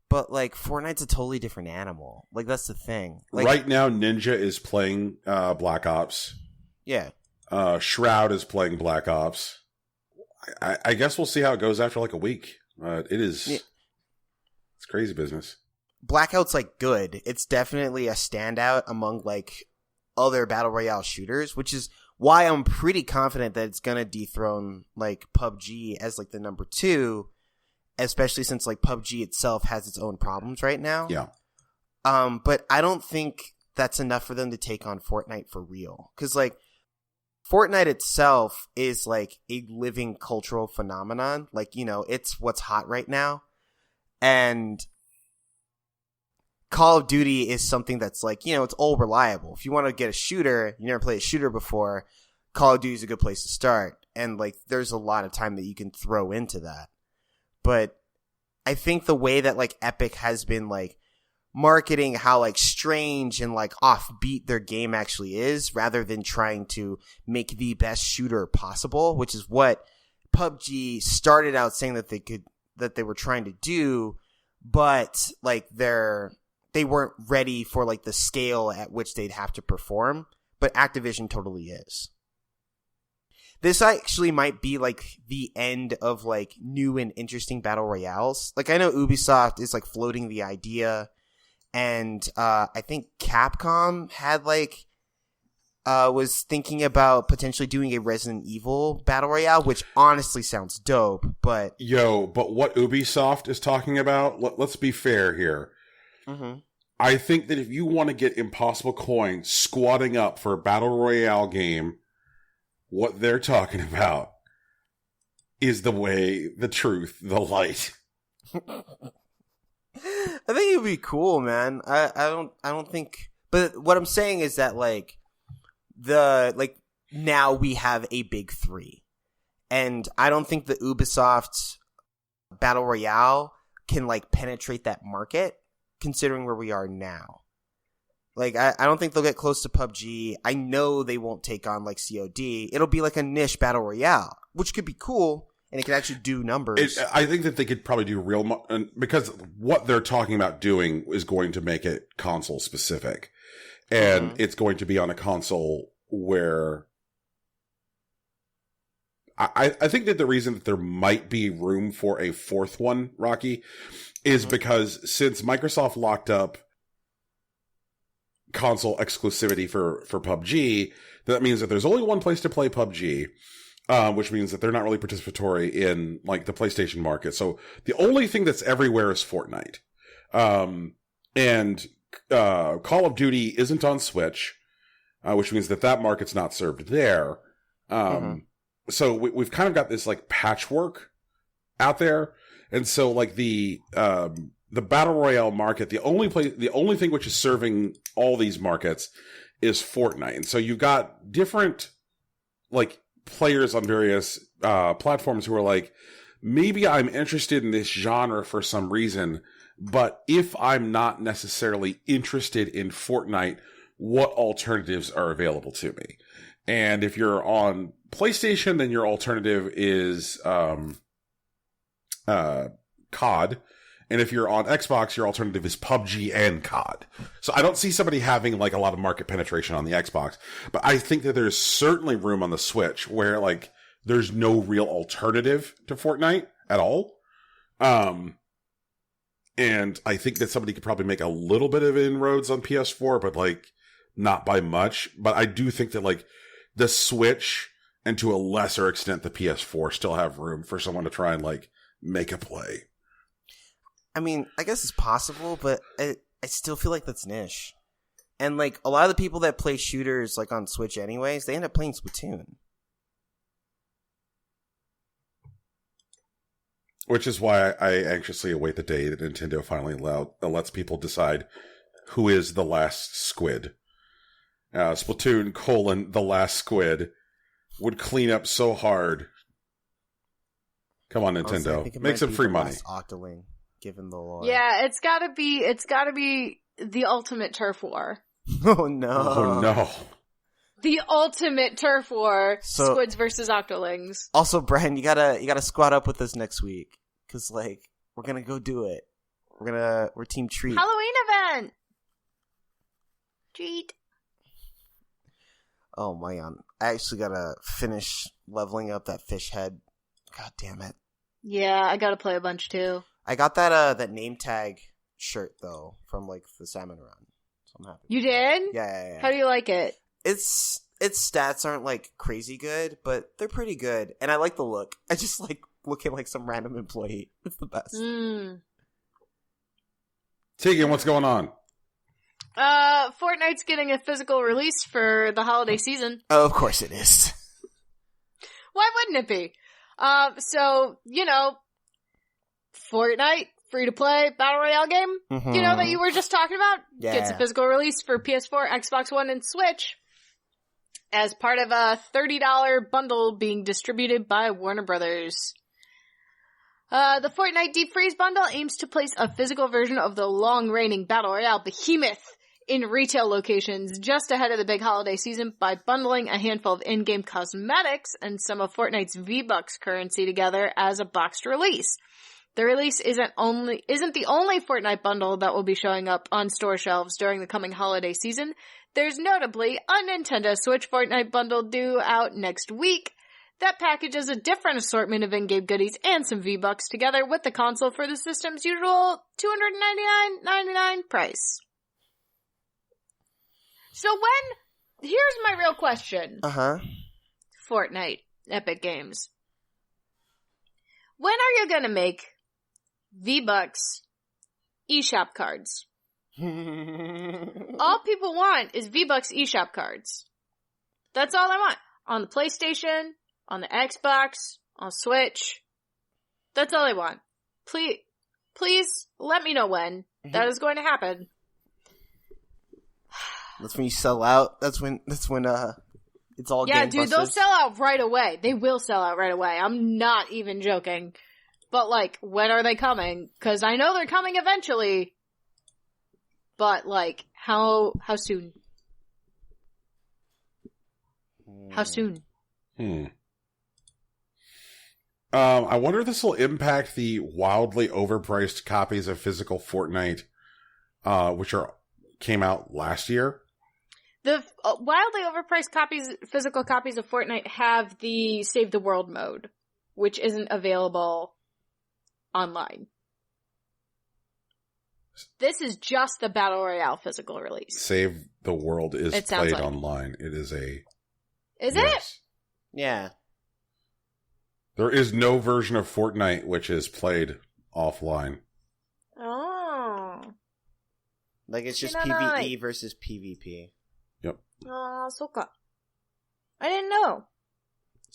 B: But like Fortnite's a totally different animal. Like that's the thing. Like,
A: right now, Ninja is playing Black Ops.
B: Yeah.
A: Shroud is playing Black Ops. I guess we'll see how it goes after like a week. It's crazy business.
B: Blackout's like good. It's definitely a standout among like other Battle Royale shooters, which is why I'm pretty confident that it's gonna dethrone like PUBG as like the number 2. Especially since like PUBG itself has its own problems right now.
A: Yeah.
B: But I don't think that's enough for them to take on Fortnite for real. Cause like Fortnite itself is like a living cultural phenomenon. Like, it's what's hot right now. And Call of Duty is something that's like, it's all reliable. If you want to get a shooter, you never played a shooter before, Call of Duty is a good place to start. And like, there's a lot of time that you can throw into that. But I think the way that like Epic has been like marketing how like strange and like offbeat their game actually is, rather than trying to make the best shooter possible, which is what PUBG started out saying that they were trying to do, but like they weren't ready for like the scale at which they'd have to perform. But Activision totally is. This actually might be like the end of like new and interesting battle royales. Like I know Ubisoft is like floating the idea, and I think Capcom had like was thinking about potentially doing a Resident Evil Battle Royale, which honestly sounds dope, but...
A: But what Ubisoft is talking about, let's be fair here.
B: Mm-hmm.
A: I think that if you want to get Impossible Coins squatting up for a Battle Royale game, what they're talking about is the way, the truth, the light.
B: I think it'd be cool, man. I don't think, but what I'm saying is that now we have a big three, and I don't think the Ubisoft Battle Royale can penetrate that market, considering where we are now. I don't think they'll get close to PUBG. I know they won't take on COD. It'll be a niche Battle Royale, which could be cool. And it could actually do numbers.
A: I think that they could probably do real... because what they're talking about doing is going to make it console specific. And it's going to be on a console where... I think that the reason that there might be room for a fourth one, Rocky, is because since Microsoft locked up console exclusivity for PUBG, that means that there's only one place to play PUBG... which means that they're not really participatory in the PlayStation market. So the only thing that's everywhere is Fortnite. And Call of Duty isn't on Switch, which means that market's not served there. So we've kind of got this patchwork out there. And so the Battle Royale market, the only thing which is serving all these markets is Fortnite. And so you've got different players on various platforms who are maybe I'm interested in this genre for some reason, but if I'm not necessarily interested in Fortnite, what alternatives are available to me? And if you're on PlayStation, then your alternative is COD. And if you're on Xbox, your alternative is PUBG and COD. So I don't see somebody having a lot of market penetration on the Xbox, but I think that there's certainly room on the Switch where there's no real alternative to Fortnite at all. And I think that somebody could probably make a little bit of inroads on PS4, but not by much. But I do think that the Switch and to a lesser extent the PS4 still have room for someone to try and make a play.
B: I mean, I guess it's possible, but I still feel that's niche. And a lot of the people that play shooters on Switch anyways, they end up playing Splatoon.
A: Which is why I anxiously await the day that Nintendo finally lets people decide who is the last squid. Splatoon : the last squid would clean up so hard. Come on, Nintendo.
B: Honestly,
A: make some free money.
B: Octoling. Given the lore.
C: Yeah, it's gotta be the ultimate turf war.
B: Oh no.
A: Oh no.
C: The ultimate turf war.
B: So,
C: Squids versus Octolings.
B: Also, Brian, you gotta squat up with us next week. Cause we're gonna go do it. We're Team Treat.
C: Halloween event! Treat.
B: Oh my god. I actually gotta finish leveling up that fish head. God damn it.
C: Yeah, I gotta play a bunch too.
B: I got that name tag shirt though from the salmon run, so I'm happy.
C: You did?
B: Yeah.
C: How do you like it?
B: Its stats aren't crazy good, but they're pretty good, and I like the look. I just looking like some random employee. It's the best.
A: Tegan, what's going on?
C: Fortnite's getting a physical release for the holiday season.
B: Oh, of course it is.
C: Why wouldn't it be? So Fortnite, free-to-play battle royale game, that you were just talking about, gets a physical release for PS4, Xbox One, and Switch as part of a $30 bundle being distributed by Warner Brothers. The Fortnite Deep Freeze bundle aims to place a physical version of the long-reigning battle royale behemoth in retail locations just ahead of the big holiday season by bundling a handful of in-game cosmetics and some of Fortnite's V-Bucks currency together as a boxed release. The release isn't the only Fortnite bundle that will be showing up on store shelves during the coming holiday season. There's notably a Nintendo Switch Fortnite bundle due out next week that packages a different assortment of in-game goodies and some V-Bucks together with the console for the system's usual $299.99 price. So here's my real question.
B: Uh-huh.
C: Fortnite, Epic Games. When are you gonna make V-Bucks eShop cards? All people want is V-Bucks eShop cards. That's all I want. On the PlayStation, on the Xbox, on Switch. That's all I want. Please let me know when that is going to happen.
B: That's when you sell out. That's when it's all
C: Yeah,
B: gangbusters.
C: dude, they'll sell out right away. They will sell out right away. I'm not even joking. But, like, when are they coming? Because I know they're coming eventually. But, like, how soon? How soon?
A: I wonder if this will impact the wildly overpriced copies of physical Fortnite, which came out last year.
C: The wildly overpriced physical copies of Fortnite have the Save the World mode, which isn't available online. This is just the Battle Royale physical release.
A: Save the World is played online. It is a...
C: Is it?
B: Yeah.
A: There is no version of Fortnite which is played offline.
C: Oh.
B: Like, it's just PvE versus PvP.
A: Yep.
C: So ka. I didn't know.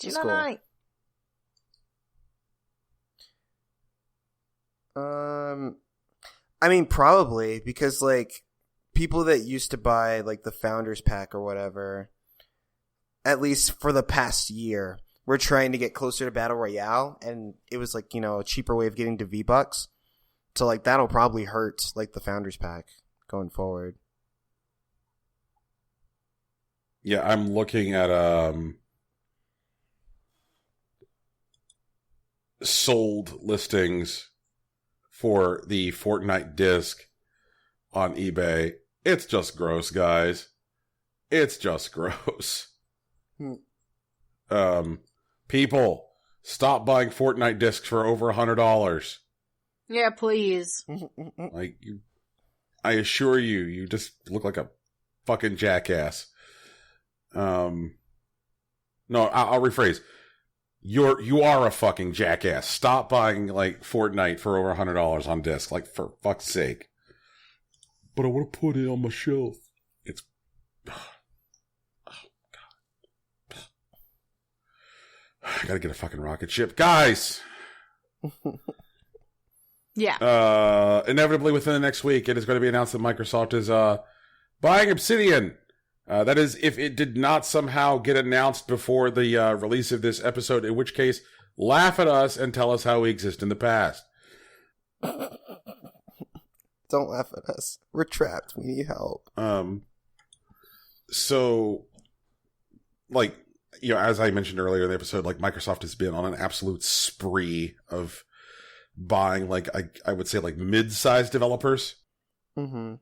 B: It's cool. I mean, probably, because, like, people that used to buy, like, the Founders Pack or whatever, at least for the past year, were trying to get closer to Battle Royale, and it was, like, you know, a cheaper way of getting to V-Bucks. So, like, that'll probably hurt, like, the Founders Pack going forward.
A: Yeah, I'm looking at sold listings for the Fortnite disc on eBay. It's just gross, guys. It's just gross. People, stop buying Fortnite discs for over $100.
C: Yeah, please.
A: Like, I assure you, you just look like a fucking jackass. No, I'll rephrase. You are a fucking jackass. Stop buying, like, Fortnite for over $100 on disc. Like, for fuck's sake. But I want to put it on my shelf. It's... Oh, God. I gotta get a fucking rocket ship. Guys!
C: Yeah.
A: Inevitably within the next week, it is going to be announced that Microsoft is, buying Obsidian. That is, if it did not somehow get announced before the release of this episode, in which case, laugh at us and tell us how we exist in the past.
B: Don't laugh at us. We're trapped. We need help.
A: So, like, you know, as I mentioned earlier in the episode, like, Microsoft has been on an absolute spree of buying, like, I would say, like, mid-sized developers.
B: Mm-hmm.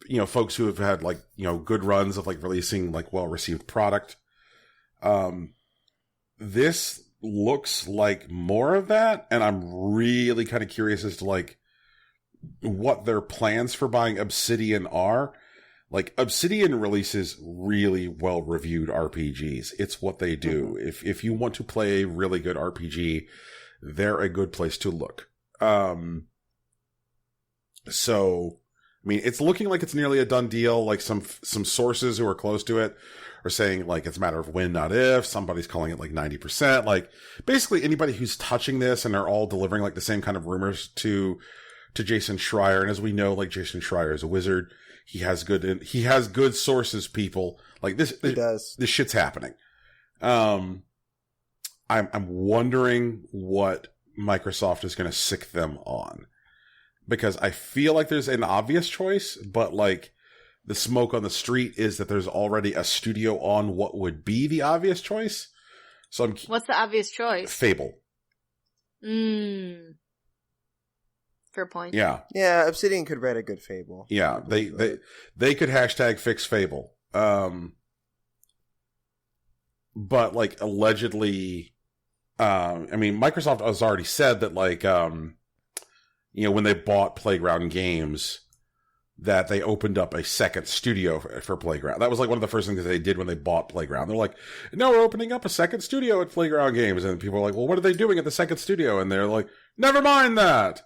A: You know, folks who have had, like, you know, good runs of, like, releasing, like, well-received product. This looks like more of that, and I'm really kind of curious as to, like, what their plans for buying Obsidian are. Like, Obsidian releases really well-reviewed RPGs. It's what they do. Mm-hmm. If you want to play a really good RPG, they're a good place to look. So... I mean, it's looking like it's nearly a done deal. Like, some sources who are close to it are saying, like, it's a matter of when, not if. Somebody's calling it, like, 90%. Like, basically anybody who's touching this, and they're all delivering, like, the same kind of rumors to Jason Schreier. And as we know, like, Jason Schreier is a wizard. He has good sources, people. Like, this shit's happening. I'm wondering what Microsoft is going to sick them on. Because I feel like there's an obvious choice, but, like, the smoke on the street is that there's already a studio on what would be the obvious choice. So
C: what's the obvious choice?
A: Fable.
C: Fair point.
A: Yeah.
B: Yeah, Obsidian could write a good Fable.
A: Yeah, they could hashtag fix Fable. But, like, allegedly, I mean, Microsoft has already said that, like, you know, when they bought Playground Games, that they opened up a second studio for Playground. That was like one of the first things that they did when they bought Playground. They're like, no, we're opening up a second studio at Playground Games. And people are like, well, what are they doing at the second studio? And they're like, never mind that.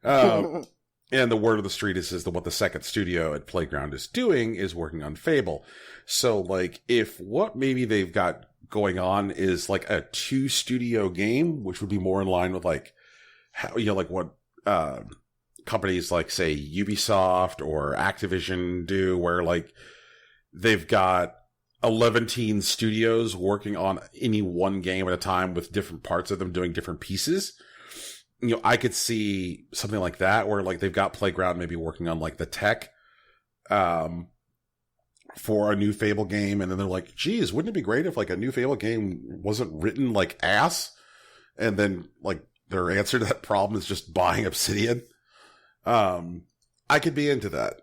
A: And the word of the street is that what the second studio at Playground is doing is working on Fable. So like if what maybe they've got going on is like a 2-studio game, which would be more in line with like how, like what, companies like say Ubisoft or Activision do, where like they've got 11 studios working on any one game at a time with different parts of them doing different pieces. I could see something like that where like they've got Playground maybe working on like the tech for a new Fable game, and then they're like, geez, wouldn't it be great if like a new Fable game wasn't written like ass? And then like their answer to that problem is just buying Obsidian. I could be into that.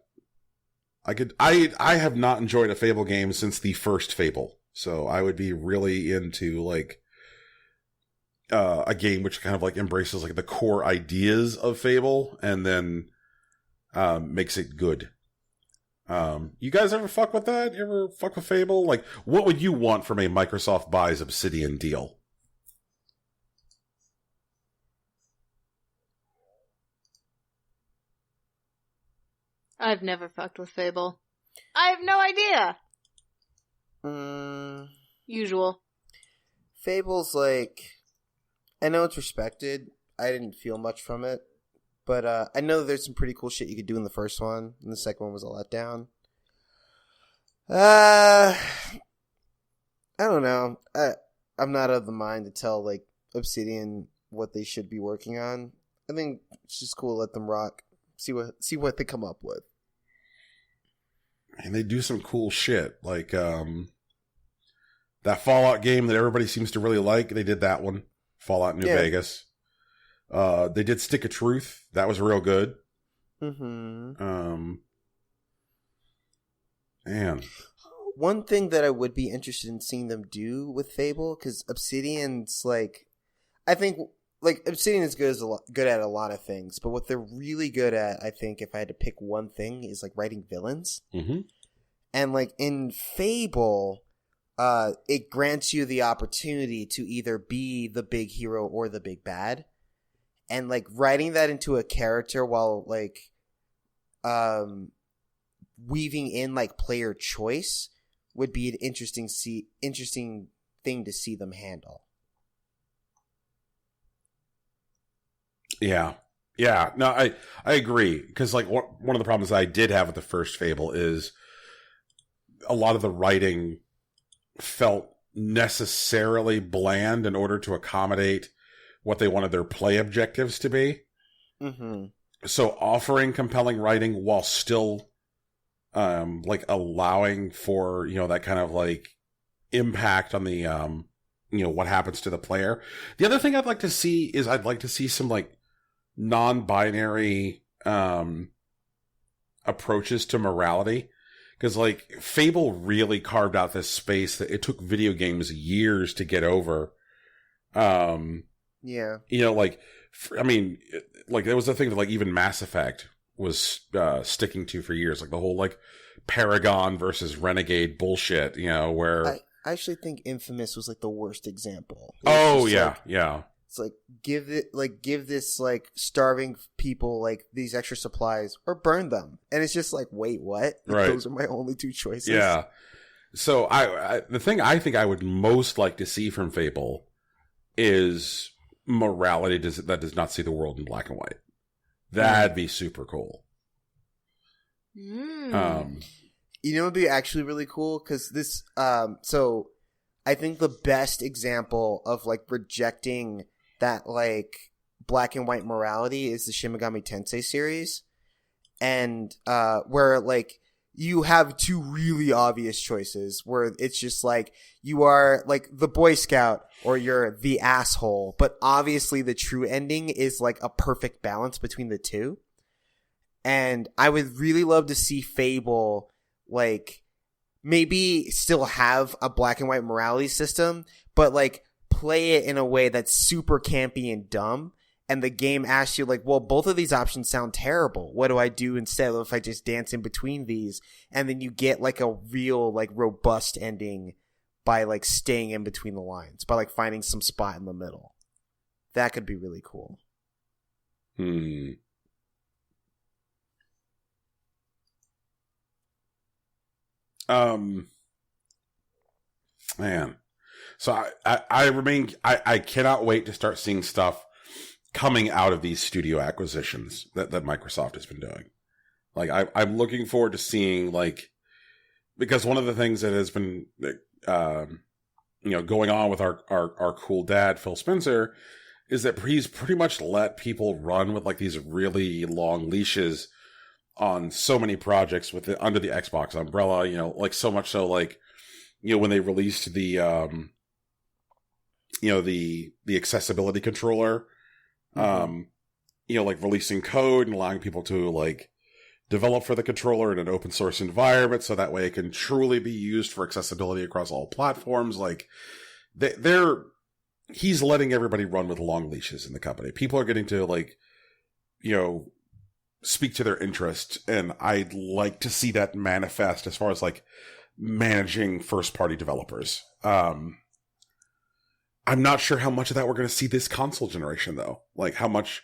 A: I have not enjoyed a Fable game since the first Fable. So I would be really into like, a game which kind of like embraces like the core ideas of Fable and then, makes it good. You guys ever fuck with that? You ever fuck with Fable? Like, what would you want from a Microsoft buys Obsidian deal?
C: I've never fucked with Fable. I have no idea. Usual.
B: Fable's like, I know it's respected. I didn't feel much from it. But I know there's some pretty cool shit you could do in the first one. And the second one was a letdown. I don't know. I'm not of the mind to tell like Obsidian what they should be working on. I think it's just cool to let them rock. See what they come up with.
A: And they do some cool shit. Like that Fallout game that everybody seems to really like. They did that one. Fallout New Vegas. They did Stick of Truth. That was real good. Man.
B: One thing that I would be interested in seeing them do with Fable, because Obsidian's like, I think like Obsidian is good at a lot of things, but what they're really good at, I think, if I had to pick one thing, is like writing villains. And like in Fable, it grants you the opportunity to either be the big hero or the big bad, and like writing that into a character while like weaving in like player choice would be an interesting thing to see them handle.
A: Yeah. No, I agree. Because like one of the problems I did have with the first Fable is a lot of the writing felt necessarily bland in order to accommodate what they wanted their play objectives to be. So offering compelling writing while still like allowing for, that kind of like impact on the what happens to the player. The other thing I'd like to see is I'd like to see some like non-binary approaches to morality, because like Fable really carved out this space that it took video games years to get over. Like there was a thing that like even Mass Effect was sticking to for years, like the whole like Paragon versus Renegade bullshit, where
B: I actually think Infamous was like the worst example. It's like give this like starving people like these extra supplies or burn them, and it's just like, wait, what?
A: Right.
B: Those are my only two choices.
A: Yeah. So the thing I think I would most like to see from Fable is morality that does not see the world in black and white. That'd be super cool.
B: It would be actually really cool because this. So I think the best example of like rejecting that like black and white morality is the Shin Megami Tensei series, and where like you have two really obvious choices where it's just like you are like the Boy Scout or you're the asshole, but obviously the true ending is like a perfect balance between the two. And I would really love to see Fable like maybe still have a black and white morality system, but like play it in a way that's super campy and dumb, and the game asks you like, well, both of these options sound terrible. What do I do instead? If I just dance in between these? And then you get like a real like robust ending by like staying in between the lines, by like finding some spot in the middle. That could be really cool.
A: Man. So I cannot wait to start seeing stuff coming out of these studio acquisitions that Microsoft has been doing. Like I'm looking forward to seeing like, because one of the things that has been, going on with our cool dad, Phil Spencer, is that he's pretty much let people run with like these really long leashes on so many projects under the Xbox umbrella, like so much so like, when they released the accessibility controller, like releasing code and allowing people to like develop for the controller in an open source environment, so that way it can truly be used for accessibility across all platforms. Like he's letting everybody run with long leashes in the company. People are getting to like, speak to their interest, and I'd like to see that manifest as far as like managing first party developers. I'm not sure how much of that we're going to see this console generation though. Like how much,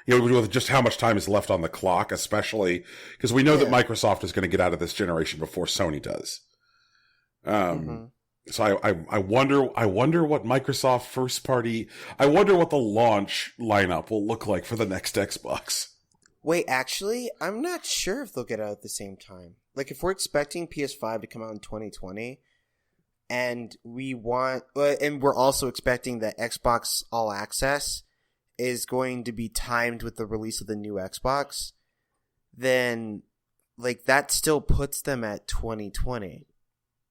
A: with just how much time is left on the clock, especially because we know that Microsoft is going to get out of this generation before Sony does. So I wonder what Microsoft first party, I wonder what the launch lineup will look like for the next Xbox.
B: Wait, actually, I'm not sure if they'll get out at the same time. Like, if we're expecting PS5 to come out in 2020, and we're also expecting that Xbox All Access is going to be timed with the release of the new Xbox, then, like, that still puts them at 2020.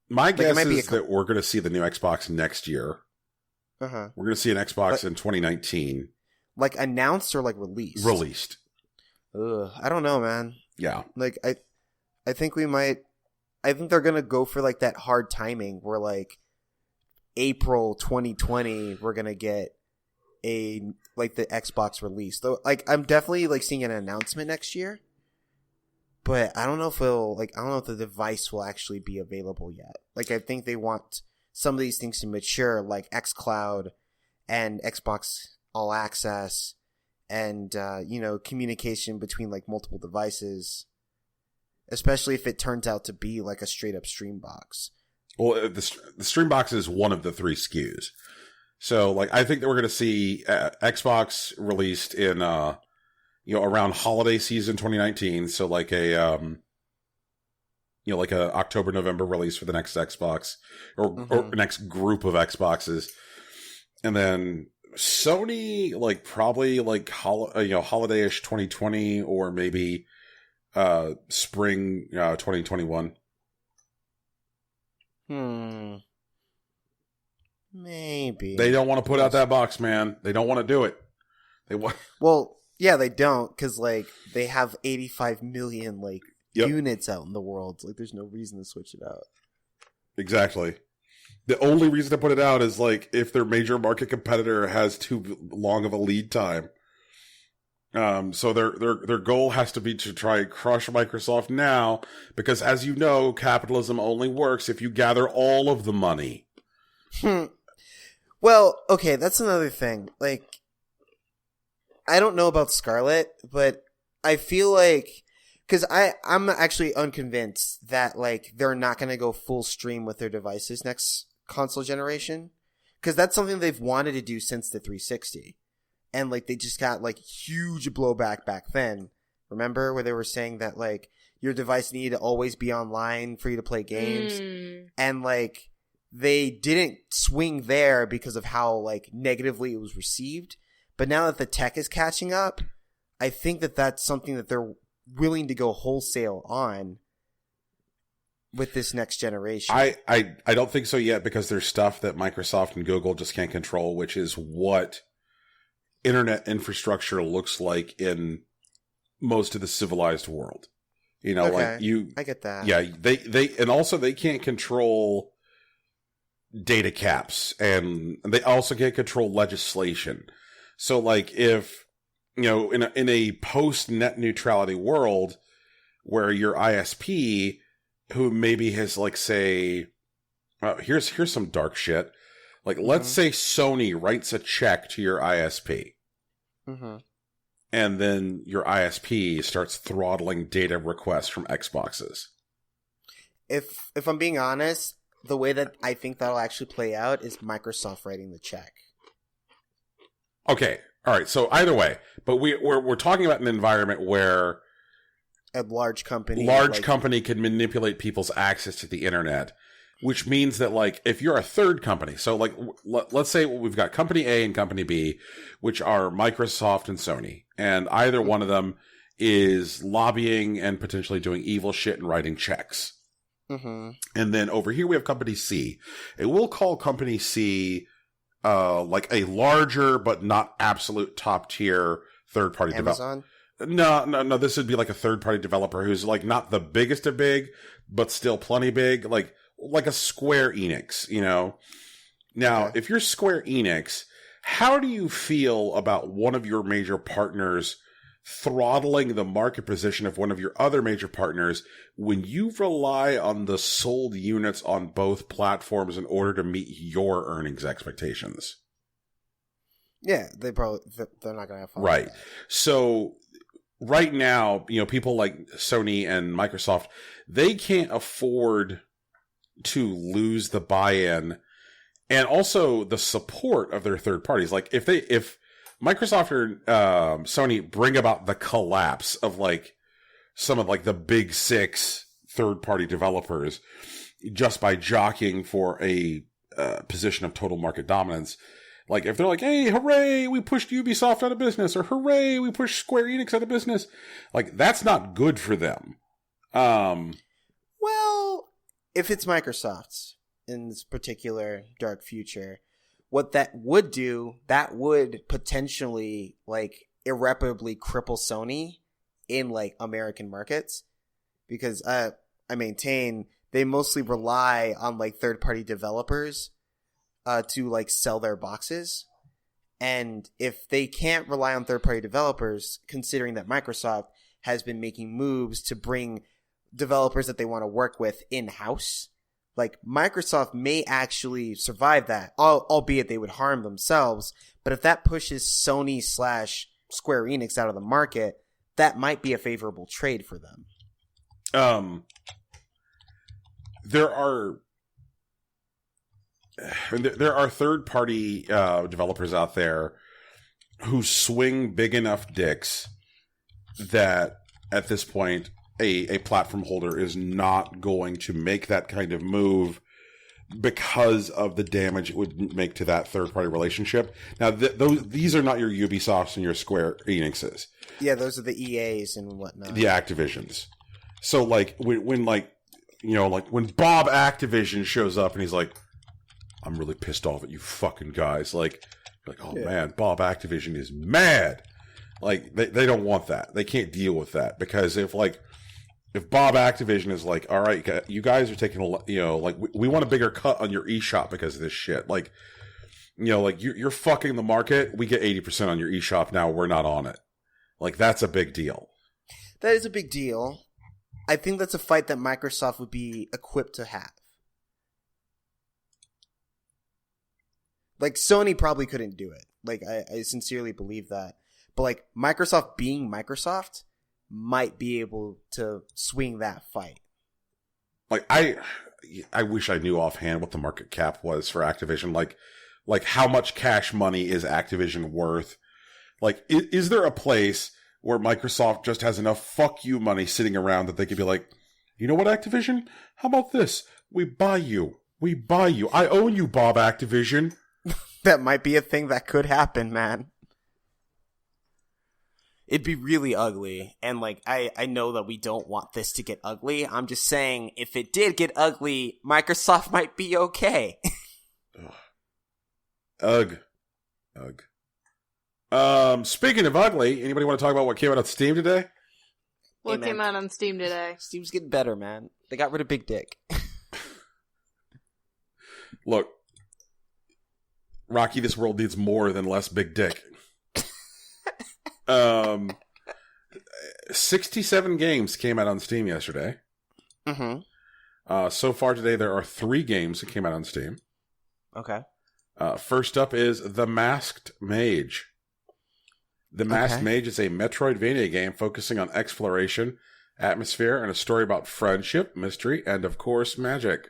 A: My guess is that we're going to see the new Xbox next year. We're going to see an Xbox in 2019.
B: Like, announced or, like, released?
A: Released.
B: Ugh, I don't know, man.
A: Yeah.
B: Like, I think they're going to go for, like, that hard timing where, like, April 2020, we're going to get the Xbox release. Though, like, I'm definitely, like, seeing an announcement next year. But I don't know if the device will actually be available yet. Like, I think they want some of these things to mature, like xCloud and Xbox All Access, and communication between like multiple devices, especially if it turns out to be like a straight up stream box.
A: Well, the stream box is one of the 3 SKUs. So like I think that we're going to see Xbox released in around holiday season 2019. So like a October, November release for the next Xbox or next group of Xboxes, and then Sony, like, probably, like, holiday-ish 2020 or maybe spring 2021.
B: Maybe.
A: They don't want to put out that box, man. They don't want to do it.
B: Well, yeah, they don't, because, like, they have 85 million, like, units out in the world. Like, there's no reason to switch it out.
A: Exactly. The only reason to put it out is like if their major market competitor has too long of a lead time. So their goal has to be to try and crush Microsoft now, because as you know, capitalism only works if you gather all of the money.
B: Well, okay, that's another thing. Like, I don't know about Scarlet, but I feel like, because I'm actually unconvinced that like they're not going to go full stream with their devices next console generation, because that's something they've wanted to do since the 360, and like they just got like huge blowback back then. Remember where they were saying that like your device needed to always be online for you to play games, and like they didn't swing there because of how like negatively it was received. But now that the tech is catching up, I think that that's something that they're willing to go wholesale on with this next generation.
A: I don't think so yet, because there's stuff that Microsoft and Google just can't control, which is what internet infrastructure looks like in most of the civilized world.
B: Okay.
A: Like
B: I get that.
A: Yeah, they can't control data caps, and they also can't control legislation. So like if in a post net neutrality world where your ISP, who maybe has like say, here's some dark shit. Like, let's say Sony writes a check to your ISP.
B: Mm-hmm.
A: And then your ISP starts throttling data requests from Xboxes.
B: If I'm being honest, the way that I think that'll actually play out is Microsoft writing the check.
A: Okay. All right. So either way, but we're talking about an environment where
B: a large company
A: can manipulate people's access to the internet, which means that like if you're a third company, so like let's say we've got company A and company B, which are Microsoft and Sony, and either one of them is lobbying and potentially doing evil shit and writing checks.
B: Mm-hmm.
A: And then over here we have company C. And we'll call company C like a larger but not absolute top tier third party developer. No. This would be like a third party developer who's like not the biggest of big, but still plenty big, like a Square Enix, Now, if you're Square Enix, how do you feel about one of your major partners throttling the market position of one of your other major partners when you rely on the sold units on both platforms in order to meet your earnings expectations?
B: Yeah, they're not going to have fun.
A: Right. So right now, people like Sony and Microsoft, they can't afford to lose the buy-in and also the support of their third parties. Like if Microsoft or Sony bring about the collapse of like some of like the big six third-party developers just by jockeying for a position of total market dominance, like if they're like, hey, hooray, we pushed Ubisoft out of business, or hooray, we pushed Square Enix out of business, like that's not good for them.
B: Well, if it's Microsoft in this particular dark future, what that would do, that would potentially like irreparably cripple Sony in like American markets, because I maintain they mostly rely on like third party developers to like sell their boxes. And if they can't rely on third party developers, considering that Microsoft has been making moves to bring developers that they want to work with in-house, like Microsoft may actually survive that, albeit they would harm themselves. But if that pushes Sony / Square Enix out of the market, that might be a favorable trade for them.
A: There are third-party developers out there who swing big enough dicks that at this point a platform holder is not going to make that kind of move because of the damage it would make to that third-party relationship. Now, these are not your Ubisofts and your Square Enixes.
B: Yeah, those are the EAs and whatnot.
A: The Activisions. So, like, when Bob Activision shows up and he's like, I'm really pissed off at you fucking guys. Like, oh man, Bob Activision is mad. Like, they don't want that. They can't deal with that. Because if Bob Activision is like, all right, you guys are taking we want a bigger cut on your eShop because of this shit. Like, you're fucking the market. We get 80% on your eShop now. We're not on it. Like, that's a big deal.
B: That is a big deal. I think that's a fight that Microsoft would be equipped to have. Like, Sony probably couldn't do it. Like, I sincerely believe that. But, like, Microsoft being Microsoft might be able to swing that fight.
A: Like, I wish I knew offhand what the market cap was for Activision. Like how much cash money is Activision worth? Like, is there a place where Microsoft just has enough fuck you money sitting around that they could be like, you know what, Activision? How about this? We buy you. I own you, Bob Activision.
B: That might be a thing that could happen, man. It'd be really ugly. And, like, I know that we don't want this to get ugly. I'm just saying, if it did get ugly, Microsoft might be okay.
A: Ugh. Speaking of ugly, anybody want to talk about what came out on Steam today?
C: What came out on Steam today?
B: Steam's getting better, man. They got rid of Big Dick.
A: Look, Rocky, this world needs more than less big dick. Um, 67 games came out on Steam yesterday.
B: Mm-hmm.
A: So far today, there are 3 games that came out on Steam.
B: Okay.
A: First up is The Masked Mage. The Masked Mage is a Metroidvania game focusing on exploration, atmosphere, and a story about friendship, mystery, and, of course, magic.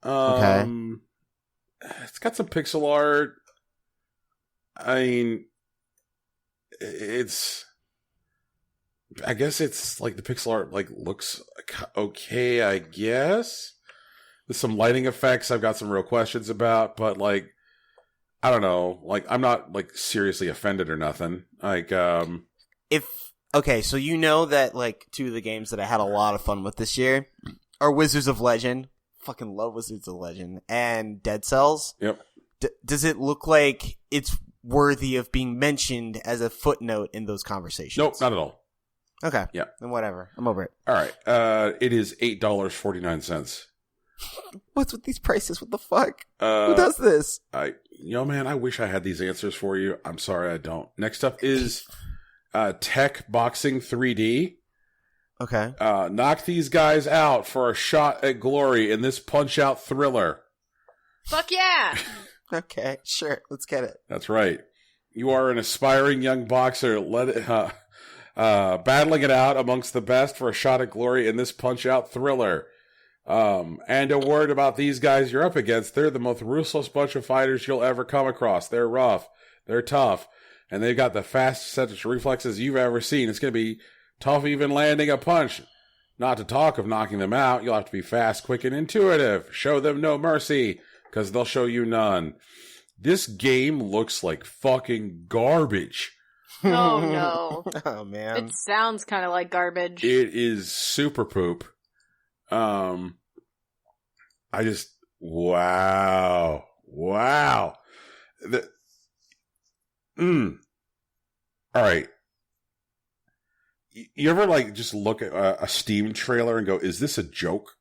B: Okay.
A: It's got some pixel art. I mean, I guess it's like the pixel art looks okay, I guess. With some lighting effects I've got some real questions about, but I don't know. I'm not seriously offended or nothing.
B: Okay, so you know that 2 of the games that I had a lot of fun with this year are Wizards of Legend. Fucking love Wizards of Legend. And Dead Cells.
A: Yep.
B: Does it look like it's worthy of being mentioned as a footnote in those conversations?
A: Nope, not at all.
B: Okay.
A: Yeah.
B: Then whatever. I'm over it.
A: All right. It is $8.49.
B: What's with these prices? What the fuck? Who does this?
A: Man, I wish I had these answers for you. I'm sorry I don't. Next up is Tech Boxing 3D.
B: Okay.
A: Knock these guys out for a shot at glory in this Punch-Out thriller.
C: Fuck yeah!
B: Okay, sure. Let's get it.
A: That's right. You are an aspiring young boxer battling it out amongst the best for a shot at glory in this Punch-Out thriller. And a word about these guys you're up against. They're the most ruthless bunch of fighters you'll ever come across. They're rough. They're tough. And they've got the fastest reflexes you've ever seen. It's going to be tough even landing a punch. Not to talk of knocking them out. You'll have to be fast, quick, and intuitive. Show them no mercy, because they'll show you none. This game looks like fucking garbage.
C: Oh, no.
B: Oh, man.
C: It sounds kind of like garbage.
A: It is super poop. Wow. All right. You ever just look at a Steam trailer and go, is this a joke?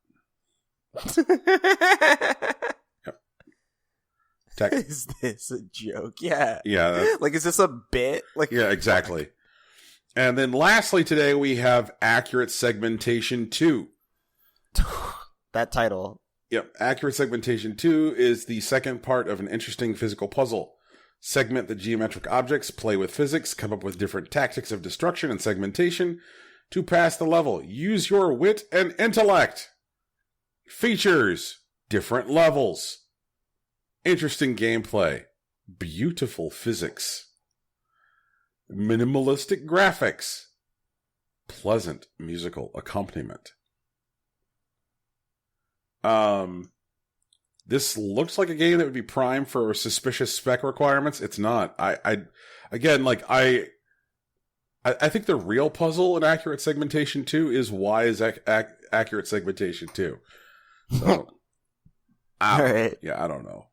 A: Yep.
B: Is this a joke? Yeah.
A: Yeah.
B: Is this a bit?
A: Yeah, exactly. And then lastly today we have Accurate Segmentation 2.
B: That title.
A: Yep. Accurate Segmentation 2 is the second part of an interesting physical puzzle. Segment the geometric objects, play with physics, come up with different tactics of destruction and segmentation to pass the level. Use your wit and intellect. Features. Different levels. Interesting gameplay. Beautiful physics. Minimalistic graphics. Pleasant musical accompaniment. This looks like a game that would be prime for suspicious spec requirements. It's not. I think the real puzzle in Accurate Segmentation 2 is why is Accurate Segmentation 2. So,
B: all right.
A: Yeah, I don't know.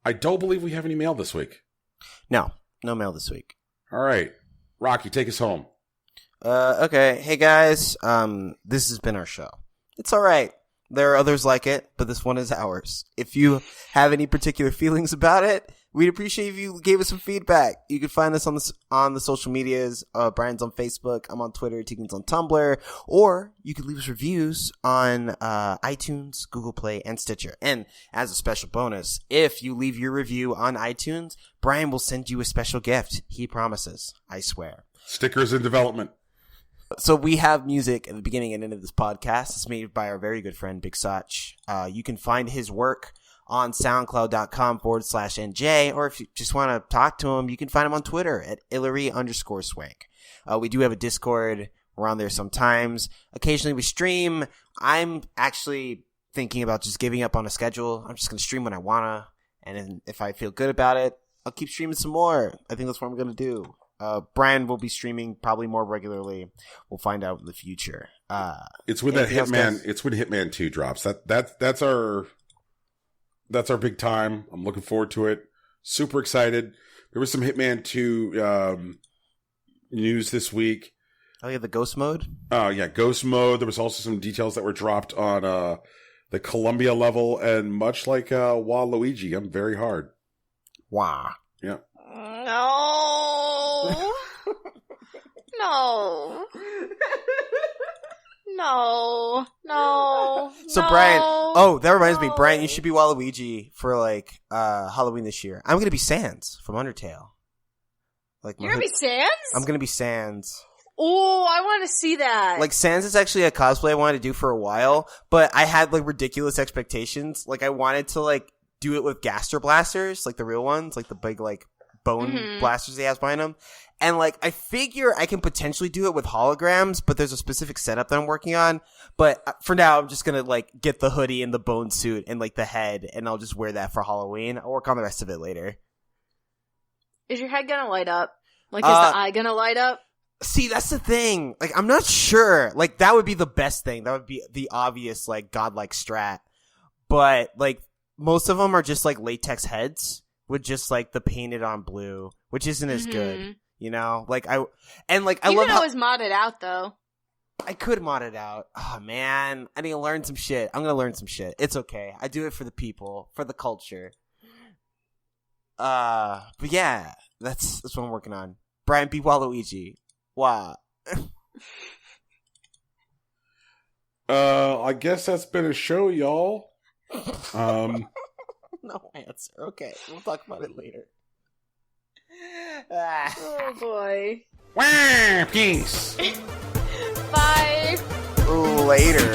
A: I don't believe we have any mail this week.
B: No mail this week.
A: All right, Rocky, take us home.
B: Okay. Hey guys, this has been our show. It's all right. There are others like it, but this one is ours. If you have any particular feelings about it, we'd appreciate if you gave us some feedback. You can find us on the social medias. Brian's on Facebook. I'm on Twitter. Tegan's on Tumblr. Or you could leave us reviews on iTunes, Google Play, and Stitcher. And as a special bonus, if you leave your review on iTunes, Brian will send you a special gift. He promises. I swear.
A: Stickers in development.
B: So we have music at the beginning and end of this podcast. It's made by our very good friend, Big Sach. You can find his work on soundcloud.com/NJ, or if you just want to talk to him, you can find him on Twitter at Hillary_Swank. We do have a Discord. We're on there sometimes. Occasionally we stream. I'm actually thinking about just giving up on a schedule. I'm just going to stream when I want to. And then if I feel good about it, I'll keep streaming some more. I think that's what I'm going to do. Brian will be streaming probably more regularly. We'll find out in the future.
A: It's when that Hitman. It's when Hitman 2 drops. That's our big time. I'm looking forward to it. Super excited. There was some Hitman 2 news this week.
B: Oh yeah, the ghost mode.
A: Oh yeah, ghost mode. There was also some details that were dropped on the Columbia level, and much like Waluigi, I'm very hard.
B: Wah.
A: Yeah.
C: No. No. No. No.
B: So
C: no,
B: Brian, that reminds me,
C: no.
B: Brian, you should be Waluigi for like Halloween this year. I'm gonna be Sans from Undertale. Like
C: You're gonna be Sans?
B: I'm gonna be Sans.
C: Oh, I want to see that.
B: Like Sans is actually a cosplay I wanted to do for a while, but I had like ridiculous expectations. Like I wanted to like do it with gaster blasters, like the real ones, like the big like bone blasters he has behind him. And like I figure I can potentially do it with holograms, but there's a specific setup that I'm working on. But for now, I'm just gonna like get the hoodie and the bone suit and like the head, and I'll just wear that for Halloween. I'll work on the rest of it later.
C: Is your head gonna light up? Like, is the eye gonna light up?
B: See, that's the thing. Like, I'm not sure. Like, that would be the best thing. That would be the obvious, like, godlike strat. But, like, most of them are just, like, latex heads with just, like, the painted on blue, which isn't as good, you know? Like, I love how...
C: You can always mod it out, though.
B: I could mod it out. Oh, man. I need to learn some shit. I'm gonna learn some shit. It's okay. I do it for the people, for the culture. But yeah, that's what I'm working on. Brian, be Waluigi. Wow.
A: I guess that's been a show, y'all.
B: No answer. Okay, we'll talk about it later.
C: Oh boy.
A: Wah, peace.
C: Bye.
B: Later.